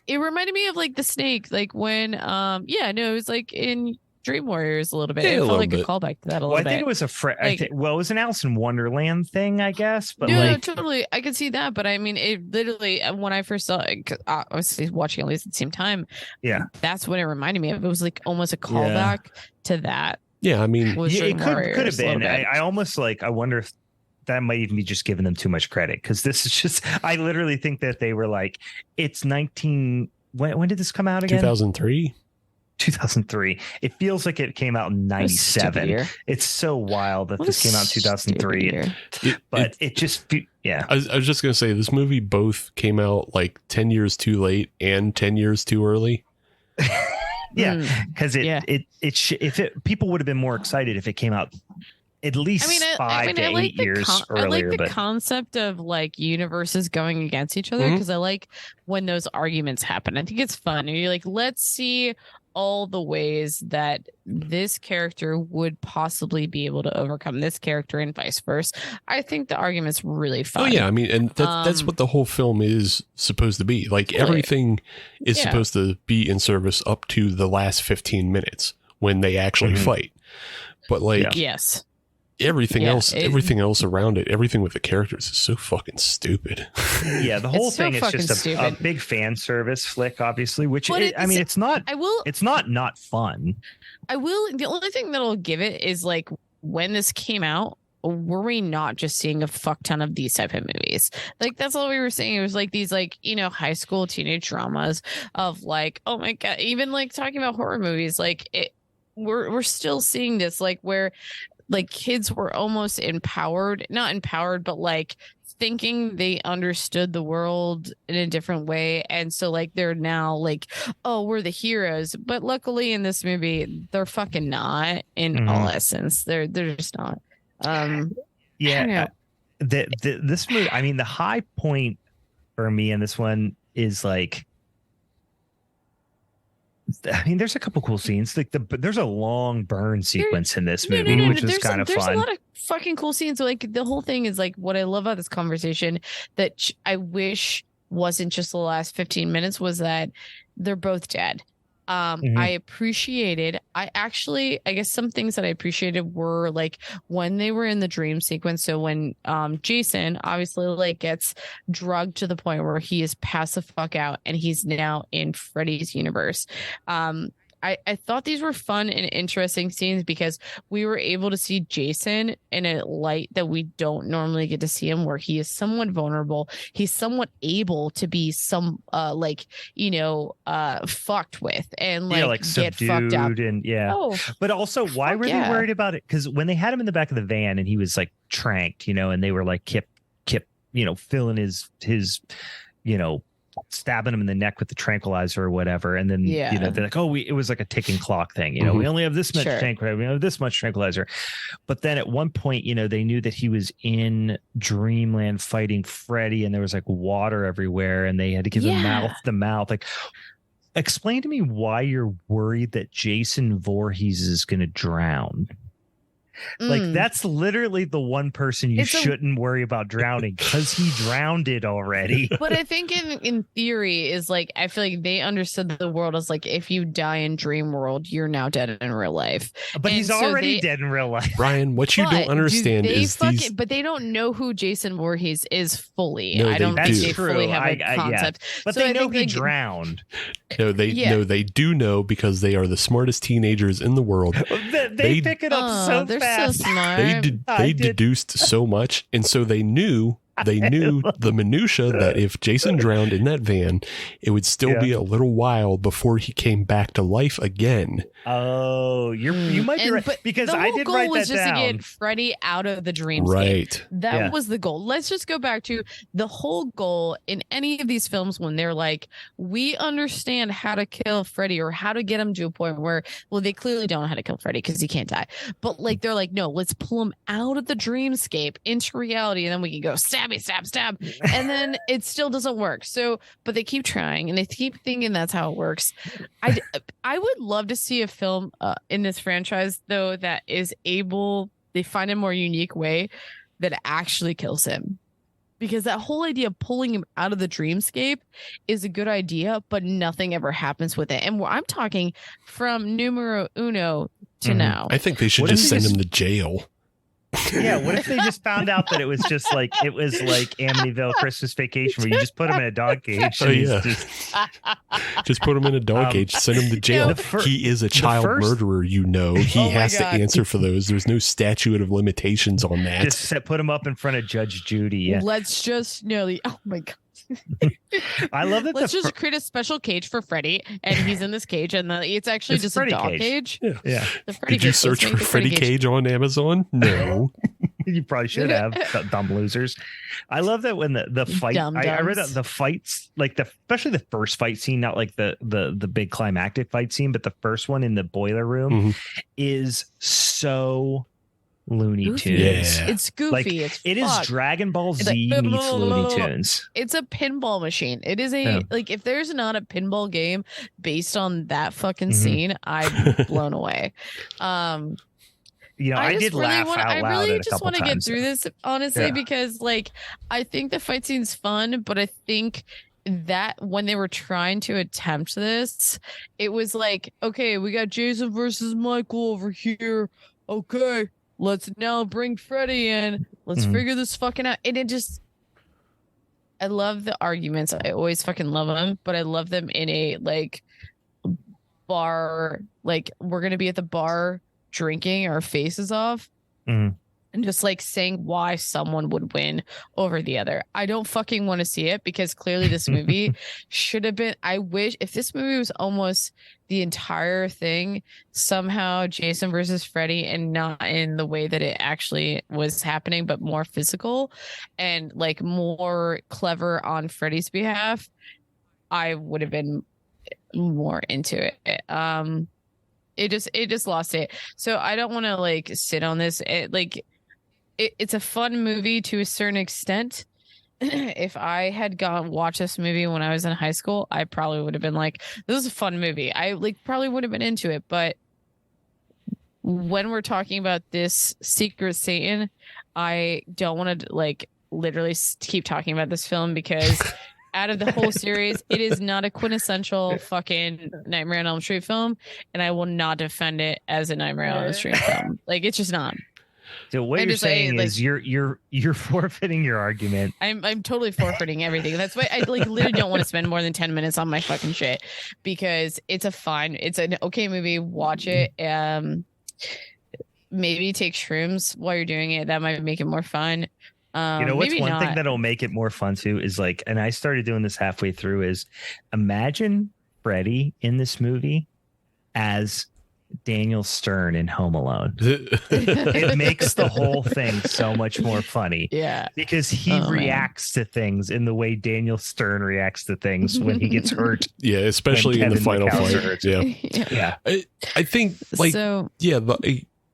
It reminded me of like the snake, like when it was like in Dream Warriors a little bit. It felt like a callback to that a little bit. I think it was it was an Alice in Wonderland thing, I guess. But no, totally, I could see that. But I mean, it literally when I first saw it, I was watching at least at the same time. Yeah, that's what it reminded me of. It was like almost a callback to that. Yeah, I mean, it could have been. I almost I wonder if that might even be just giving them too much credit because this is just. I literally think that they were like, it's 19. When did this come out again? 2003. 2003. It feels like it came out in 97. It's so wild that this came out in 2003. It just, yeah. I was just going to say, this movie both came out like 10 years too late and 10 years too early. Yeah, because people would have been more excited if it came out at least 5 to 8 years earlier. I like the concept of like universes going against each other because I like when those arguments happen. I think it's fun. And you're like, let's see all the ways that this character would possibly be able to overcome this character and vice versa. I think the argument's really fun. Oh yeah, I mean, and that's what the whole film is supposed to be. Like everything is supposed to be in service up to the last 15 minutes when they actually fight. But like, yes. Everything else around it, everything with the characters is so fucking stupid. Yeah, the whole thing is just a big fan service flick, obviously. It's not. It's not fun. The only thing that'll give it is like when this came out, were we not just seeing a fuck ton of these type of movies? Like that's all we were saying. It was like these high school teenage dramas of like, oh my god, even like talking about horror movies. Like we're still seeing this like where. Like kids were almost not empowered, but like thinking they understood the world in a different way. And so like they're now like, oh, we're the heroes. But luckily in this movie, they're fucking not in all essence. They're just not. This movie, I mean, the high point for me in this one is like, I mean, there's a couple cool scenes. Like there's a long burn sequence in this movie, which is kind of fun. There's a lot of fucking cool scenes. So like the whole thing is like what I love about this conversation that I wish wasn't just the last 15 minutes was that they're both dead. I guess some things that I appreciated were like when they were in the dream sequence. So when Jason obviously like gets drugged to the point where he is passed the fuck out and he's now in Freddy's universe. I thought these were fun and interesting scenes because we were able to see Jason in a light that we don't normally get to see him, where he is somewhat vulnerable. He's somewhat able to be fucked with and get fucked up. And but also, why were they worried about it? Because when they had him in the back of the van and he was like tranked, and they were like kept filling his stabbing him in the neck with the tranquilizer or whatever, and then they're like, it was like a ticking clock thing, we only have this much tranquilizer, we have this much tranquilizer. But then at one point, they knew that he was in Dreamland fighting Freddy, and there was like water everywhere, and they had to give him mouth to mouth. Like, explain to me why you're worried that Jason Voorhees is going to drown. Like, that's literally the one person you shouldn't worry about drowning, because he drowned it already. But I think in theory is like, I feel like they understood the world as like, if you die in dream world, you're now dead in real life. But he's already dead in real life. Brian, what you don't understand is but they don't know who Jason Voorhees is fully. No, I don't think they true. fully have a concept. But so they know he drowned. No, they do know, because they are the smartest teenagers in the world. They pick it up so fast. So smart. They deduced so much, and so they knew the minutia that if Jason drowned in that van, it would still be a little while before he came back to life again. Oh, you might be right, because I did write that down. The whole goal was just to get Freddy out of the dreamscape. Right. That was the goal. Let's just go back to the whole goal in any of these films when they're like, we understand how to kill Freddy, or how to get him to a point where, well, they clearly don't know how to kill Freddy because he can't die. But like, they're like, no, let's pull him out of the dreamscape into reality, and then we can go stab, and then it still doesn't work. So, but they keep trying, and they keep thinking that's how it works. I would love to see a film in this franchise, though, that is able, they find a more unique way that actually kills him. Because that whole idea of pulling him out of the dreamscape is a good idea, but nothing ever happens with it. And I'm talking from numero uno to now. I think they should just send him to jail. Yeah, what if they just found out that it was like Amityville Christmas Vacation, where you just put him in a dog cage? Just put him in a dog cage, send him to jail. He is a child murderer, He has to answer for those. There's no statute of limitations on that. Just put him up in front of Judge Judy. Yeah. Let's just oh my God. I love that. Let's just create a special cage for Freddy, and he's in this cage, and it's actually just a dog cage. Yeah. Did you search for Freddy cage on Amazon? No. You probably should have, dumb losers. I love that when the fight. I read that the fights, like especially the first fight scene, not like the big climactic fight scene, but the first one in the boiler room is so Looney Tunes. Yeah. It's goofy. It is Dragon Ball Z meets Looney Tunes. It's a pinball machine. It is like, if there's not a pinball game based on that fucking scene, I'm blown away. I did laugh out loud. I really just want to get times. through this, honestly, because like, I think the fight scene's fun, but I think that when they were trying to attempt this, it was like, okay, we got Jason versus Michael over here. Okay, let's now bring Freddy in. Let's figure this fucking out. And I love the arguments. I always fucking love them, but I love them in a like bar, like we're going to be at the bar drinking our faces off and just like saying why someone would win over the other. I don't fucking want to see it, because clearly this movie should have been, I wish if this movie was almost the entire thing, somehow Jason versus Freddy, and not in the way that it actually was happening, but more physical and like more clever on Freddy's behalf, I would have been more into it. It just lost it. So I don't want to like sit on this. It's a fun movie to a certain extent. If I had watched this movie when I was in high school, I probably would have been like, this is a fun movie. I like probably would have been into it. But when we're talking about this Secret Satan, I don't want to like literally keep talking about this film, because out of the whole series, it is not a quintessential fucking Nightmare on Elm Street film, and I will not defend it as a Nightmare on Elm Street film. Like, it's just not. So what you're saying is you're forfeiting your argument. I'm totally forfeiting everything. That's why I literally don't want to spend more than 10 minutes on my fucking shit, because it's an okay movie. Watch it. Maybe take shrooms while you're doing it. That might make it more fun. What's one thing that'll make it more fun too is and I started doing this halfway through, is imagine Freddy in this movie as Daniel Stern in Home Alone. It makes the whole thing so much more funny. Yeah. Because he reacts to things in the way Daniel Stern reacts to things when he gets hurt. Yeah, especially in the final fight. Yeah. Yeah. I think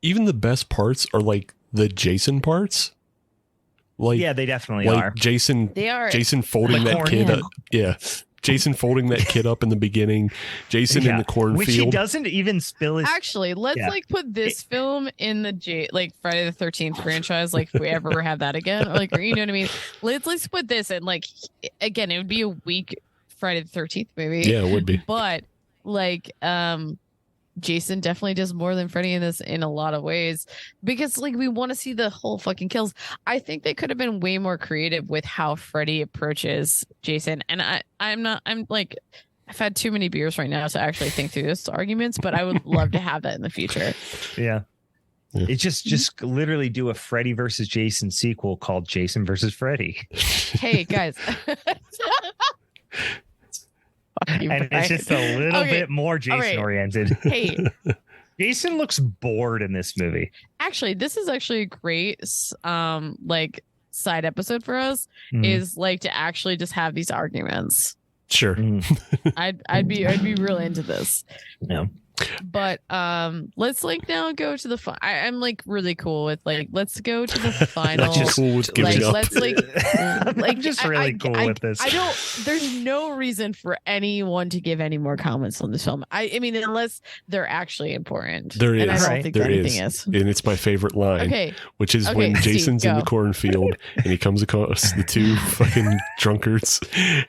even the best parts are the Jason parts. Yeah, they definitely are. Jason folding that kid up. Yeah. Jason folding that kid up in the beginning. Jason in the cornfield. Which he doesn't even spill his... Actually, let's put this film in the Friday the 13th franchise, if we ever have that again. You know what I mean? Let's put this in, again, it would be a weak Friday the 13th movie. Yeah, it would be. But Jason definitely does more than Freddy in this in a lot of ways, because we want to see the whole fucking kills. I think they could have been way more creative with how Freddy approaches Jason. And I've had too many beers right now to actually think through those arguments, but I would love to have that in the future. Yeah. It's just literally do a Freddy versus Jason sequel called Jason versus Freddy. Hey guys. And it's just a little bit more Jason oriented. Hey, Jason looks bored in this movie. Actually, this is actually a great side episode for us, is to actually just have these arguments. Sure. I'd be really into this. No. But let's now go to the I'm really cool with let's go to the final. Just cool with giving up. Let's I'm just really cool with this. There's no reason for anyone to give any more comments on this film. I mean, unless they're actually important. There is. And I don't think anything is. And it's my favorite line. Which is when Jason's in the cornfield and he comes across the two fucking drunkards,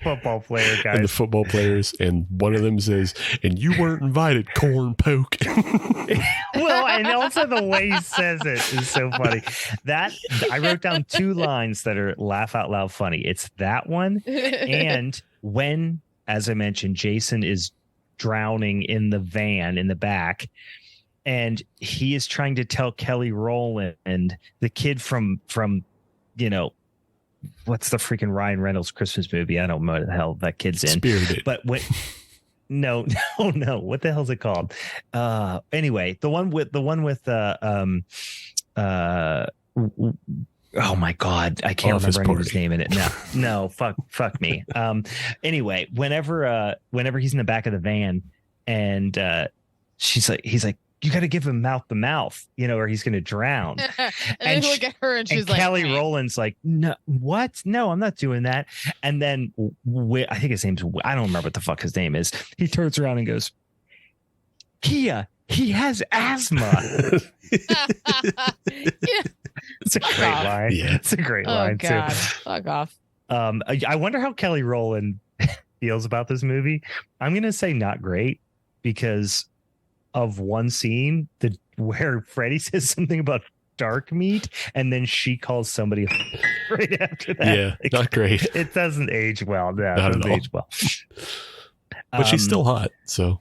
football player guys, and the football players, and one of them says, "And you weren't invited, corn poke." Well, and also the way he says it is so funny. That I wrote down two lines that are laugh out loud funny. It's that one, and when, as I mentioned, Jason is drowning in the van in the back, and he is trying to tell Kelly Rowland, the kid from what's the freaking Ryan Reynolds Christmas movie? I don't know what the hell that kid's in. Spirited. But when No. What the hell is it called? Anyway, the one with oh my God, I can't remember his name in it. No, fuck me. Anyway, whenever he's in the back of the van and he's like, you got to give him mouth to mouth, or he's going to drown. and look at her and she's like, Kelly Rowland's like, no, what? No, I'm not doing that. And then I think his name's, I don't remember what the fuck his name is. He turns around and goes, Kia, he has asthma. Yeah. It's a great line. Yeah, it's a great line God. too. Fuck off. I wonder how Kelly Rowland feels about this movie. I'm going to say not great, because of one scene where Freddy says something about dark meat, and then she calls somebody right after that. Yeah, not great. It doesn't age well. No, it doesn't age well. But she's still hot, so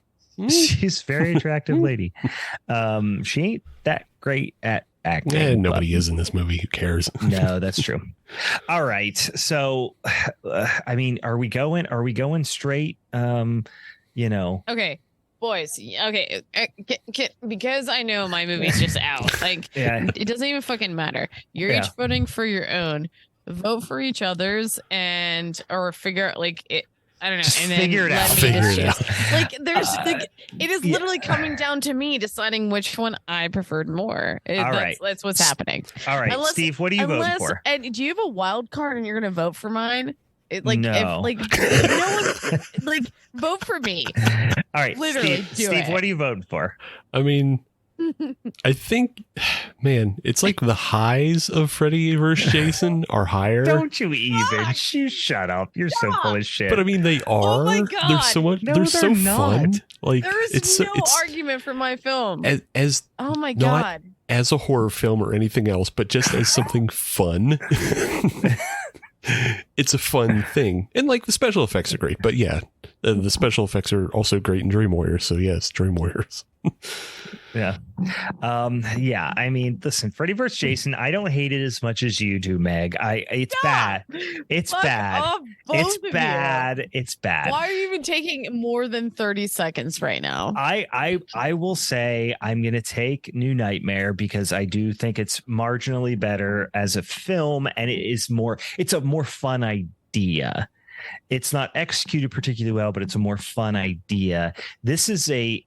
she's a very attractive lady. She ain't that great at acting. Yeah, nobody is in this movie. Who cares? No, that's true. All right, so I mean, are we going straight? Okay. Boys, okay, because I know my movie's just out. It doesn't even fucking matter. You're each voting for your own. Vote for each other's or figure out it. I don't know. Just and then figure it out. Figure it out. It is literally coming down to me deciding which one I preferred more. That's what's happening. All right, Steve, what are you voting for? And do you have a wild card and you're going to vote for mine? No. No one, vote for me. All right, literally, Steve, what are you voting for? I mean, I think, man, it's like the highs of Freddy versus Jason are higher. Don't you even? You shut up. You're so full of shit. But I mean, they are. Oh my God. They're so much. No, they're so not. fun. Like there is no argument for my film. As oh my not God. as a horror film or anything else, but just as something fun. It's a fun thing, and like the special effects are great. But yeah, the special effects are also great in Dream Warriors. So yes, Dream Warriors. Yeah. Yeah. I mean, listen, Freddy vs. Jason, I don't hate it as much as you do, Meg. It's bad. It's bad. It's bad. It's bad. Why are you even taking more than 30 seconds right now? I will say I'm going to take New Nightmare because I do think it's marginally better as a film, and it's a more fun idea. It's not executed particularly well, but it's a more fun idea. This is a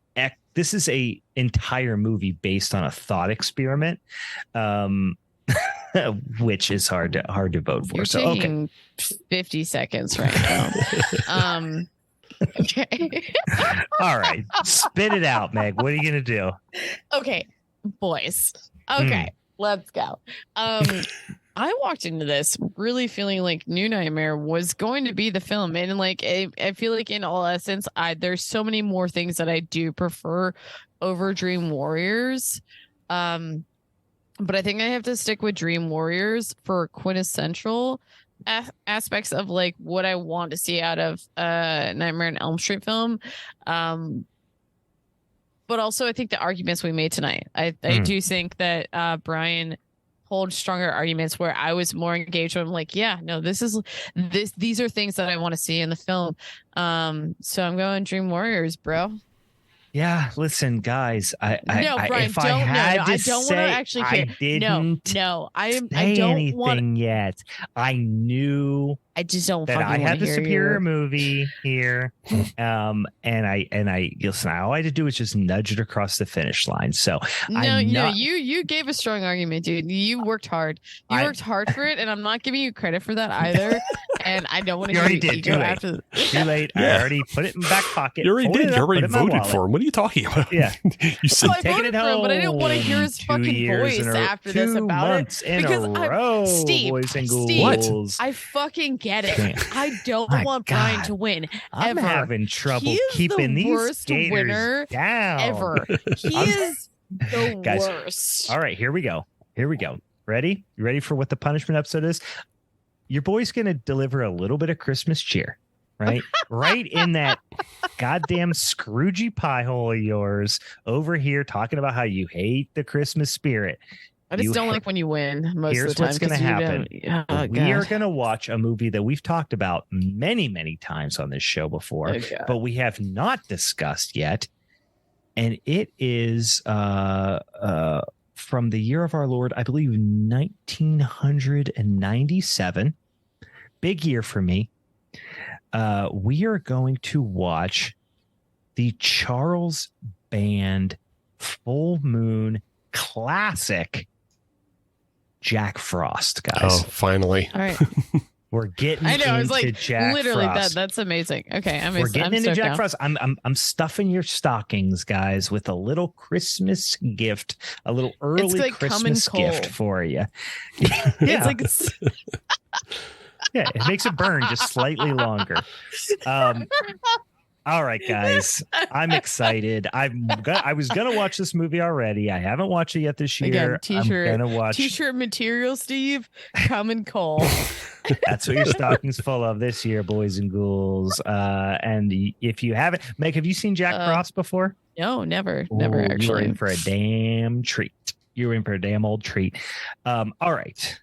entire movie based on a thought experiment, which is hard to vote for. You're so taking 50 seconds right now. Okay. All right, spit it out, Meg. What are you gonna do? Okay, boys. Okay, let's go. I walked into this really feeling like New Nightmare was going to be the film, and like I feel like in all essence, there's so many more things that I do prefer over Dream Warriors, but I think I have to stick with Dream Warriors for quintessential aspects of like what I want to see out of Nightmare on Elm Street film, but also I think the arguments we made tonight, I do think that Brian hold stronger arguments where I was more engaged. I'm like, yeah, no, these are things that I want to see in the film. So I'm going Dream Warriors, bro. Yeah, listen, guys. I don't want to actually hear. I don't want yet. I knew. I just don't that I had the superior movie here, and I listen. All I had to do was just nudge it across the finish line. So you gave a strong argument, dude. You worked hard. You worked hard for it, and I'm not giving you credit for that either. And I don't want to. You already did. Too late. Too late. Yeah. I already put it in back pocket. You already did. You already voted for him. What are you talking about? Yeah, you said taking it home. But I didn't want to hear his fucking voice after this about it because Steve, I fucking get it. I don't want Brian to win. I'm having trouble keeping these worst winner down. Ever. He is the worst. All right, here we go. Ready? You ready for what the punishment episode is? Your boy's going to deliver a little bit of Christmas cheer, right? Right in that goddamn Scroogey pie hole of yours over here talking about how you hate the Christmas spirit. I just don't like when you win most Here's of the time. What's going to happen. We are going to watch a movie that we've talked about many, many times on this show before, but we have not discussed yet. And it is from the year of our Lord, I believe, 1997. Big year for me. We are going to watch the Charles Band Full Moon classic Jack Frost, guys. Oh, finally. All right. We're getting into Jack literally Frost. That's amazing. Okay, we're getting into Jack Frost. I'm stuffing your stockings, guys, with a little Christmas gift, a little early Christmas gift for you. Yeah. It's like yeah, it makes it burn just slightly longer. All right, guys, I'm excited. I was gonna watch this movie already. I haven't watched it yet this year. Again, I'm gonna watch t-shirt material, Steve. Common cold. That's what your stocking's full of this year, boys and ghouls. And if you haven't, Meg, have you seen Jack Frost before? No, never actually. You're in for a damn treat. You're in for a damn old treat. All right.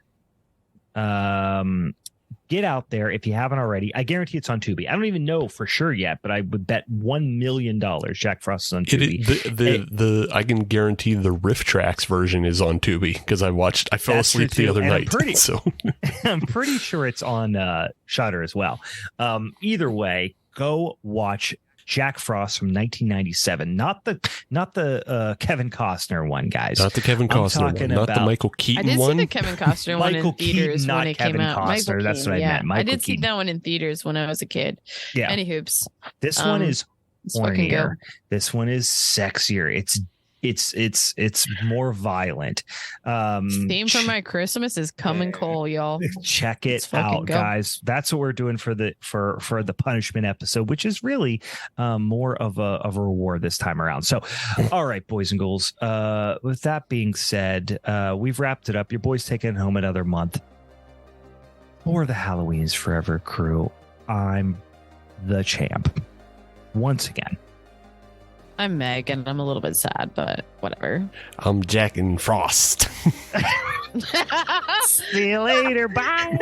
Get out there if you haven't already. I guarantee it's on Tubi. I don't even know for sure yet, but I would bet $1 million Jack Frost is on Tubi. I can guarantee the Riff Tracks version is on Tubi because I fell asleep the other night. I'm pretty sure it's on Shudder as well. Either way, go watch Jack Frost from 1997, not the Kevin Costner one, guys. Not the Kevin Costner one, not the Michael Keaton one. I did see the Kevin Costner one in theaters when it came out. Costner, that's what I meant. I did see that one in theaters when I was a kid. Yeah. Any hoops. This one is hornier. This one is sexier. It's it's more violent. Theme for my Christmas is Coming Coal, y'all. Check it out, guys. That's what we're doing for the punishment episode, which is really more of a reward this time around. So, all right, boys and girls. With that being said, we've wrapped it up. Your boy's taking home another month. For the Halloween's Forever crew, I'm the champ. Once again. I'm Meg, and I'm a little bit sad, but whatever. I'm Jack and Frost. See you later. Bye.